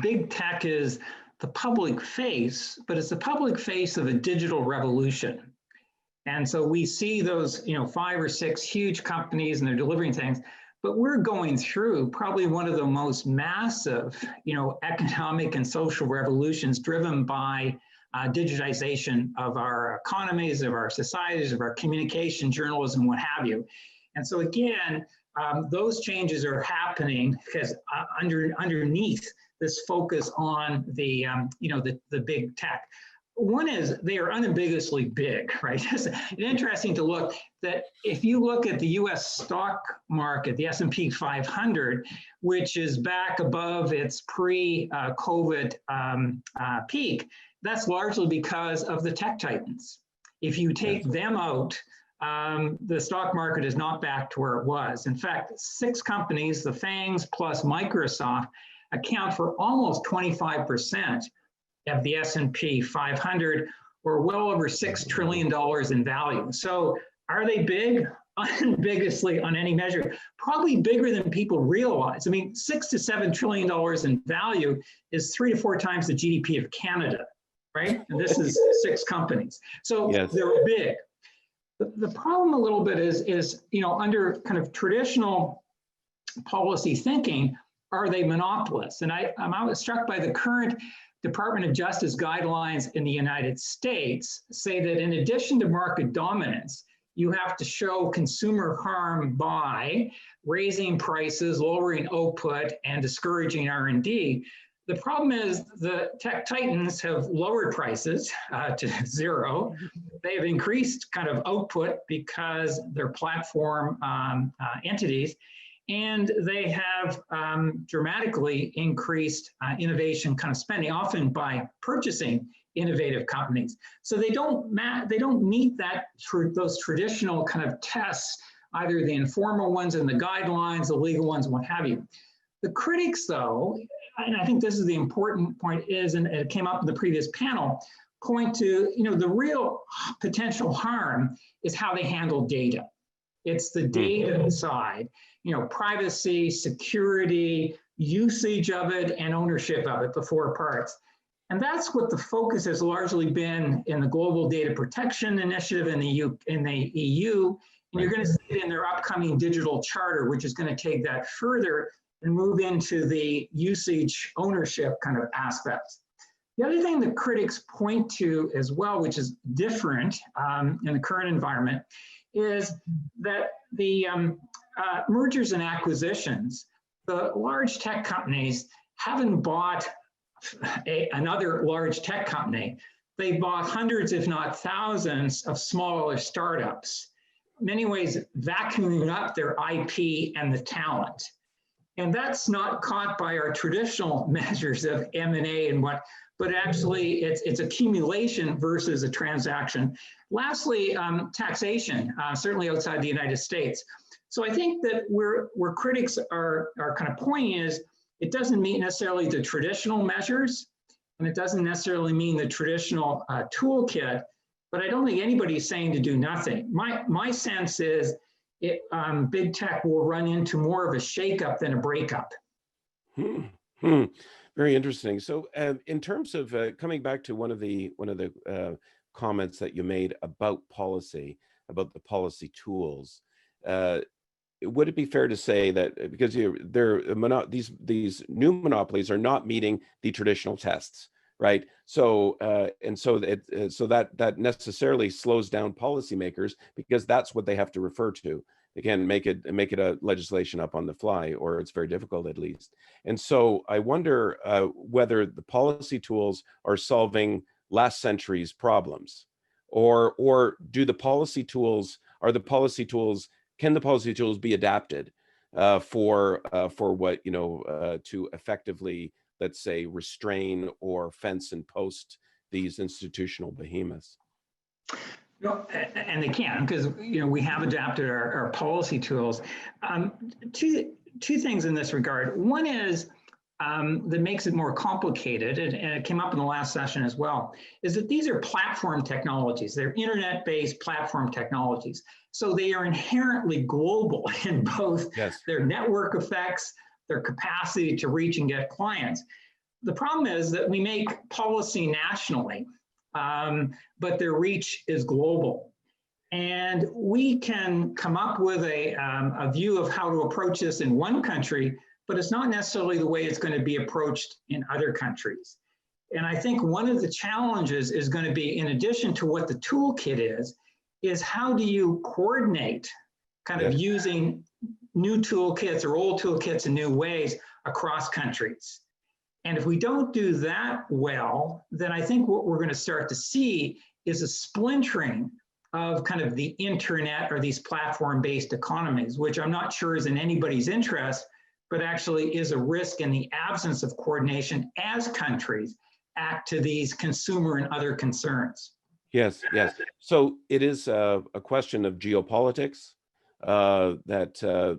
big tech is the public face, but it's the public face of a digital revolution. And so we see those, 5 or 6 huge companies, and they're delivering things, but we're going through probably one of the most massive, economic and social revolutions driven by digitization of our economies, of our societies, of our communication, journalism, what have you. And so again, those changes are happening because underneath this focus on the big tech. One is they are unambiguously big, right? It's interesting to look that if you look at the U.S. stock market, the S&P 500, which is back above its pre-COVID peak, that's largely because of the tech titans. If you take them out, the stock market is not back to where it was. In fact, 6 companies, the FANGs plus Microsoft, account for almost 25% of the S&P 500, or well over $6 trillion in value. So are they big? Unambiguously on any measure, probably bigger than people realize. I mean, $6 to $7 trillion in value is 3 to 4 times the GDP of Canada, right? And this is 6 companies. So they're big. The problem a little bit is under kind of traditional policy thinking, are they monopolists? And I'm struck by the current Department of Justice guidelines in the United States say that in addition to market dominance, you have to show consumer harm by raising prices, lowering output, and discouraging R&D. The problem is the tech titans have lowered prices to zero. They have increased kind of output because they're platform entities, and they have dramatically increased innovation kind of spending, often by purchasing innovative companies. So they don't meet those traditional kind of tests, either the informal ones and the guidelines, the legal ones, what have you. The critics, though, and I think this is the important point, is, and it came up in the previous panel, point to, the real potential harm is how they handle data. It's the data side, privacy, security, usage of it, and ownership of it, the four parts. And that's what the focus has largely been in the Global Data Protection Initiative in the EU. And you're going to see it in their upcoming digital charter, which is going to take that further and move into the usage ownership kind of aspects. The other thing the critics point to as well, which is different in the current environment, is that the mergers and acquisitions, the large tech companies haven't bought another large tech company. They bought hundreds, if not thousands, of smaller startups, in many ways vacuuming up their IP and the talent. And that's not caught by our traditional measures of M&A and what, but actually it's accumulation versus a transaction. Lastly, taxation, certainly outside the United States. So I think that where critics are kind of pointing is, it doesn't mean necessarily the traditional measures, and it doesn't necessarily mean the traditional toolkit, but I don't think anybody's saying to do nothing. My sense is big tech will run into more of a shakeup than a breakup. Very interesting. So in terms of coming back to one of the comments that you made about policy, about the policy tools, would it be fair to say that because these new monopolies are not meeting the traditional tests, right? So that necessarily slows down policymakers, because that's what they have to refer to. They can't make it a legislation up on the fly, or it's very difficult at least. And so I wonder whether the policy tools are solving last century's problems, or can the policy tools be adapted for what, to effectively, let's say, restrain or fence and post these institutional behemoths? No, and they can, because we have adapted our policy tools. Two things in this regard. One is that makes it more complicated, and it came up in the last session as well, is that these are platform technologies. They're internet-based platform technologies. So they are inherently global in both their network effects, their capacity to reach and get clients. The problem is that we make policy nationally, but their reach is global. And we can come up with a view of how to approach this in one country, but it's not necessarily the way it's going to be approached in other countries. And I think one of the challenges is going to be, in addition to what the toolkit is how do you coordinate kind of using new toolkits or old toolkits in new ways across countries? And if we don't do that well, then I think what we're going to start to see is a splintering of kind of the internet or these platform-based economies, which I'm not sure is in anybody's interest, but actually is a risk in the absence of coordination as countries act to these consumer and other concerns. Yes. So it is a question of geopolitics, that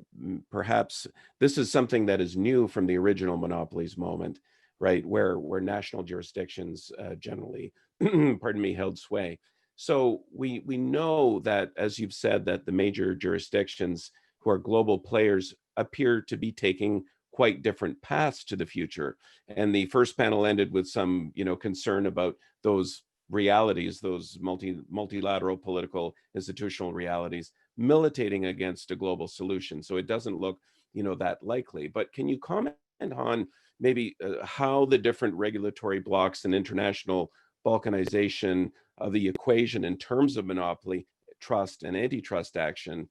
perhaps this is something that is new from the original monopolies moment, right, where national jurisdictions generally, held sway. So we know that, as you've said, that the major jurisdictions who are global players appear to be taking quite different paths to the future. And the first panel ended with some, concern about those realities, those multilateral political institutional realities militating against a global solution. So it doesn't look, that likely. But can you comment on maybe how the different regulatory blocks and international balkanization of the equation in terms of monopoly, trust, and antitrust action,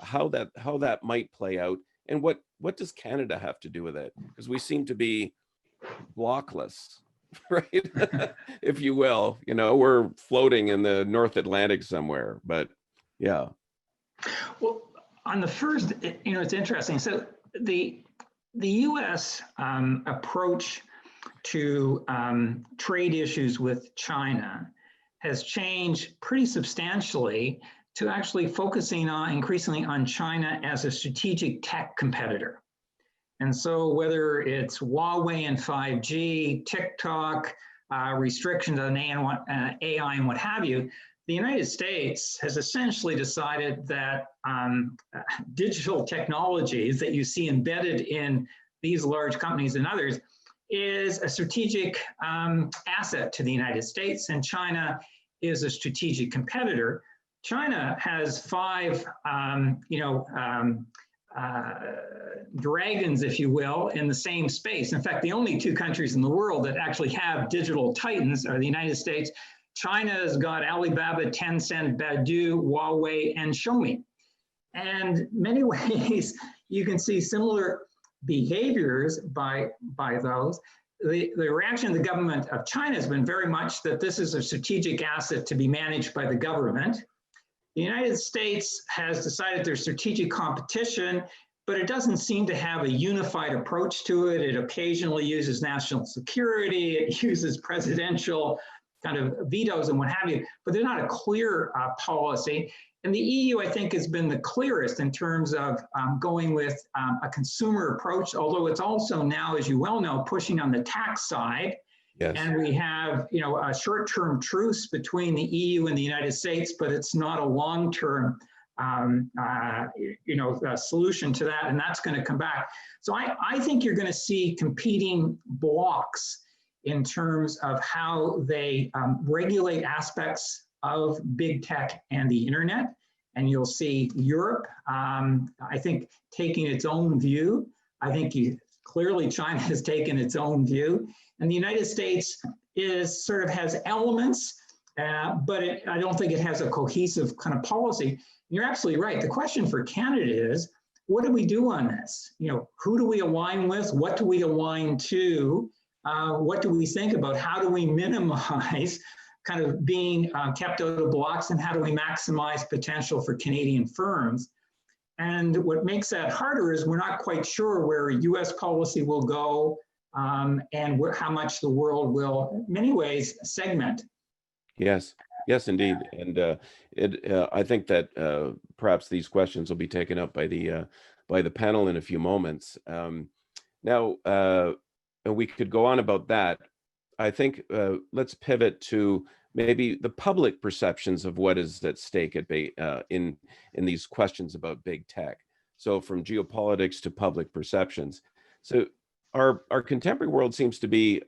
how that might play out, and what does Canada have to do with it? Because we seem to be blockless, right? If you will, we're floating in the North Atlantic somewhere, but yeah. Well, on the first, it's interesting. So the U.S. Approach to trade issues with China has changed pretty substantially to actually focusing on increasingly on China as a strategic tech competitor. And so whether it's Huawei and 5G, TikTok, restrictions on AI and what have you, the United States has essentially decided that digital technologies that you see embedded in these large companies and others is a strategic asset to the United States, and China is a strategic competitor. China has 5, dragons, if you will, in the same space. In fact, the only 2 countries in the world that actually have digital titans are the United States. China's got Alibaba, Tencent, Baidu, Huawei, and Xiaomi. And in many ways, you can see similar behaviors by those. The reaction of the government of China has been very much that this is a strategic asset to be managed by the government. The United States has decided there's strategic competition, but it doesn't seem to have a unified approach to it. It occasionally uses national security, it uses presidential kind of vetoes and what have you, but there's not a clear policy. And the EU, I think, has been the clearest in terms of going with a consumer approach, although it's also now, as you well know, pushing on the tax side. Yes. And we have, a short-term truce between the EU and the United States, but it's not a long-term, solution to that, and that's going to come back. So I think you're going to see competing blocks in terms of how they regulate aspects of big tech and the internet. And you'll see Europe, I think, taking its own view. I think clearly China has taken its own view. And the United States has elements, but I don't think it has a cohesive kind of policy. You're absolutely right. The question for Canada is, what do we do on this? Who do we align with? What do we align to? What do we think about? How do we minimize kind of being kept out of blocks, and how do we maximize potential for Canadian firms? And what makes that harder is we're not quite sure where US policy will go and how much the world will, in many ways, segment. Yes, indeed. And I think that perhaps these questions will be taken up by the panel in a few moments. Now, we could go on about that. I think let's pivot to maybe the public perceptions of what is at stake in these questions about big tech. So from geopolitics to public perceptions. So our contemporary world seems to be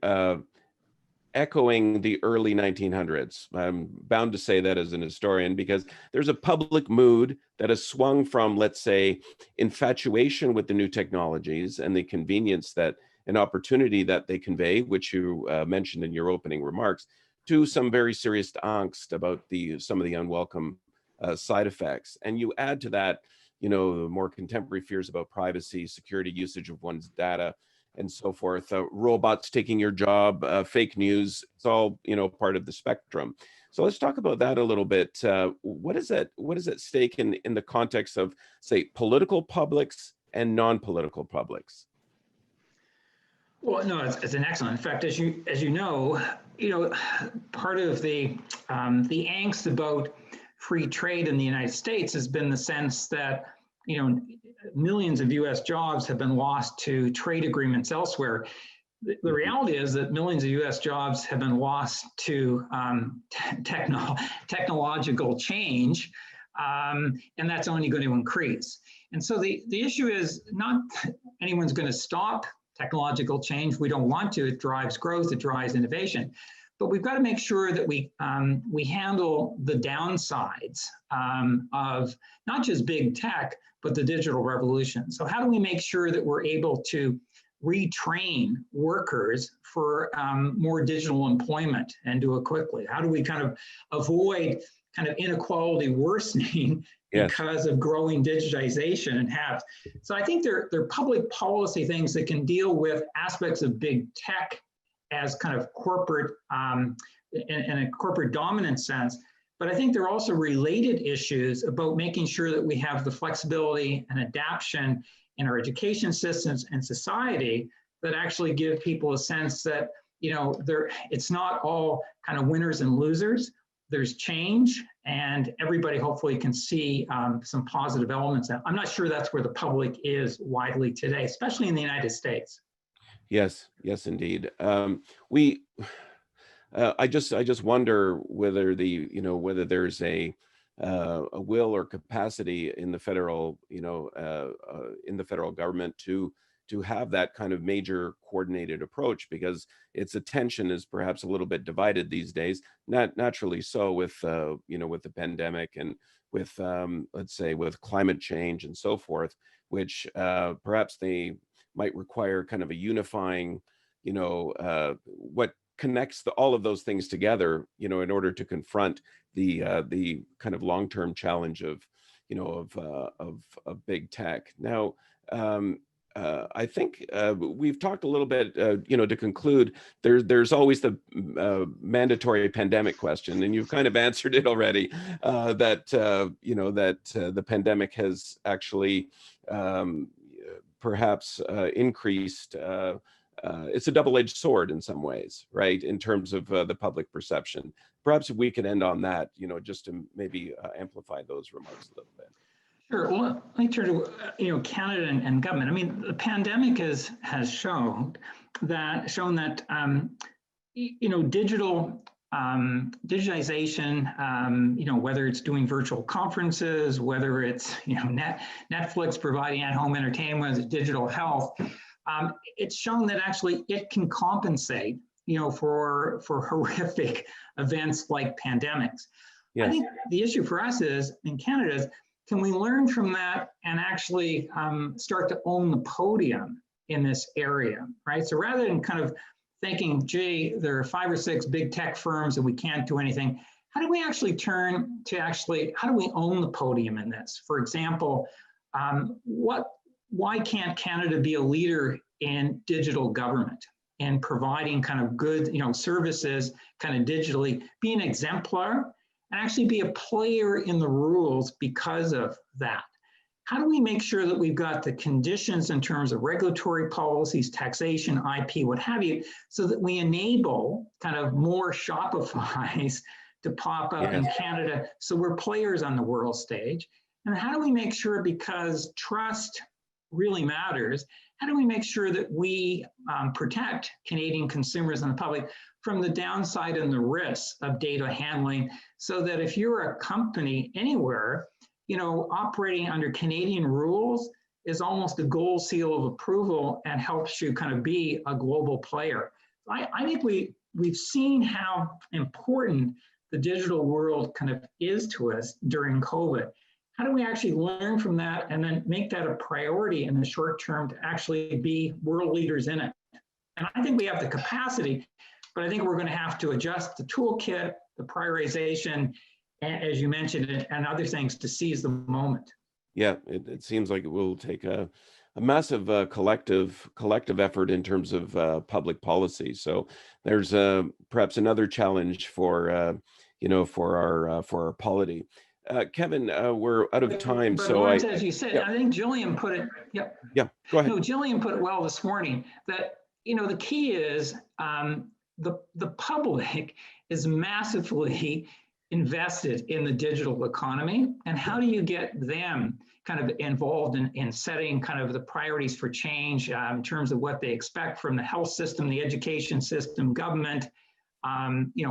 echoing the early 1900s. I'm bound to say that as an historian, because there's a public mood that has swung from, let's say, infatuation with the new technologies and the convenience an opportunity that they convey, which you mentioned in your opening remarks, to some very serious angst about some of the unwelcome side effects. And you add to that, the more contemporary fears about privacy, security, usage of one's data, and so forth. Robots taking your job, fake news. It's all part of the spectrum. So let's talk about that a little bit. What is at stake in the context of, say, political publics and non-political publics? Well, no, it's an excellent. In fact, as you know, part of the angst about free trade in the United States has been the sense that millions of U.S. jobs have been lost to trade agreements elsewhere. The reality is that millions of U.S. jobs have been lost to technological change, and that's only going to increase. And so the issue is not anyone's going to stop technological change. We don't want to. It drives growth. It drives innovation. But we've got to make sure that we handle the downsides of not just big tech, but the digital revolution. So how do we make sure that we're able to retrain workers for more digital employment and do it quickly? How do we kind of avoid kind of inequality worsening Yes. because of growing digitization and have. So I think they're public policy things that can deal with aspects of big tech as kind of corporate, in a corporate dominant sense. But I think there are also related issues about making sure that we have the flexibility and adaptation in our education systems and society that actually give people a sense that, you know, it's not all kind of winners and losers. There's change, and everybody hopefully can see some positive elements. I'm not sure that's where the public is widely today, especially in the United States. Yes, yes, indeed. I just wonder whether whether there's a will or capacity in the federal, in the federal government to have that kind of major coordinated approach, because its attention is perhaps a little bit divided these days. Naturally so, with with the pandemic and with let's say with climate change and so forth, which perhaps they might require kind of a unifying, what connects all of those things together, in order to confront the kind of long-term challenge of big tech. Now, I think we've talked a little bit, to conclude, there's always the mandatory pandemic question, and you've kind of answered it already, that the pandemic has actually perhaps increased. It's a double-edged sword in some ways, right? In terms of the public perception. Perhaps if we could end on that, just to maybe amplify those remarks a little bit. Sure. Well, let me turn to Canada and government. I mean, the pandemic has shown that digitization, whether it's doing virtual conferences, whether it's Netflix providing at-home entertainment, digital health, it's shown that actually it can compensate for horrific events like pandemics. Yes. I think the issue for us in Canada is, can we learn from that and actually start to own the podium in this area, right? So rather than kind of thinking, gee, there are 5 or 6 big tech firms and we can't do anything, how do we actually turn to how do we own the podium in this? For example, why can't Canada be a leader in digital government and providing kind of good, services kind of digitally, be an exemplar, and actually be a player in the rules because of that? How do we make sure that we've got the conditions in terms of regulatory policies, taxation, IP, what have you, so that we enable kind of more Shopifys to pop up in Canada, so we're players on the world stage? And how do we make sure, because trust really matters, how do we make sure that we protect Canadian consumers and the public from the downside and the risks of data handling, so that if you're a company anywhere, operating under Canadian rules is almost a gold seal of approval and helps you kind of be a global player? I think we've seen how important the digital world kind of is to us during COVID. How do we actually learn from that and then make that a priority in the short term to actually be world leaders in it? And I think we have the capacity, but I think we're going to have to adjust the toolkit, the prioritization, as you mentioned, and other things to seize the moment. Yeah, it seems like it will take a massive collective effort in terms of public policy. So there's perhaps another challenge for our polity. Kevin, we're out of time, but so Lawrence, as you said, I think Jillian put it. Yeah, go ahead. No, Jillian put it well this morning. That the key is the public is massively invested in the digital economy, and how do you get them kind of involved in setting kind of the priorities for change in terms of what they expect from the health system, the education system, government,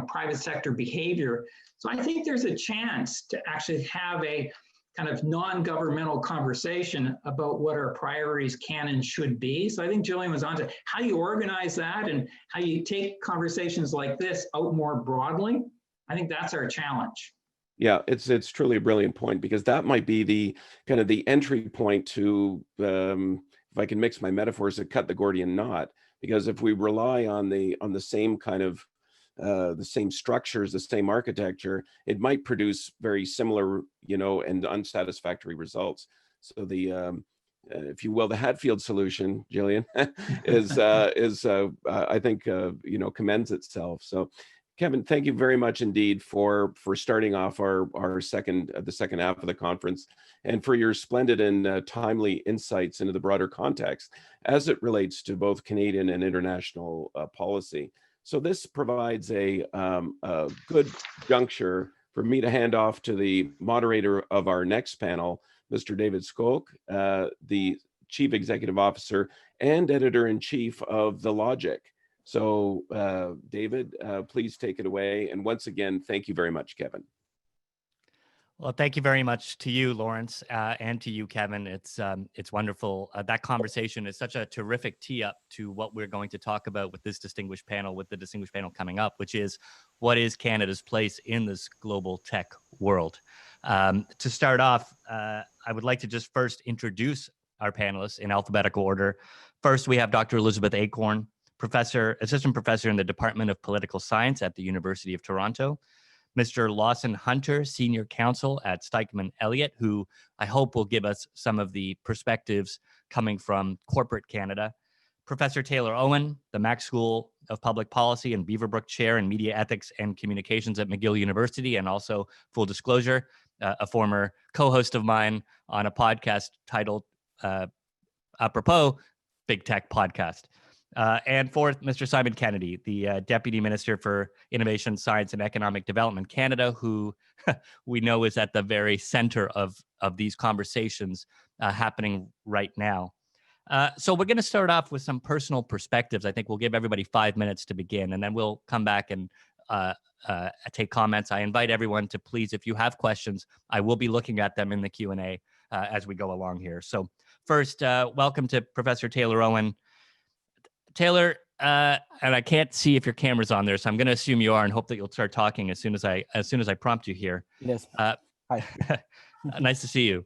private sector behavior. So I think there's a chance to actually have a kind of non-governmental conversation about what our priorities can and should be. So I think Jillian was on to how you organize that and how you take conversations like this out more broadly. I think that's our challenge. Yeah, it's truly a brilliant point, because that might be the kind of the entry point to, if I can mix my metaphors, to cut the Gordian knot. Because if we rely on the same kind of the same structures, the same architecture, it might produce very similar, and unsatisfactory results. So the if you will, the Hatfield solution, Jillian, is I think commends itself. So, Kevin, thank you very much indeed for starting off the second half of the conference, and for your splendid and timely insights into the broader context as it relates to both Canadian and international policy. So this provides a good juncture for me to hand off to the moderator of our next panel, Mr. David Skolk, the Chief Executive Officer and Editor-in-Chief of The Logic. So David, please take it away. And once again, thank you very much, Kevin. Well, thank you very much to you, Lawrence, and to you, Kevin. It's wonderful. That conversation is such a terrific tee up to what we're going to talk about with this distinguished panel, with the distinguished panel coming up, which is what is Canada's place in this global tech world. To start off, I would like to just first introduce our panelists in alphabetical order. First, we have Dr. Elizabeth Acorn, assistant professor in the Department of Political Science at the University of Toronto. Mr. Lawson Hunter, senior counsel at Stikeman Elliott, who I hope will give us some of the perspectives coming from corporate Canada. Professor Taylor Owen, the Mack School of Public Policy and Beaverbrook Chair in Media Ethics and Communications at McGill University, and also, full disclosure, a former co-host of mine on a podcast titled, apropos, Big Tech Podcast. And fourth, Mr. Simon Kennedy, the Deputy Minister for Innovation, Science and Economic Development Canada, who we know is at the very center of these conversations happening right now. So we're going to start off with some personal perspectives. I think we'll give everybody 5 minutes to begin, and then we'll come back and take comments. I invite everyone to please, if you have questions, I will be looking at them in the Q&A as we go along here. So first, welcome to Professor Taylor Owen. Taylor, and I can't see if your camera's on there, so I'm going to assume you are, and hope that you'll start talking as soon as I prompt you here. Yes. Hi. Nice to see you.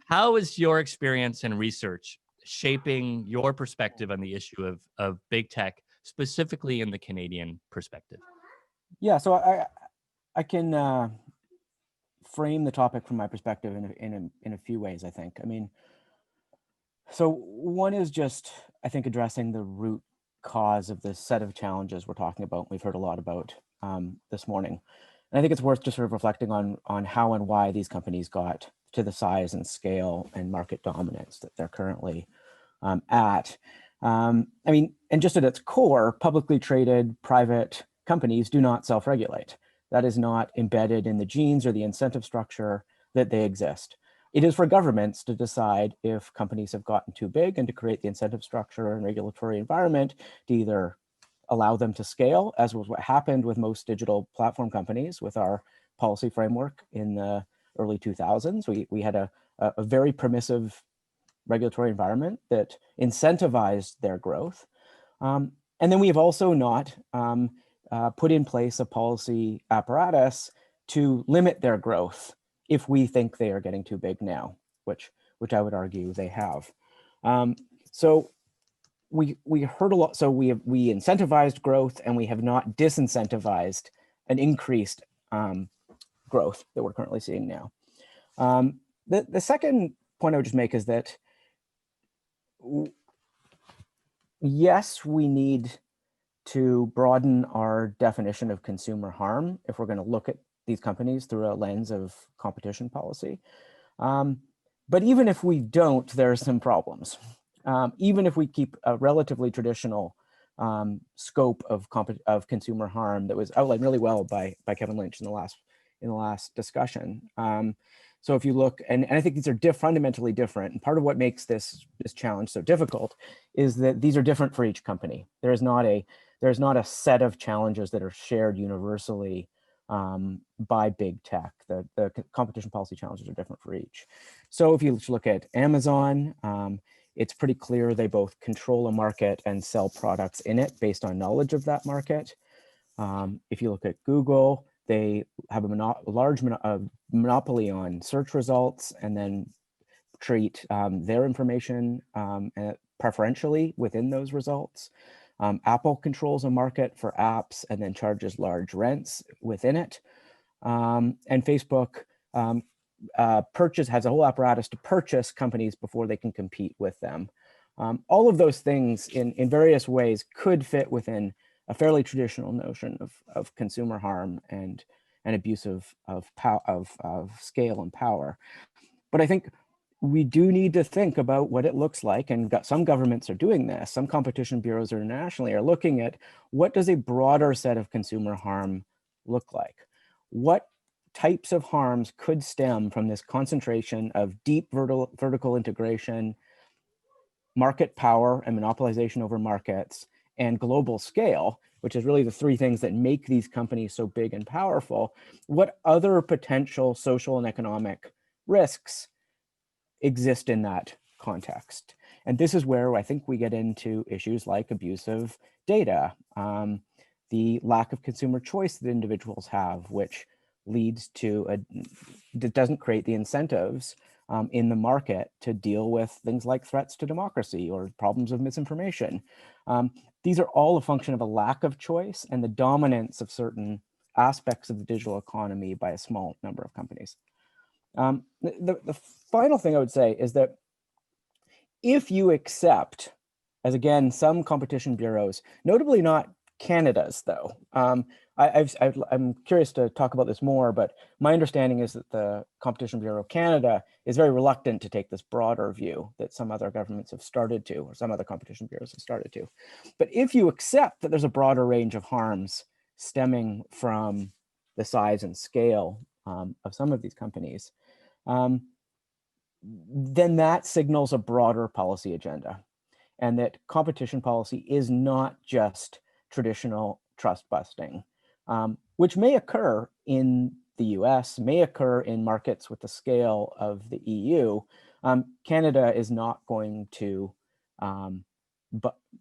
How is your experience and research shaping your perspective on the issue of big tech, specifically in the Canadian perspective? Yeah, so I can frame the topic from my perspective in a few ways, I think. I mean, so one is just, I think, addressing the root cause of this set of challenges we're talking about, we've heard a lot about this morning. And I think it's worth just sort of reflecting on how and why these companies got to the size and scale and market dominance that they're currently at. I mean, and just at its core, publicly traded private companies do not self-regulate. That is not embedded in the genes or the incentive structure that they exist. It is for governments to decide if companies have gotten too big and to create the incentive structure and regulatory environment to either allow them to scale, as was what happened with most digital platform companies with our policy framework in the early 2000s. We had a very permissive regulatory environment that incentivized their growth. And then we have also not put in place a policy apparatus to limit their growth if we think they are getting too big now, which I would argue they have. So we heard a lot. So we incentivized growth, and we have not disincentivized an increased growth that we're currently seeing now. The second point I would just make is that yes, we need to broaden our definition of consumer harm if we're going to look at these companies through a lens of competition policy. But even if we don't, there are some problems. Even if we keep a relatively traditional scope of consumer harm that was outlined really well by Kevin Lynch in the last discussion. So if you look, and I think these are fundamentally different, and part of what makes this challenge so difficult is that these are different for each company. There's not a set of challenges that are shared universally by big tech. The competition policy challenges are different for each. So if you look at Amazon, it's pretty clear they both control a market and sell products in it based on knowledge of that market. If you look at Google, they have a large monopoly on search results and then treat their information preferentially within those results. Apple controls a market for apps and then charges large rents within it. And Facebook has a whole apparatus to purchase companies before they can compete with them. All of those things in various ways could fit within a fairly traditional notion of consumer harm and abuse of scale and power. But I think we do need to think about what it looks like, and some governments are doing this. Some competition bureaus internationally are looking at what does a broader set of consumer harm look like? What types of harms could stem from this concentration of deep vertical integration, market power and monopolization over markets, and global scale, which is really the three things that make these companies so big and powerful? What other potential social and economic risks exist in that context? And this is where I think we get into issues like abuse of data, the lack of consumer choice that individuals have, which leads to that doesn't create the incentives in the market to deal with things like threats to democracy or problems of misinformation. These are all a function of a lack of choice and the dominance of certain aspects of the digital economy by a small number of companies. The final thing I would say is that if you accept, as again, some competition bureaus, notably not Canada's though, I'm curious to talk about this more, but my understanding is that the Competition Bureau of Canada is very reluctant to take this broader view that some other governments have started to, or some other competition bureaus have started to. But if you accept that there's a broader range of harms stemming from the size and scale of some of these companies, then that signals a broader policy agenda, and that competition policy is not just traditional trust busting, which may occur in the US, may occur in markets with the scale of the EU. Canada is not going to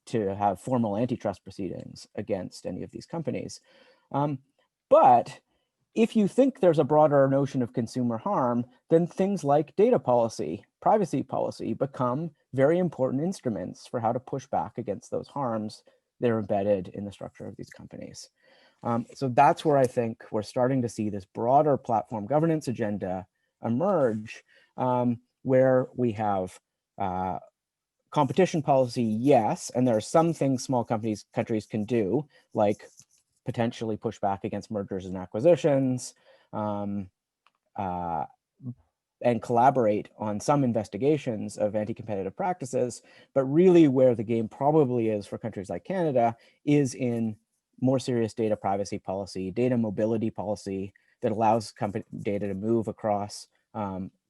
have formal antitrust proceedings against any of these companies. But if you think there's a broader notion of consumer harm, then things like data policy, privacy policy become very important instruments for how to push back against those harms that are embedded in the structure of these companies. So that's where I think we're starting to see this broader platform governance agenda emerge, where we have competition policy, yes, and there are some things small countries can do, like potentially push back against mergers and acquisitions, and collaborate on some investigations of anti-competitive practices. But really where the game probably is for countries like Canada is in more serious data privacy policy, data mobility policy that allows data to move across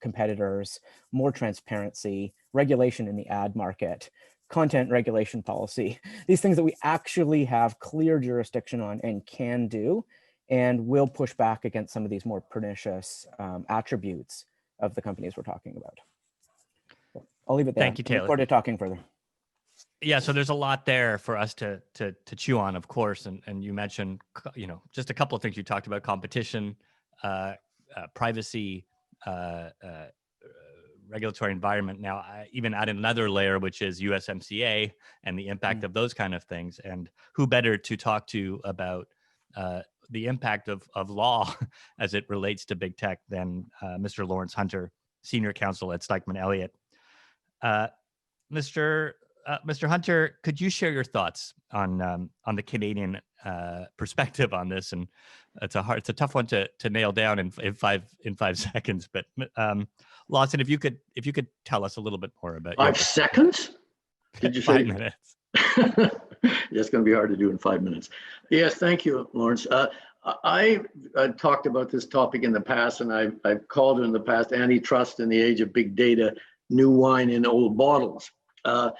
competitors, more transparency, regulation in the ad market, content regulation policy, these things that we actually have clear jurisdiction on and can do, and will push back against some of these more pernicious attributes of the companies we're talking about. So I'll leave it there. Thank you, Taylor. Look forward to talking further. Yeah, so there's a lot there for us to chew on, of course, and you mentioned, just a couple of things you talked about: competition, privacy, regulatory environment. Now, I even add another layer, which is USMCA and the impact of those kind of things. And who better to talk to about the impact of law as it relates to big tech than Mr. Lawrence Hunter, Senior Counsel at Stikeman Elliott. Mr. Hunter, could you share your thoughts on the Canadian perspective on this? And it's a tough one to nail down in 5 seconds. But Lawson, if you could tell us a little bit more about 5 seconds. Did you say 5 minutes? It's going to be hard to do in 5 minutes. Yes, thank you, Lawrence. I talked about this topic in the past, and I've called it in the past antitrust in the age of big data, new wine in old bottles. And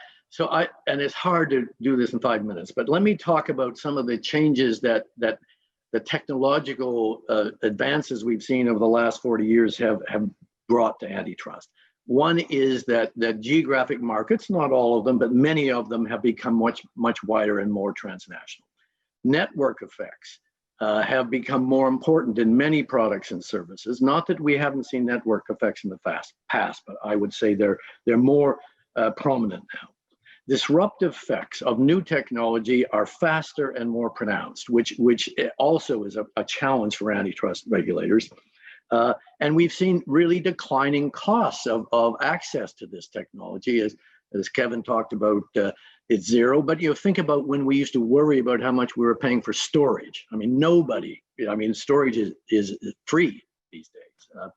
it's hard to do this in 5 minutes, but let me talk about some of the changes that the technological advances we've seen over the last 40 years have brought to antitrust. One is that geographic markets, not all of them, but many of them have become much wider and more transnational. Network effects have become more important in many products and services. Not that we haven't seen network effects in the past, but I would say they're more prominent now. disruptive effects of new technology are faster and more pronounced, which also is a challenge for antitrust regulators. And we've seen really declining costs of access to this technology. As Kevin talked about, it's zero, but think about when we used to worry about how much we were paying for storage. I mean, storage is free these days.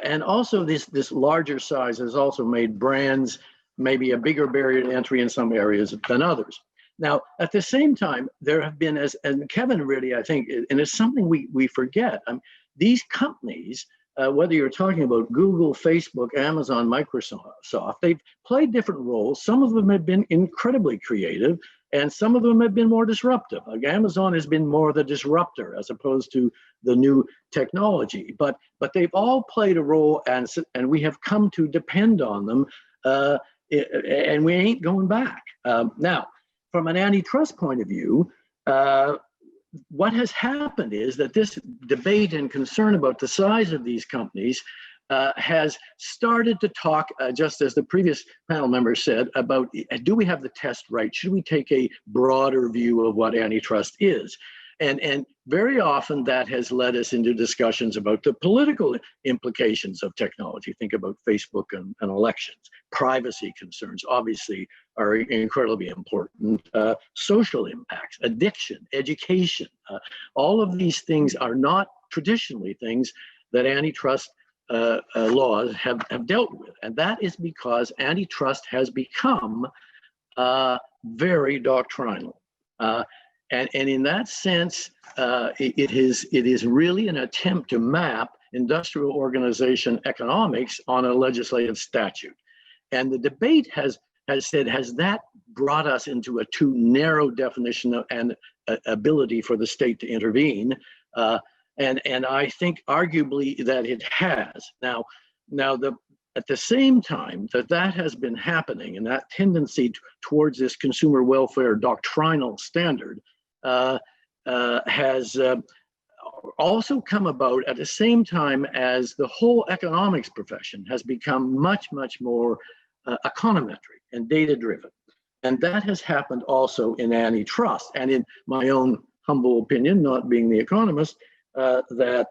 And also this larger size has also made brands maybe a bigger barrier to entry in some areas than others. Now, at the same time, there have been, and Kevin really, I think, and it's something we forget, these companies, whether you're talking about Google, Facebook, Amazon, Microsoft, they've played different roles. Some of them have been incredibly creative, and some of them have been more disruptive. Like Amazon has been more the disruptor as opposed to the new technology. But they've all played a role, and we have come to depend on them, and we ain't going back. Now, from an antitrust point of view, what has happened is that this debate and concern about the size of these companies has started to talk, just as the previous panel member said, about do we have the test right? Should we take a broader view of what antitrust is? And very often that has led us into discussions about the political implications of technology. Think about Facebook and elections. Privacy concerns obviously are incredibly important. Social impacts, addiction, education. All of these things are not traditionally things that antitrust laws have dealt with. And that is because antitrust has become very doctrinal. And in that sense, it is really an attempt to map industrial organization economics on a legislative statute. And the debate has said, has that brought us into a too narrow definition and ability for the state to intervene? And I think arguably that it has. Now at the same time that has been happening, and that tendency towards this consumer welfare doctrinal standard has also come about at the same time as the whole economics profession has become much more econometric and data-driven. And that has happened also in antitrust. And in my own humble opinion, not being the economist, that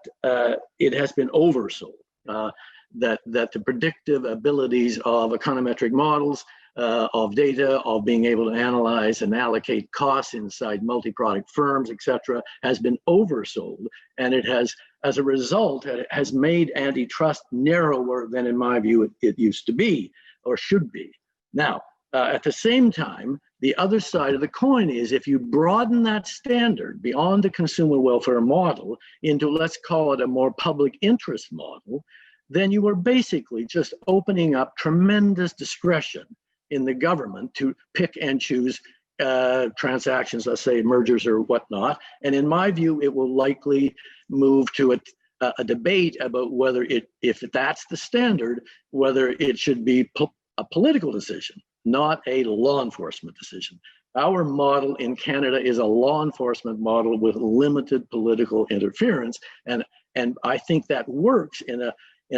it has been oversold. That the predictive abilities of econometric models, of data, of being able to analyze and allocate costs inside multi-product firms, et cetera, has been oversold. And it has, as a result, it has made antitrust narrower than, in my view, it used to be or should be. Now, at the same time, the other side of the coin is if you broaden that standard beyond the consumer welfare model into, let's call it, a more public interest model, then you are basically just opening up tremendous discretion in the government to pick and choose transactions, let's say mergers or whatnot. And in my view, it will likely move to a debate about whether if that's the standard, whether it should be a political decision, not a law enforcement decision. Our model in Canada is a law enforcement model with limited political interference. And I think that works in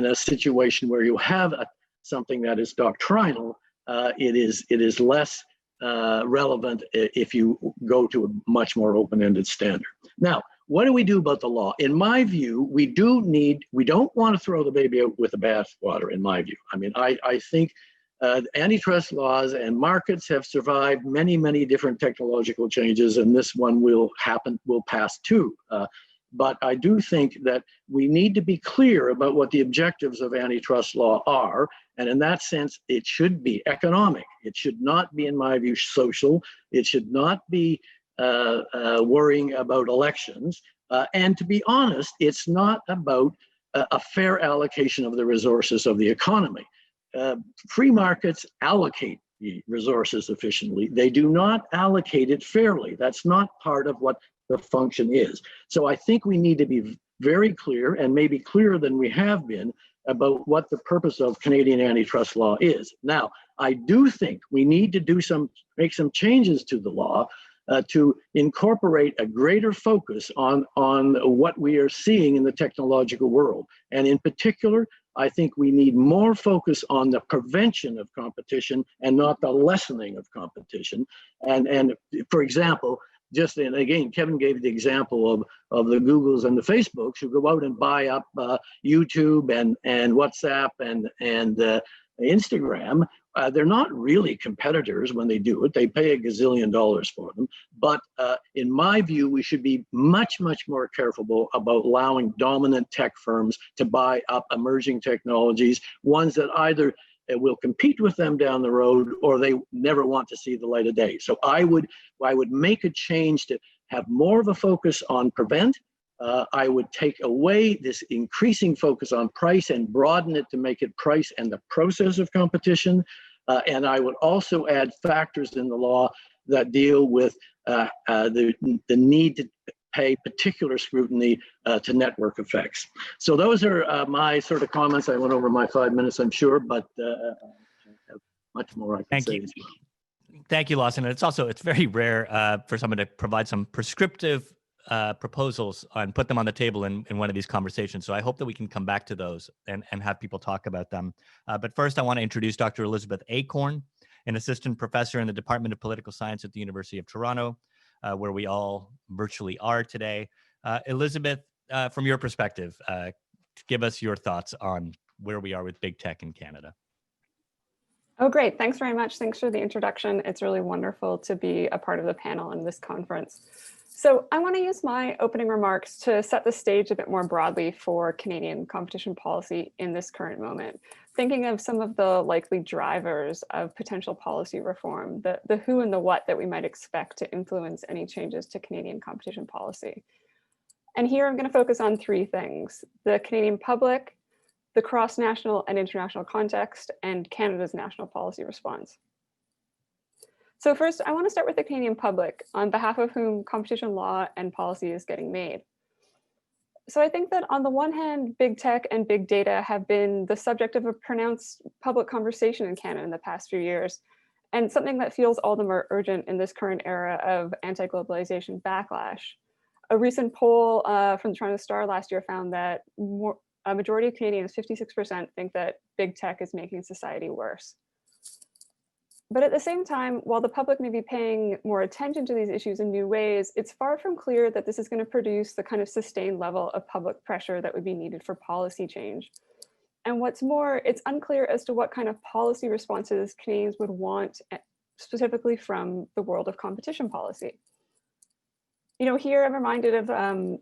a situation where you have something that is doctrinal. It is less relevant if you go to a much more open-ended standard. Now, what do we do about the law? In my view, we don't want to throw the baby out with the bathwater, in my view. I mean, I think antitrust laws and markets have survived many different technological changes, and this one will pass too. But I do think that we need to be clear about what the objectives of antitrust law are. And in that sense, it should be economic. It should not be, in my view, social. It should not be worrying about elections. And to be honest, it's not about a fair allocation of the resources of the economy. Free markets allocate the resources efficiently. They do not allocate it fairly. That's not part of what the function is. So I think we need to be very clear, and maybe clearer than we have been, about what the purpose of Canadian antitrust law is. Now, I do think we need to make some changes to the law to incorporate a greater focus on what we are seeing in the technological world. And in particular, I think we need more focus on the prevention of competition and not the lessening of competition. And for example, just, and again, Kevin gave the example of the Googles and the Facebooks who go out and buy up YouTube and WhatsApp and Instagram. They're not really competitors when they do it. They pay a gazillion dollars for them. But in my view, we should be much, much more careful about allowing dominant tech firms to buy up emerging technologies, ones that either will compete with them down the road or they never want to see the light of day. So I would make a change to have more of a focus on prevent. I would take away this increasing focus on price and broaden it to make it price and the process of competition. And I would also add factors in the law that deal with the need to pay particular scrutiny to network effects. So those are my sort of comments. I went over my 5 minutes, I'm sure, but much more I can say as well. Thank you, Lawson. And it's very rare for someone to provide some prescriptive proposals and put them on the table in one of these conversations. So I hope that we can come back to those and have people talk about them. But first, I want to introduce Dr. Elizabeth Acorn, an assistant professor in the Department of Political Science at the University of Toronto, where we all virtually are today. Elizabeth, from your perspective, give us your thoughts on where we are with big tech in Canada. Oh, great. Thanks very much. Thanks for the introduction. It's really wonderful to be a part of the panel in this conference. So I want to use my opening remarks to set the stage a bit more broadly for Canadian competition policy in this current moment, thinking of some of the likely drivers of potential policy reform, the who and the what that we might expect to influence any changes to Canadian competition policy. And here I'm going to focus on three things: the Canadian public, the cross-national and international context, and Canada's national policy response. So first, I want to start with the Canadian public, on behalf of whom competition law and policy is getting made. So I think that on the one hand, big tech and big data have been the subject of a pronounced public conversation in Canada in the past few years, and something that feels all the more urgent in this current era of anti-globalization backlash. A recent poll from the Toronto Star last year found that a majority of Canadians, 56%, think that big tech is making society worse. But at the same time, while the public may be paying more attention to these issues in new ways, it's far from clear that this is going to produce the kind of sustained level of public pressure that would be needed for policy change. And what's more, it's unclear as to what kind of policy responses Canadians would want specifically from the world of competition policy. Here I'm reminded of,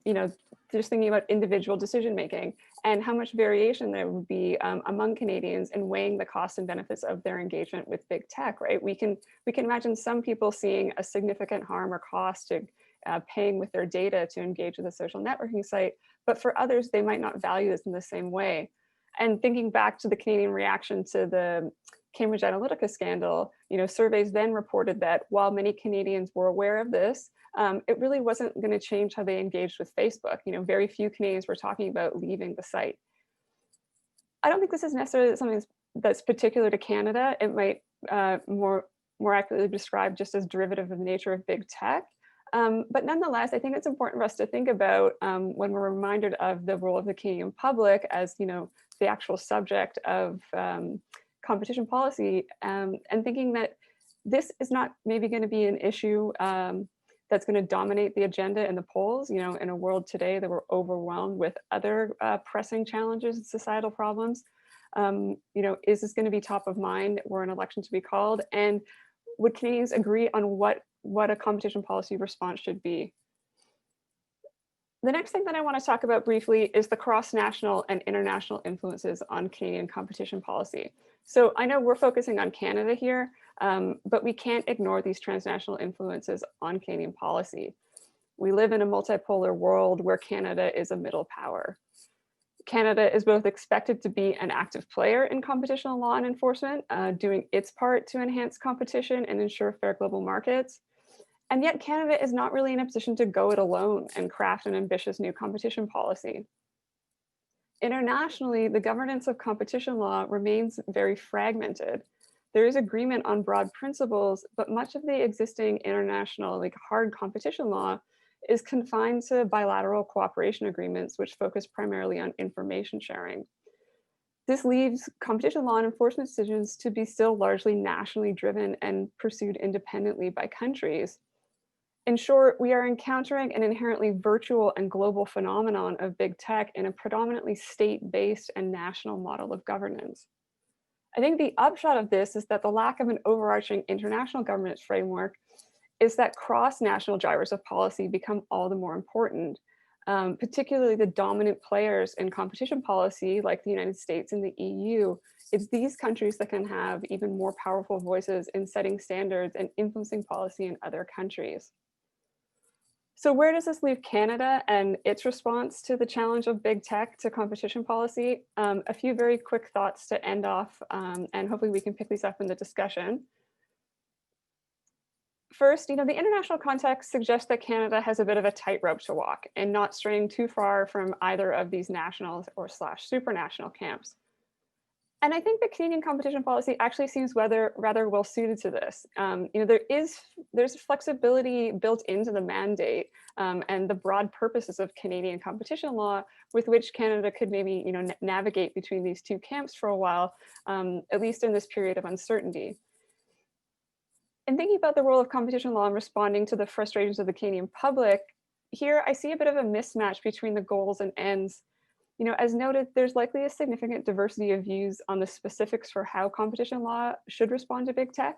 just thinking about individual decision-making and how much variation there would be among Canadians in weighing the costs and benefits of their engagement with big tech, right? We can imagine some people seeing a significant harm or cost to paying with their data to engage with a social networking site, but for others, they might not value this in the same way. And thinking back to the Canadian reaction to the Cambridge Analytica scandal, surveys then reported that while many Canadians were aware of this, it really wasn't going to change how they engaged with Facebook. Very few Canadians were talking about leaving the site. I don't think this is necessarily something that's particular to Canada. It might more accurately be described just as derivative of the nature of big tech. But nonetheless, I think it's important for us to think about when we're reminded of the role of the Canadian public as the actual subject of competition policy, and thinking that this is not maybe going to be an issue that's going to dominate the agenda in the polls. In a world today that we're overwhelmed with other pressing challenges and societal problems. Is this going to be top of mind were an election to be called? And would Canadians agree on what a competition policy response should be? The next thing that I want to talk about briefly is the cross-national and international influences on Canadian competition policy. So I know we're focusing on Canada here, but we can't ignore these transnational influences on Canadian policy. We live in a multipolar world where Canada is a middle power. Canada is both expected to be an active player in competition law and enforcement, doing its part to enhance competition and ensure fair global markets. And yet Canada is not really in a position to go it alone and craft an ambitious new competition policy. Internationally, the governance of competition law remains very fragmented. there is agreement on broad principles, but much of the existing international, like hard competition law, is confined to bilateral cooperation agreements, which focus primarily on information sharing. This leaves competition law and enforcement decisions to be still largely nationally driven and pursued independently by countries. In short, we are encountering an inherently virtual and global phenomenon of big tech in a predominantly state-based and national model of governance. I think the upshot of this is that the lack of an overarching international governance framework is that cross-national drivers of policy become all the more important, particularly the dominant players in competition policy like the United States and the EU. It's these countries that can have even more powerful voices in setting standards and influencing policy in other countries. So where does this leave Canada and its response to the challenge of big tech to competition policy? A few very quick thoughts to end off, and hopefully we can pick these up in the discussion. First, the international context suggests that Canada has a bit of a tightrope to walk and not straying too far from either of these national or supranational camps. And I think that Canadian competition policy actually seems rather well suited to this. There's flexibility built into the mandate and the broad purposes of Canadian competition law with which Canada could maybe navigate between these two camps for a while, at least in this period of uncertainty. In thinking about the role of competition law in responding to the frustrations of the Canadian public, here I see a bit of a mismatch between the goals and ends. As noted, there's likely a significant diversity of views on the specifics for how competition law should respond to big tech,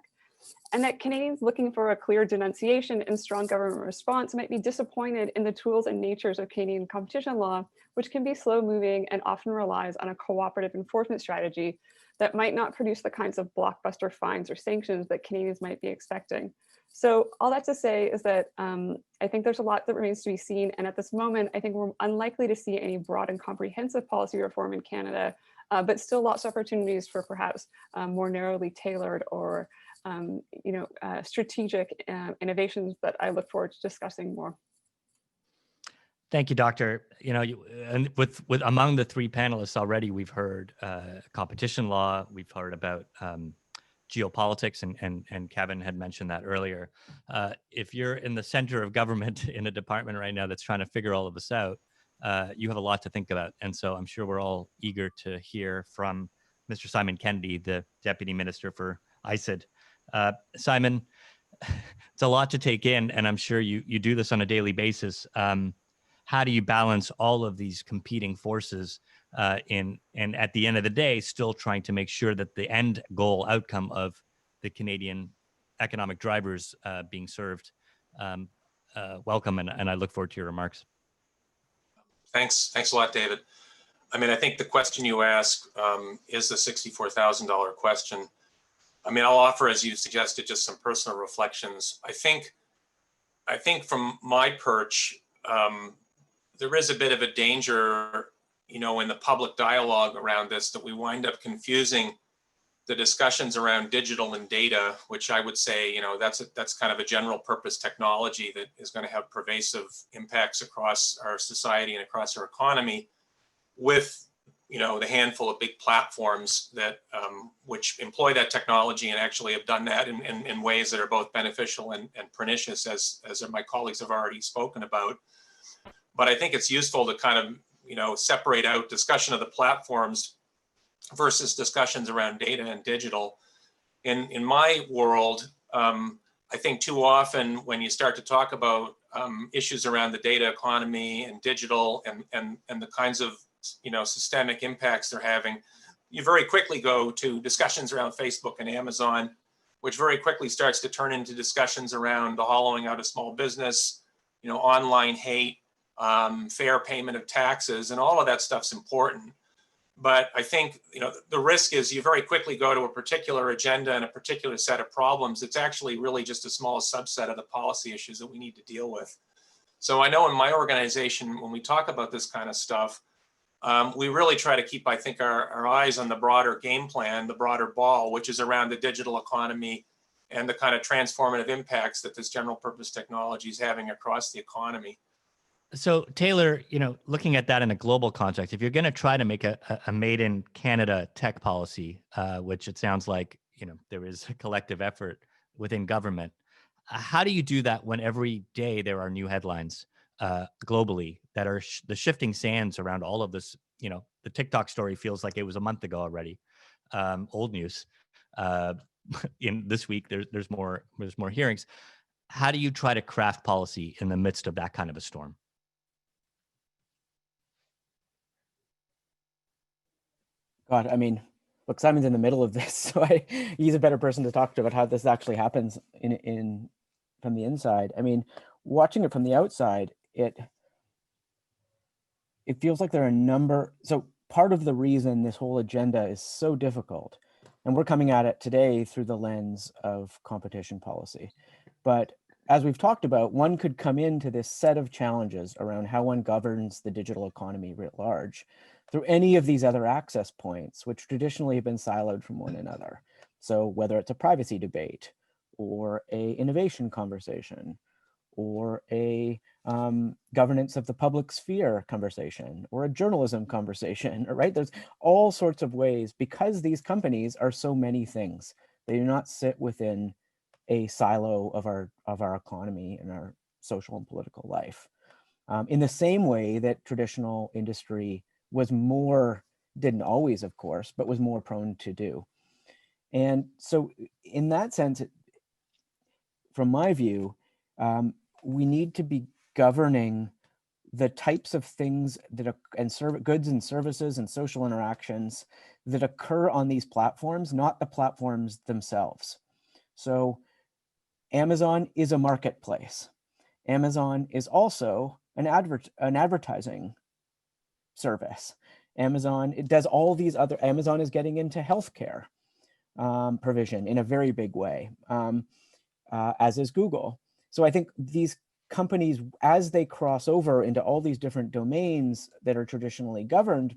and that Canadians looking for a clear denunciation and strong government response might be disappointed in the tools and natures of Canadian competition law, which can be slow-moving and often relies on a cooperative enforcement strategy that might not produce the kinds of blockbuster fines or sanctions that Canadians might be expecting. So all that to say is that I think there's a lot that remains to be seen. And at this moment, I think we're unlikely to see any broad and comprehensive policy reform in Canada, but still lots of opportunities for perhaps more narrowly tailored or strategic innovations that I look forward to discussing more. Thank you, Doctor. And with among the three panelists already, we've heard competition law, we've heard about geopolitics, and Kevin had mentioned that earlier. If you're in the center of government in a department right now that's trying to figure all of this out, you have a lot to think about. And so I'm sure we're all eager to hear from Mr. Simon Kennedy, the Deputy Minister for ISID. Simon, it's a lot to take in, and I'm sure you do this on a daily basis. How do you balance all of these competing forces and at the end of the day, still trying to make sure that the end goal outcome of the Canadian economic drivers being served? Welcome, and I look forward to your remarks. Thanks a lot, David. I mean, I think the question you ask is the $64,000 question. I mean, I'll offer, as you suggested, just some personal reflections. I think from my perch, there is a bit of a danger, in the public dialogue around this, that we wind up confusing the discussions around digital and data, which I would say, that's kind of a general purpose technology that is going to have pervasive impacts across our society and across our economy, with, the handful of big platforms that which employ that technology and actually have done that in ways that are both beneficial and pernicious, as my colleagues have already spoken about. But I think it's useful to kind of, separate out discussion of the platforms versus discussions around data and digital. In my world, I think too often when you start to talk about issues around the data economy and digital and the kinds of, systemic impacts they're having, you very quickly go to discussions around Facebook and Amazon, which very quickly starts to turn into discussions around the hollowing out of small business, online hate, fair payment of taxes, and all of that stuff's important. But I think, the risk is you very quickly go to a particular agenda and a particular set of problems. It's actually really just a small subset of the policy issues that we need to deal with. So I know in my organization, when we talk about this kind of stuff, we really try to keep, I think, our eyes on the broader game plan, the broader ball, which is around the digital economy and the kind of transformative impacts that this general purpose technology is having across the economy. So Taylor, looking at that in a global context, if you're going to try to make a made in Canada tech policy, which it sounds like there is a collective effort within government. How do you do that when every day there are new headlines globally that are the shifting sands around all of this? The TikTok story feels like it was a month ago already. Old news. In this week, there's more hearings. How do you try to craft policy in the midst of that kind of a storm? God, I mean, look, Simon's in the middle of this, so he's a better person to talk to about how this actually happens from the inside. I mean, watching it from the outside, it feels like there are a number. So part of the reason this whole agenda is so difficult, and we're coming at it today through the lens of competition policy, but as we've talked about, one could come into this set of challenges around how one governs the digital economy writ large through any of these other access points, which traditionally have been siloed from one another. So whether it's a privacy debate or a innovation conversation or a governance of the public sphere conversation or a journalism conversation, right? There's all sorts of ways, because these companies are so many things. They do not sit within a silo of our economy and our social and political life. In the same way that traditional industry was more, didn't always, of course, but was more prone to do. And so in that sense, from my view, we need to be governing the types of things that goods and services and social interactions that occur on these platforms, not the platforms themselves. So Amazon is a marketplace. Amazon is also an advertising service. Amazon, it does all these other, Amazon is getting into healthcare provision in a very big way, as is Google. So I think these companies, as they cross over into all these different domains that are traditionally governed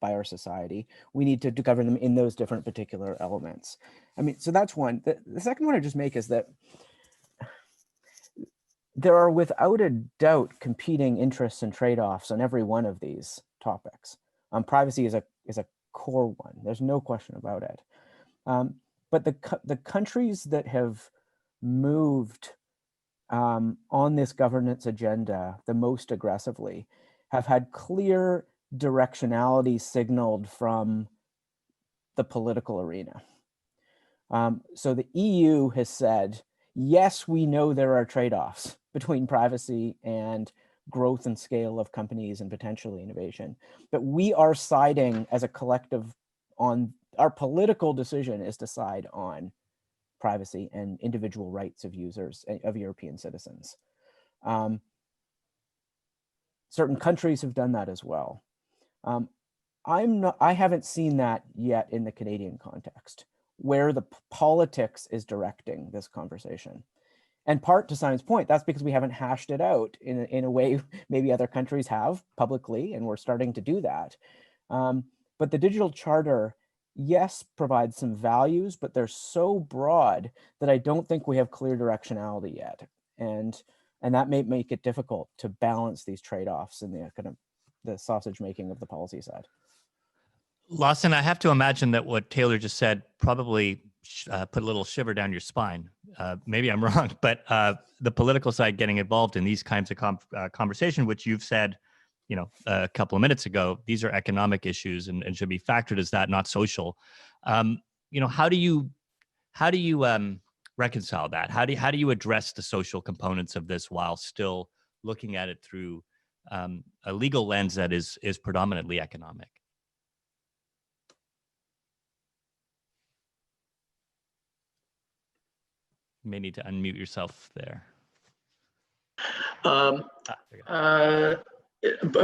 by our society, we need to govern them in those different particular elements. I mean, so that's one. The second one I just make is that there are without a doubt competing interests and trade-offs on every one of these topics. Privacy is a core one. There's no question about it. But the countries that have moved on this governance agenda the most aggressively have had clear directionality signaled from the political arena. So the EU has said, yes, we know there are trade-offs between privacy and growth and scale of companies and potentially innovation, but we are siding as a collective on, our political decision is to side on privacy and individual rights of users, of European citizens. Certain countries have done that as well. I haven't seen that yet in the Canadian context, where the politics is directing this conversation. And part to Simon's point, that's because we haven't hashed it out in a way maybe other countries have publicly, and we're starting to do that. But the digital charter, yes, provides some values, but they're so broad that I don't think we have clear directionality yet. And that may make it difficult to balance these trade-offs in the kind of the sausage making of the policy side. Lawson, I have to imagine that what Taylor just said probably put a little shiver down your spine. Maybe I'm wrong, but the political side getting involved in these kinds of conversation, which you've said, a couple of minutes ago, these are economic issues and should be factored as that, not social. How do you reconcile that? How do you address the social components of this while still looking at it through a legal lens that is predominantly economic? You may need to unmute yourself there. But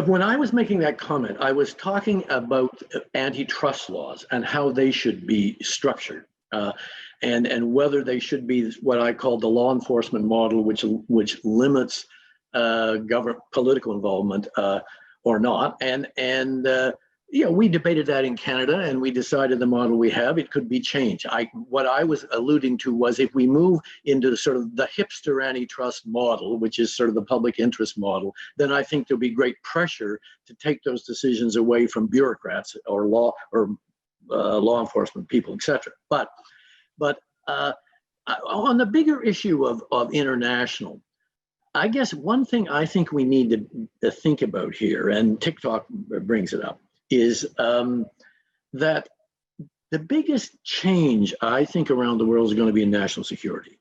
when I was making that comment, I was talking about antitrust laws and how they should be structured, and whether they should be what I call the law enforcement model, which limits political involvement or not. We debated that in Canada, and we decided the model we have, it could be changed. What I was alluding to was, if we move into sort of the hipster antitrust model, which is sort of the public interest model, then I think there'll be great pressure to take those decisions away from bureaucrats or law enforcement people, et cetera. But But on the bigger issue of international, I guess one thing I think we need to think about here, and TikTok brings it up, is that the biggest change I think around the world is going to be in national security.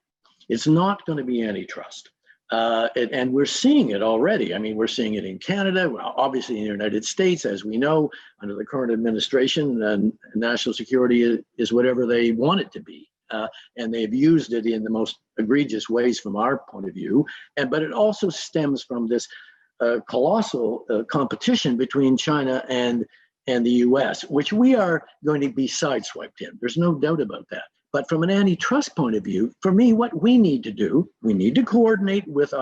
It's not going to be antitrust. And we're seeing it already. I mean, we're seeing it in Canada, well, obviously in the United States, as we know, under the current administration, national security is whatever they want it to be. And they've used it in the most egregious ways from our point of view. But it also stems from this colossal competition between China and the US, which we are going to be sideswiped in. There's no doubt about that. But from an antitrust point of view, for me, what we need to do, we need to coordinate with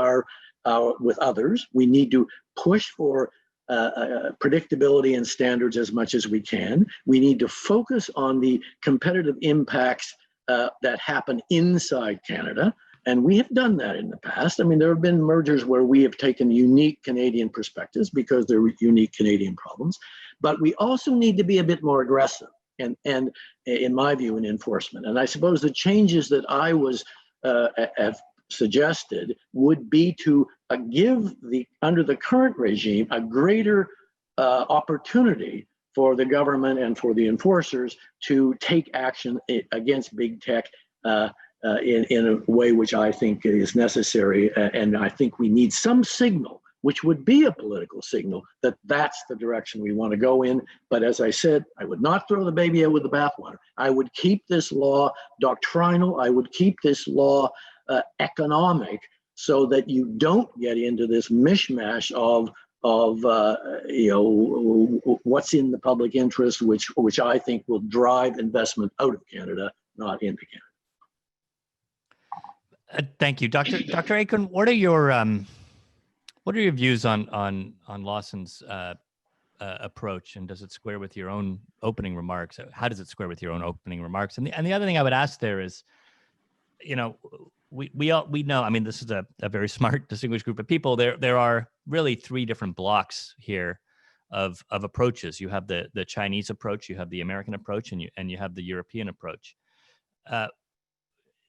with others. We need to push for predictability and standards as much as we can. We need to focus on the competitive impacts that happen inside Canada. And we have done that in the past. I mean, there have been mergers where we have taken unique Canadian perspectives because they're unique Canadian problems. But we also need to be a bit more aggressive, and in my view, in enforcement. And I suppose the changes that I have suggested would be to give under the current regime a greater opportunity for the government and for the enforcers to take action against big tech in a way which I think is necessary. And I think we need some signal, which would be a political signal, that that's the direction we want to go in. But as I said, I would not throw the baby out with the bathwater. I would keep this law doctrinal. I would keep this law economic, so that you don't get into this mishmash of what's in the public interest, which I think will drive investment out of Canada, not into Canada. Thank you, Dr. Aiken. What are your views on Lawson's approach, and does it square with your own opening remarks? How does it square with your own opening remarks? And the other thing I would ask there is, we know, I mean, this is a very smart, distinguished group of people. There are really three different blocks here of approaches. You have the Chinese approach, you have the American approach, and you have the European approach.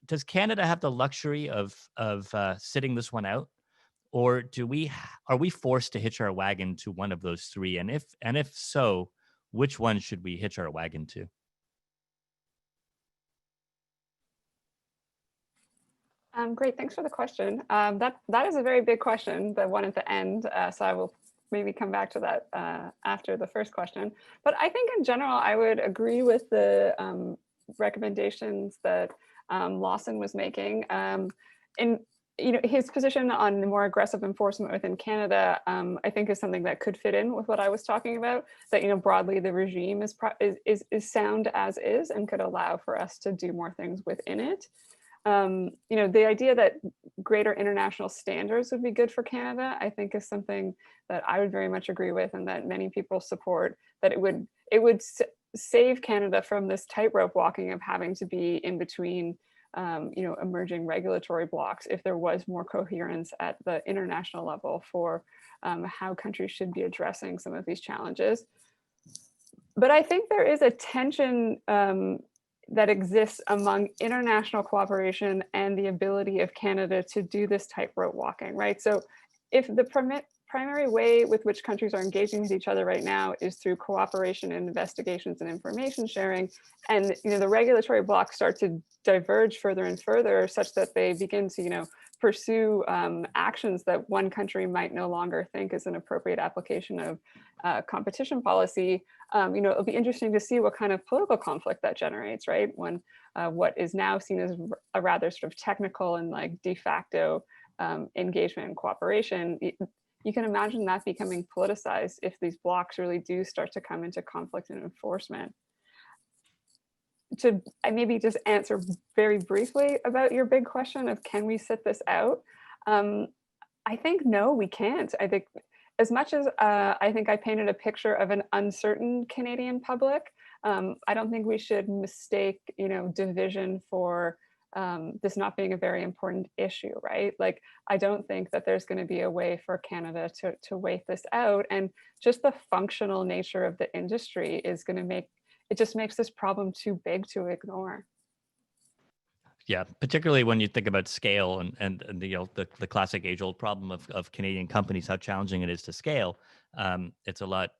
Does Canada have the luxury of sitting this one out, or are we forced to hitch our wagon to one of those three? And if so, which one should we hitch our wagon to? Great, thanks for the question. That is a very big question, the one at the end. So I will maybe come back to that after the first question. But I think in general, I would agree with the recommendations that Lawson was making. His position on the more aggressive enforcement within Canada, I think, is something that could fit in with what I was talking about. That broadly the regime is sound as is and could allow for us to do more things within it. The idea that greater international standards would be good for Canada, I think, is something that I would very much agree with, and that many people support. That it would save Canada from this tightrope walking of having to be in between, emerging regulatory blocks, if there was more coherence at the international level for how countries should be addressing some of these challenges. But I think there is a tension that exists among international cooperation and the ability of Canada to do this tightrope walking, right? So if the primary way with which countries are engaging with each other right now is through cooperation and investigations and information sharing, and the regulatory blocks start to diverge further and further, such that they begin to pursue actions that one country might no longer think is an appropriate application of competition policy, it'll be interesting to see what kind of political conflict that generates, right? When what is now seen as a rather sort of technical and de facto engagement and cooperation, you can imagine that becoming politicized if these blocks really do start to come into conflict and enforcement. I maybe just answer very briefly about your big question of, can we sit this out? I think, no, we can't. I think, as much as I think I painted a picture of an uncertain Canadian public, I don't think we should mistake, division for this not being a very important issue, right? I don't think that there's going to be a way for Canada to wait this out. And just the functional nature of the industry is going to it just makes this problem too big to ignore. Yeah, particularly when you think about scale and the classic age-old problem of Canadian companies, how challenging it is to scale. It's a lot.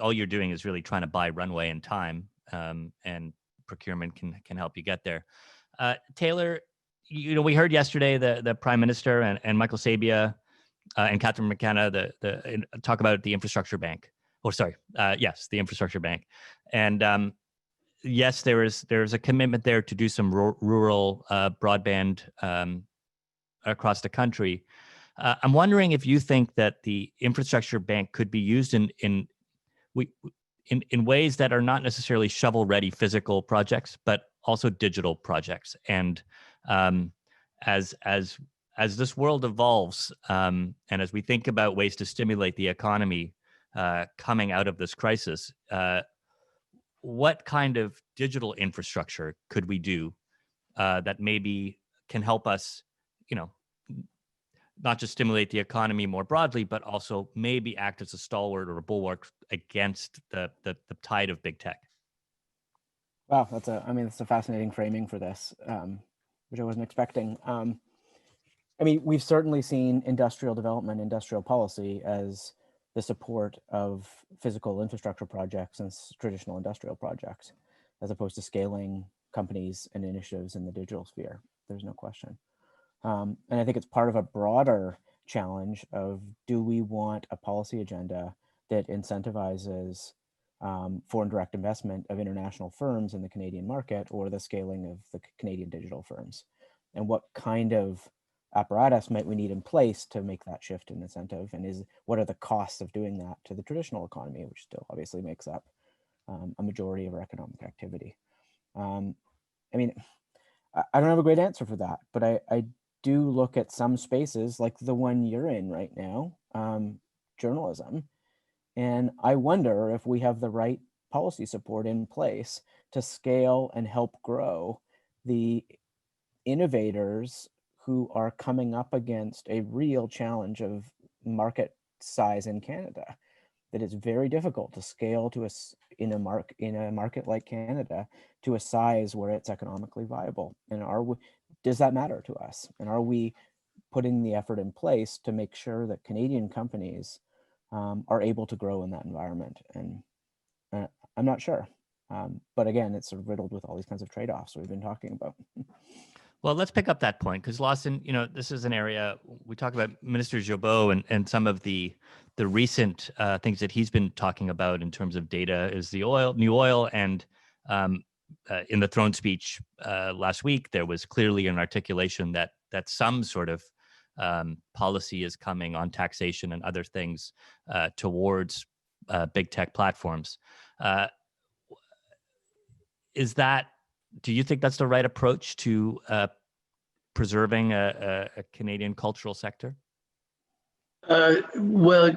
All you're doing is really trying to buy runway and time, and procurement can help you get there. Taylor, we heard yesterday the Prime Minister and Michael Sabia and Catherine McKenna talk about the infrastructure bank. Oh, sorry. Yes, the infrastructure bank, and yes, there's a commitment there to do some rural broadband across the country. I'm wondering if you think that the infrastructure bank could be used in ways that are not necessarily shovel-ready physical projects, but also digital projects. And as this world evolves, and as we think about ways to stimulate the economy coming out of this crisis, what kind of digital infrastructure could we do that maybe can help us, not just stimulate the economy more broadly, but also maybe act as a stalwart or a bulwark against the tide of big tech? Wow, that's a fascinating framing for this, which I wasn't expecting. We've certainly seen industrial development, industrial policy as the support of physical infrastructure projects and traditional industrial projects, as opposed to scaling companies and initiatives in the digital sphere. There's no question. And I think it's part of a broader challenge of, do we want a policy agenda that incentivizes foreign direct investment of international firms in the Canadian market, or the scaling of the Canadian digital firms? And what kind of apparatus might we need in place to make that shift in incentive? And what are the costs of doing that to the traditional economy, which still obviously makes up a majority of our economic activity? I don't have a great answer for that, but I do look at some spaces like the one you're in right now, journalism, and I wonder if we have the right policy support in place to scale and help grow the innovators who are coming up against a real challenge of market size in Canada, that it's very difficult to scale to in a market like Canada to a size where it's economically viable. And does that matter to us? And are we putting the effort in place to make sure that Canadian companies are able to grow in that environment? And I'm not sure. But again, it's sort of riddled with all these kinds of trade-offs we've been talking about. Well, let's pick up that point, because Lawson, this is an area we talk about. Minister Jobot and some of the recent things that he's been talking about in terms of data is the new oil. And in the throne speech last week, there was clearly an articulation that some sort of policy is coming on taxation and other things towards big tech platforms. Do you think that's the right approach to preserving a Canadian cultural sector? Well,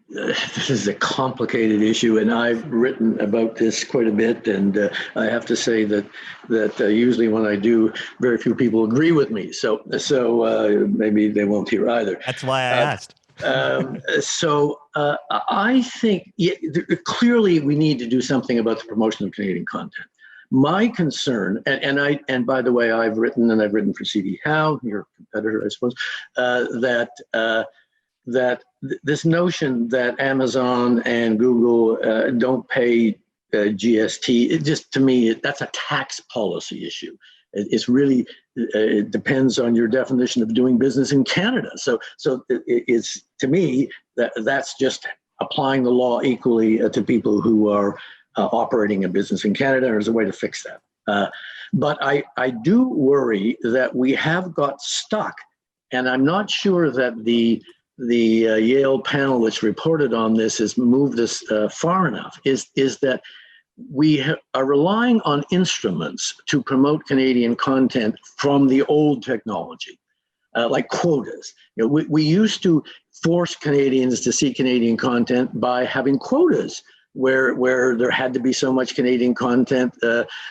this is a complicated issue, and I've written about this quite a bit. And I have to say that usually when I do, very few people agree with me. So maybe they won't hear either. That's why I asked. I think clearly we need to do something about the promotion of Canadian content. My concern, and by the way, I've written for CD Howe, your competitor, I suppose, that this notion that Amazon and Google don't pay GST, to me, that's a tax policy issue. It's really, it depends on your definition of doing business in Canada. So it's, to me, that's just applying the law equally to people who are operating a business in Canada. There's a way to fix that. But I do worry that we have got stuck, and I'm not sure that the Yale panel that's reported on this has moved us far enough, is that we are relying on instruments to promote Canadian content from the old technology, like quotas. We used to force Canadians to see Canadian content by having quotas, where there had to be so much Canadian content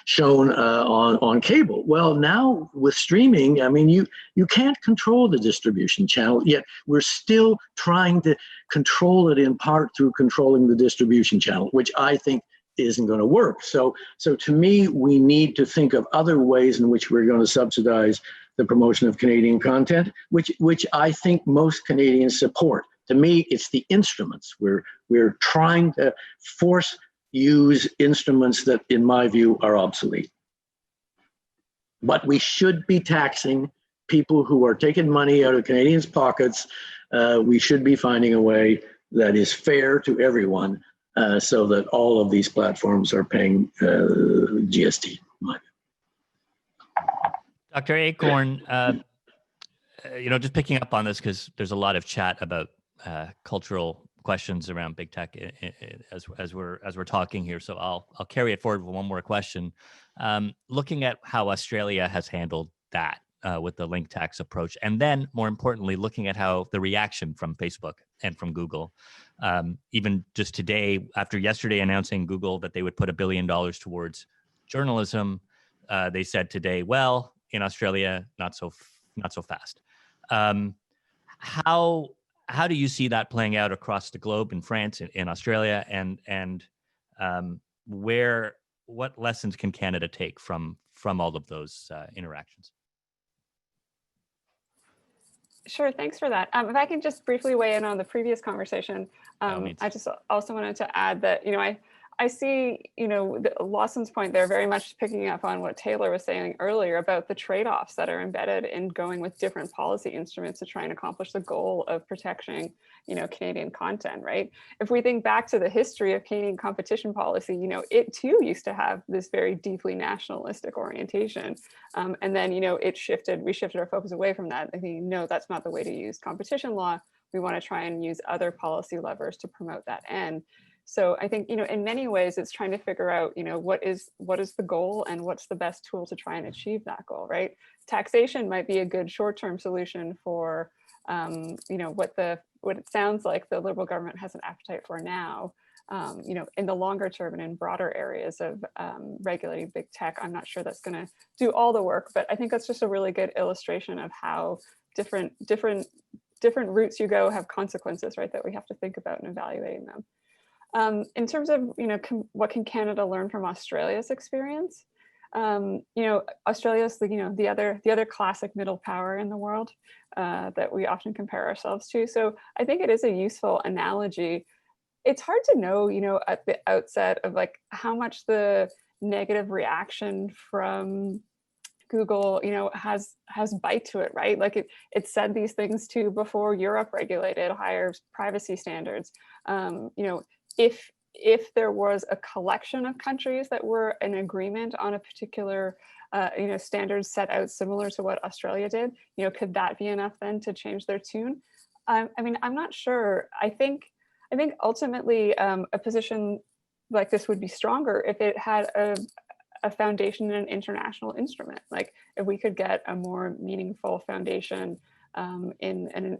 shown on cable. Well, now with streaming, you can't control the distribution channel, yet we're still trying to control it in part through controlling the distribution channel, which I think isn't going to work. So to me, we need to think of other ways in which we're going to subsidize the promotion of Canadian content, which I think most Canadians support. To me, it's the instruments. We're trying to use instruments that, in my view, are obsolete. But we should be taxing people who are taking money out of Canadians' pockets. We should be finding a way that is fair to everyone, so that all of these platforms are paying GST. Dr. Acorn, just picking up on this, because there's a lot of chat about cultural questions around big tech as we're talking here. So I'll carry it forward with one more question. Looking at how Australia has handled that with the link tax approach, and then more importantly, looking at how the reaction from Facebook and from Google, even just today, after yesterday announcing Google that they would put $1 billion towards journalism, they said today, well, in Australia, not so fast. How do you see that playing out across the globe, in France, in Australia, and what lessons can Canada take from all of those interactions? Sure, thanks for that. If I can just briefly weigh in on the previous conversation, I just also wanted to add that, I see, Lawson's point there very much picking up on what Taylor was saying earlier about the trade-offs that are embedded in going with different policy instruments to try and accomplish the goal of protecting, Canadian content, right? If we think back to the history of Canadian competition policy, it too used to have this very deeply nationalistic orientation. And then, we shifted our focus away from that. I think, no, that's not the way to use competition law. We want to try and use other policy levers to promote that end. So I think, in many ways, it's trying to figure out, what is the goal and what's the best tool to try and achieve that goal, right? Taxation might be a good short-term solution for, what it sounds like the Liberal government has an appetite for now. In the longer term and in broader areas of regulating big tech, I'm not sure that's going to do all the work, but I think that's just a really good illustration of how different routes you go have consequences, right? That we have to think about in evaluating them. In terms of, what can Canada learn from Australia's experience? Australia's the other classic middle power in the world that we often compare ourselves to. So I think it is a useful analogy. It's hard to know, at the outset of how much the negative reaction from Google, has bite to it, right? It said these things too before Europe regulated higher privacy standards. If there was a collection of countries that were in agreement on a particular, standards set out similar to what Australia did, could that be enough then to change their tune? I'm not sure. I think ultimately a position like this would be stronger if it had a foundation in an international instrument. Like if we could get a more meaningful foundation at an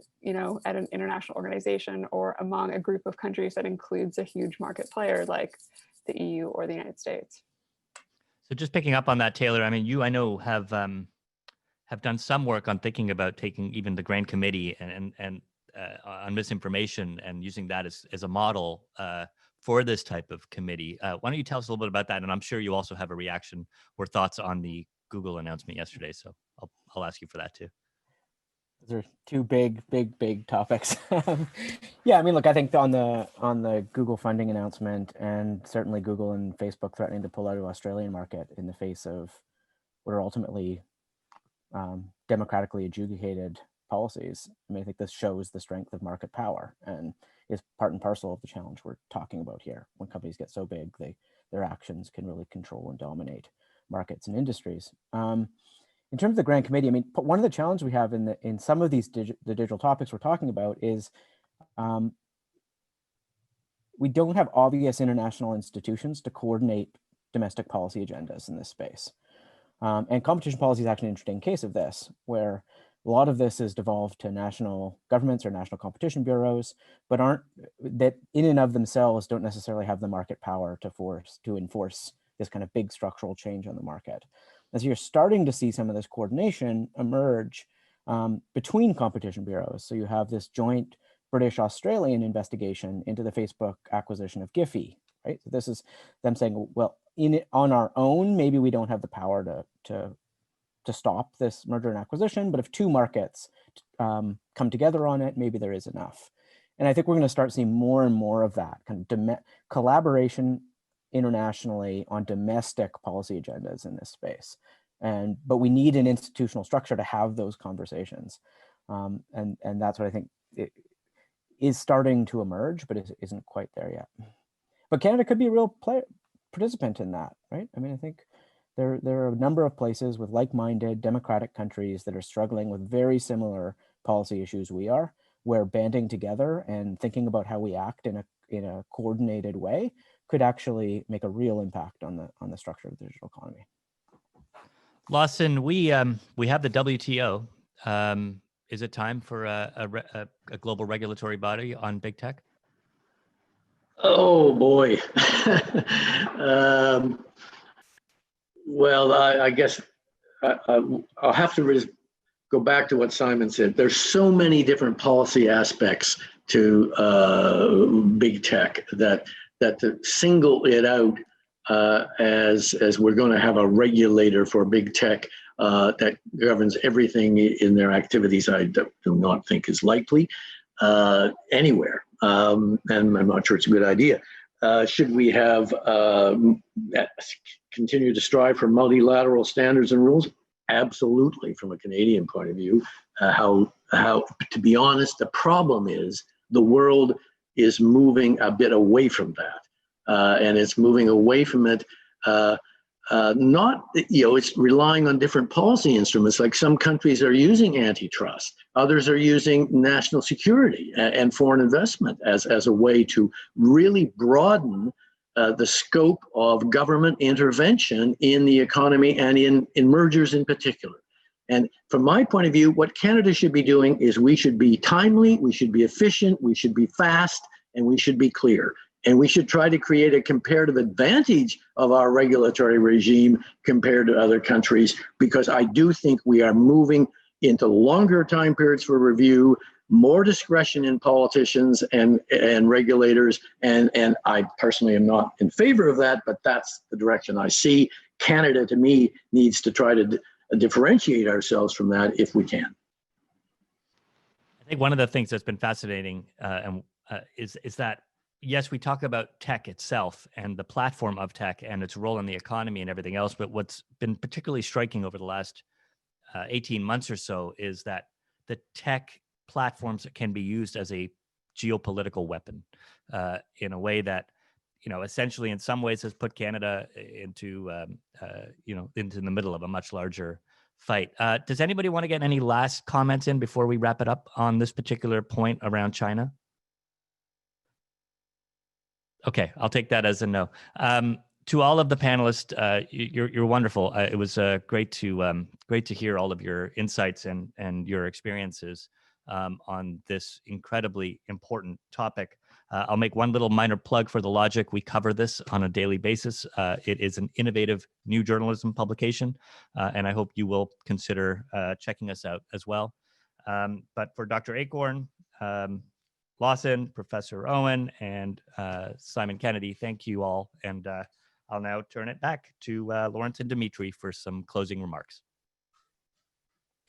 international organization or among a group of countries that includes a huge market player like the EU or the United States. So just picking up on that, Taylor, I know have done some work on thinking about taking even the Grand Committee and on misinformation and using that as a model for this type of committee. Why don't you tell us a little bit about that? And I'm sure you also have a reaction or thoughts on the Google announcement yesterday. So I'll ask you for that too. Those are two big topics. Yeah, look, I think on the Google funding announcement, and certainly Google and Facebook threatening to pull out of the Australian market in the face of what are ultimately democratically adjudicated policies. I think this shows the strength of market power and is part and parcel of the challenge we're talking about here. When companies get so big, their actions can really control and dominate markets and industries. In terms of the Grand Committee, one of the challenges we have in some of these the digital topics we're talking about is we don't have obvious international institutions to coordinate domestic policy agendas in this space. And competition policy is actually an interesting case of this, where a lot of this is devolved to national governments or national competition bureaus, but that in and of themselves don't necessarily have the market power to enforce this kind of big structural change on the market. As you're starting to see some of this coordination emerge between competition bureaus. So you have this joint British-Australian investigation into the Facebook acquisition of Giphy right? So this is them saying, well, on our own, maybe we don't have the power to stop this merger and acquisition, but if two markets come together on it, maybe there is enough. And I think we're going to start seeing more and more of that kind of collaboration internationally on domestic policy agendas in this space. But we need an institutional structure to have those conversations. And that's what I think it is starting to emerge, but it isn't quite there yet. But Canada could be a real participant in that, right? I mean, I think there are a number of places with like-minded democratic countries that are struggling with very similar policy issues we are, where banding together and thinking about how we act in a coordinated way could actually make a real impact on the structure of the digital economy. Lawson, we have the WTO. Is it time for a global regulatory body on big tech? Oh boy. Well, I guess I'll have to go back to what Simon said. There's so many different policy aspects to big tech that to single it out as we're going to have a regulator for big tech that governs everything in their activities, I do not think is likely anywhere. And I'm not sure it's a good idea. Should we have continue to strive for multilateral standards and rules? Absolutely, from a Canadian point of view. How to be honest, the problem is the world is moving a bit away from that, and it's moving away from it. Not, it's relying on different policy instruments. Like some countries are using antitrust, others are using national security and foreign investment as a way to really broaden the scope of government intervention in the economy and in mergers in particular. And from my point of view, what Canada should be doing is we should be timely, we should be efficient, we should be fast, and we should be clear. And we should try to create a comparative advantage of our regulatory regime compared to other countries, because I do think we are moving into longer time periods for review, more discretion in politicians and regulators. And I personally am not in favor of that, but that's the direction I see. Canada, to me, needs to try to differentiate ourselves from that if we can. I think one of the things that's been fascinating is that, yes, we talk about tech itself and the platform of tech and its role in the economy and everything else, but what's been particularly striking over the last 18 months or so is that the tech platforms can be used as a geopolitical weapon in a way that, essentially in some ways has put Canada into the middle of a much larger fight. Does anybody want to get any last comments in before we wrap it up on this particular point around China? Okay, I'll take that as a no. To all of the panelists, you're wonderful. It was great to hear all of your insights and your experiences on this incredibly important topic. I'll make one little minor plug for The Logic. We cover this on a daily basis. It is an innovative new journalism publication, and I hope you will consider checking us out as well. But for Dr. Acorn, Lawson, Professor Owen, and Simon Kennedy, thank you all. And I'll now turn it back to Lawrence and Dimitry for some closing remarks.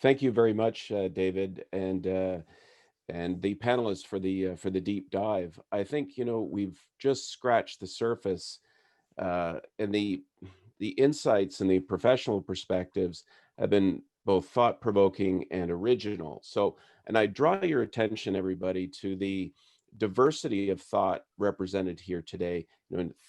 Thank you very much, David, and the panelists for the deep dive. I think we've just scratched the surface, and the insights and the professional perspectives have been both thought-provoking and original. So, and I draw your attention, everybody, to the diversity of thought represented here today,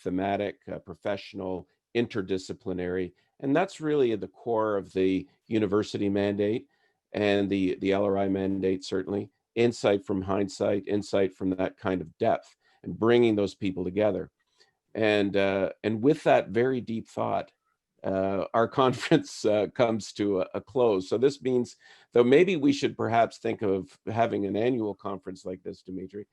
thematic, professional, interdisciplinary, and that's really at the core of the university mandate and the LRI mandate, certainly. Insight from hindsight, insight from that kind of depth, and bringing those people together. And with that very deep thought, our conference comes to a close. So this means, though maybe we should perhaps think of having an annual conference like this, Dimitry.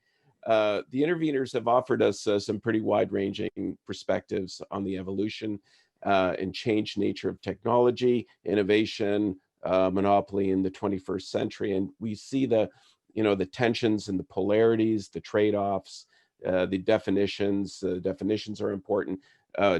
The interveners have offered us some pretty wide-ranging perspectives on the evolution and change nature of technology, innovation, monopoly in the 21st century. And we see the tensions and the polarities, the trade-offs, the definitions. Definitions are important.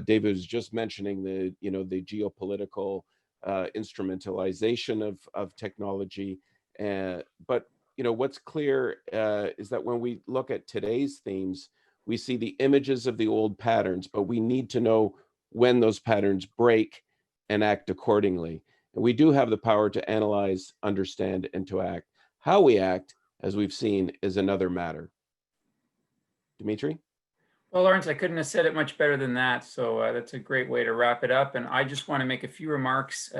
David was just mentioning the geopolitical instrumentalization of technology. But what's clear is that when we look at today's themes, we see the images of the old patterns, but we need to know when those patterns break and act accordingly. And we do have the power to analyze, understand, and to act. How we act, as we've seen, is another matter. Dimitry? Well, Lawrence, I couldn't have said it much better than that. So that's a great way to wrap it up. And I just want to make a few remarks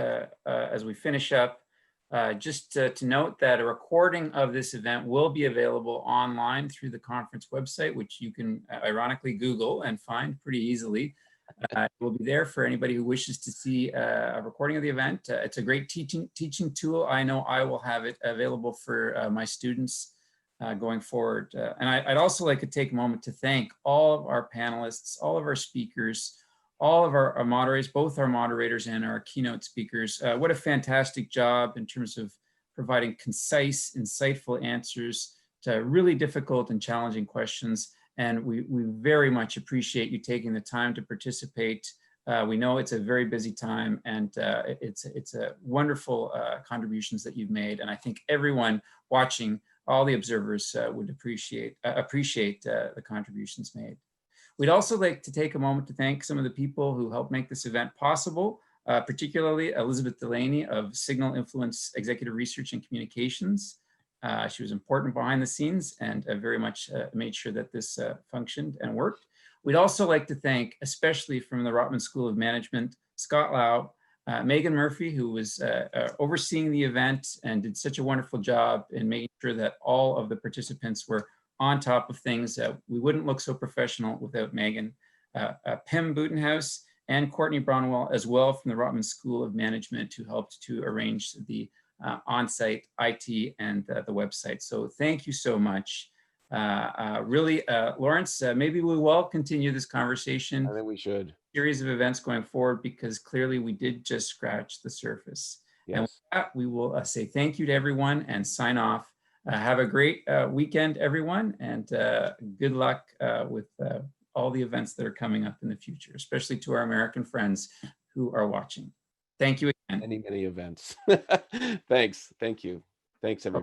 as we finish up. Just to note that a recording of this event will be available online through the conference website, which you can ironically Google and find pretty easily. It will be there for anybody who wishes to see a recording of the event. It's a great teaching tool. I know I will have it available for my students going forward. And I'd also like to take a moment to thank all of our panelists, all of our speakers, all of our moderators, both our moderators and our keynote speakers. What a fantastic job in terms of providing concise, insightful answers to really difficult and challenging questions. And we very much appreciate you taking the time to participate. We know it's a very busy time, and it's a wonderful contributions that you've made. And I think everyone watching, all the observers would appreciate the contributions made. We'd also like to take a moment to thank some of the people who helped make this event possible, particularly Elizabeth Delaney of Signal Influence Executive Research and Communications. She was important behind the scenes and very much made sure that this functioned and worked. We'd also like to thank, especially from the Rotman School of Management, Scott Lau, Megan Murphy, who was overseeing the event and did such a wonderful job in making sure that all of the participants were on top of things. We wouldn't look so professional without Megan. Pim Butenhaus and Courtney Bronwell as well from the Rotman School of Management, who helped to arrange the on-site IT and the website. So thank you so much. Really, Lawrence, maybe we will continue this conversation. I think we should. Series of events going forward, because clearly we did just scratch the surface. Yes. And with that, we will say thank you to everyone and sign off. Have a great weekend, everyone, and good luck with all the events that are coming up in the future, especially to our American friends who are watching. Thank you again. Many events. Thanks. Thank you. Thanks, everybody.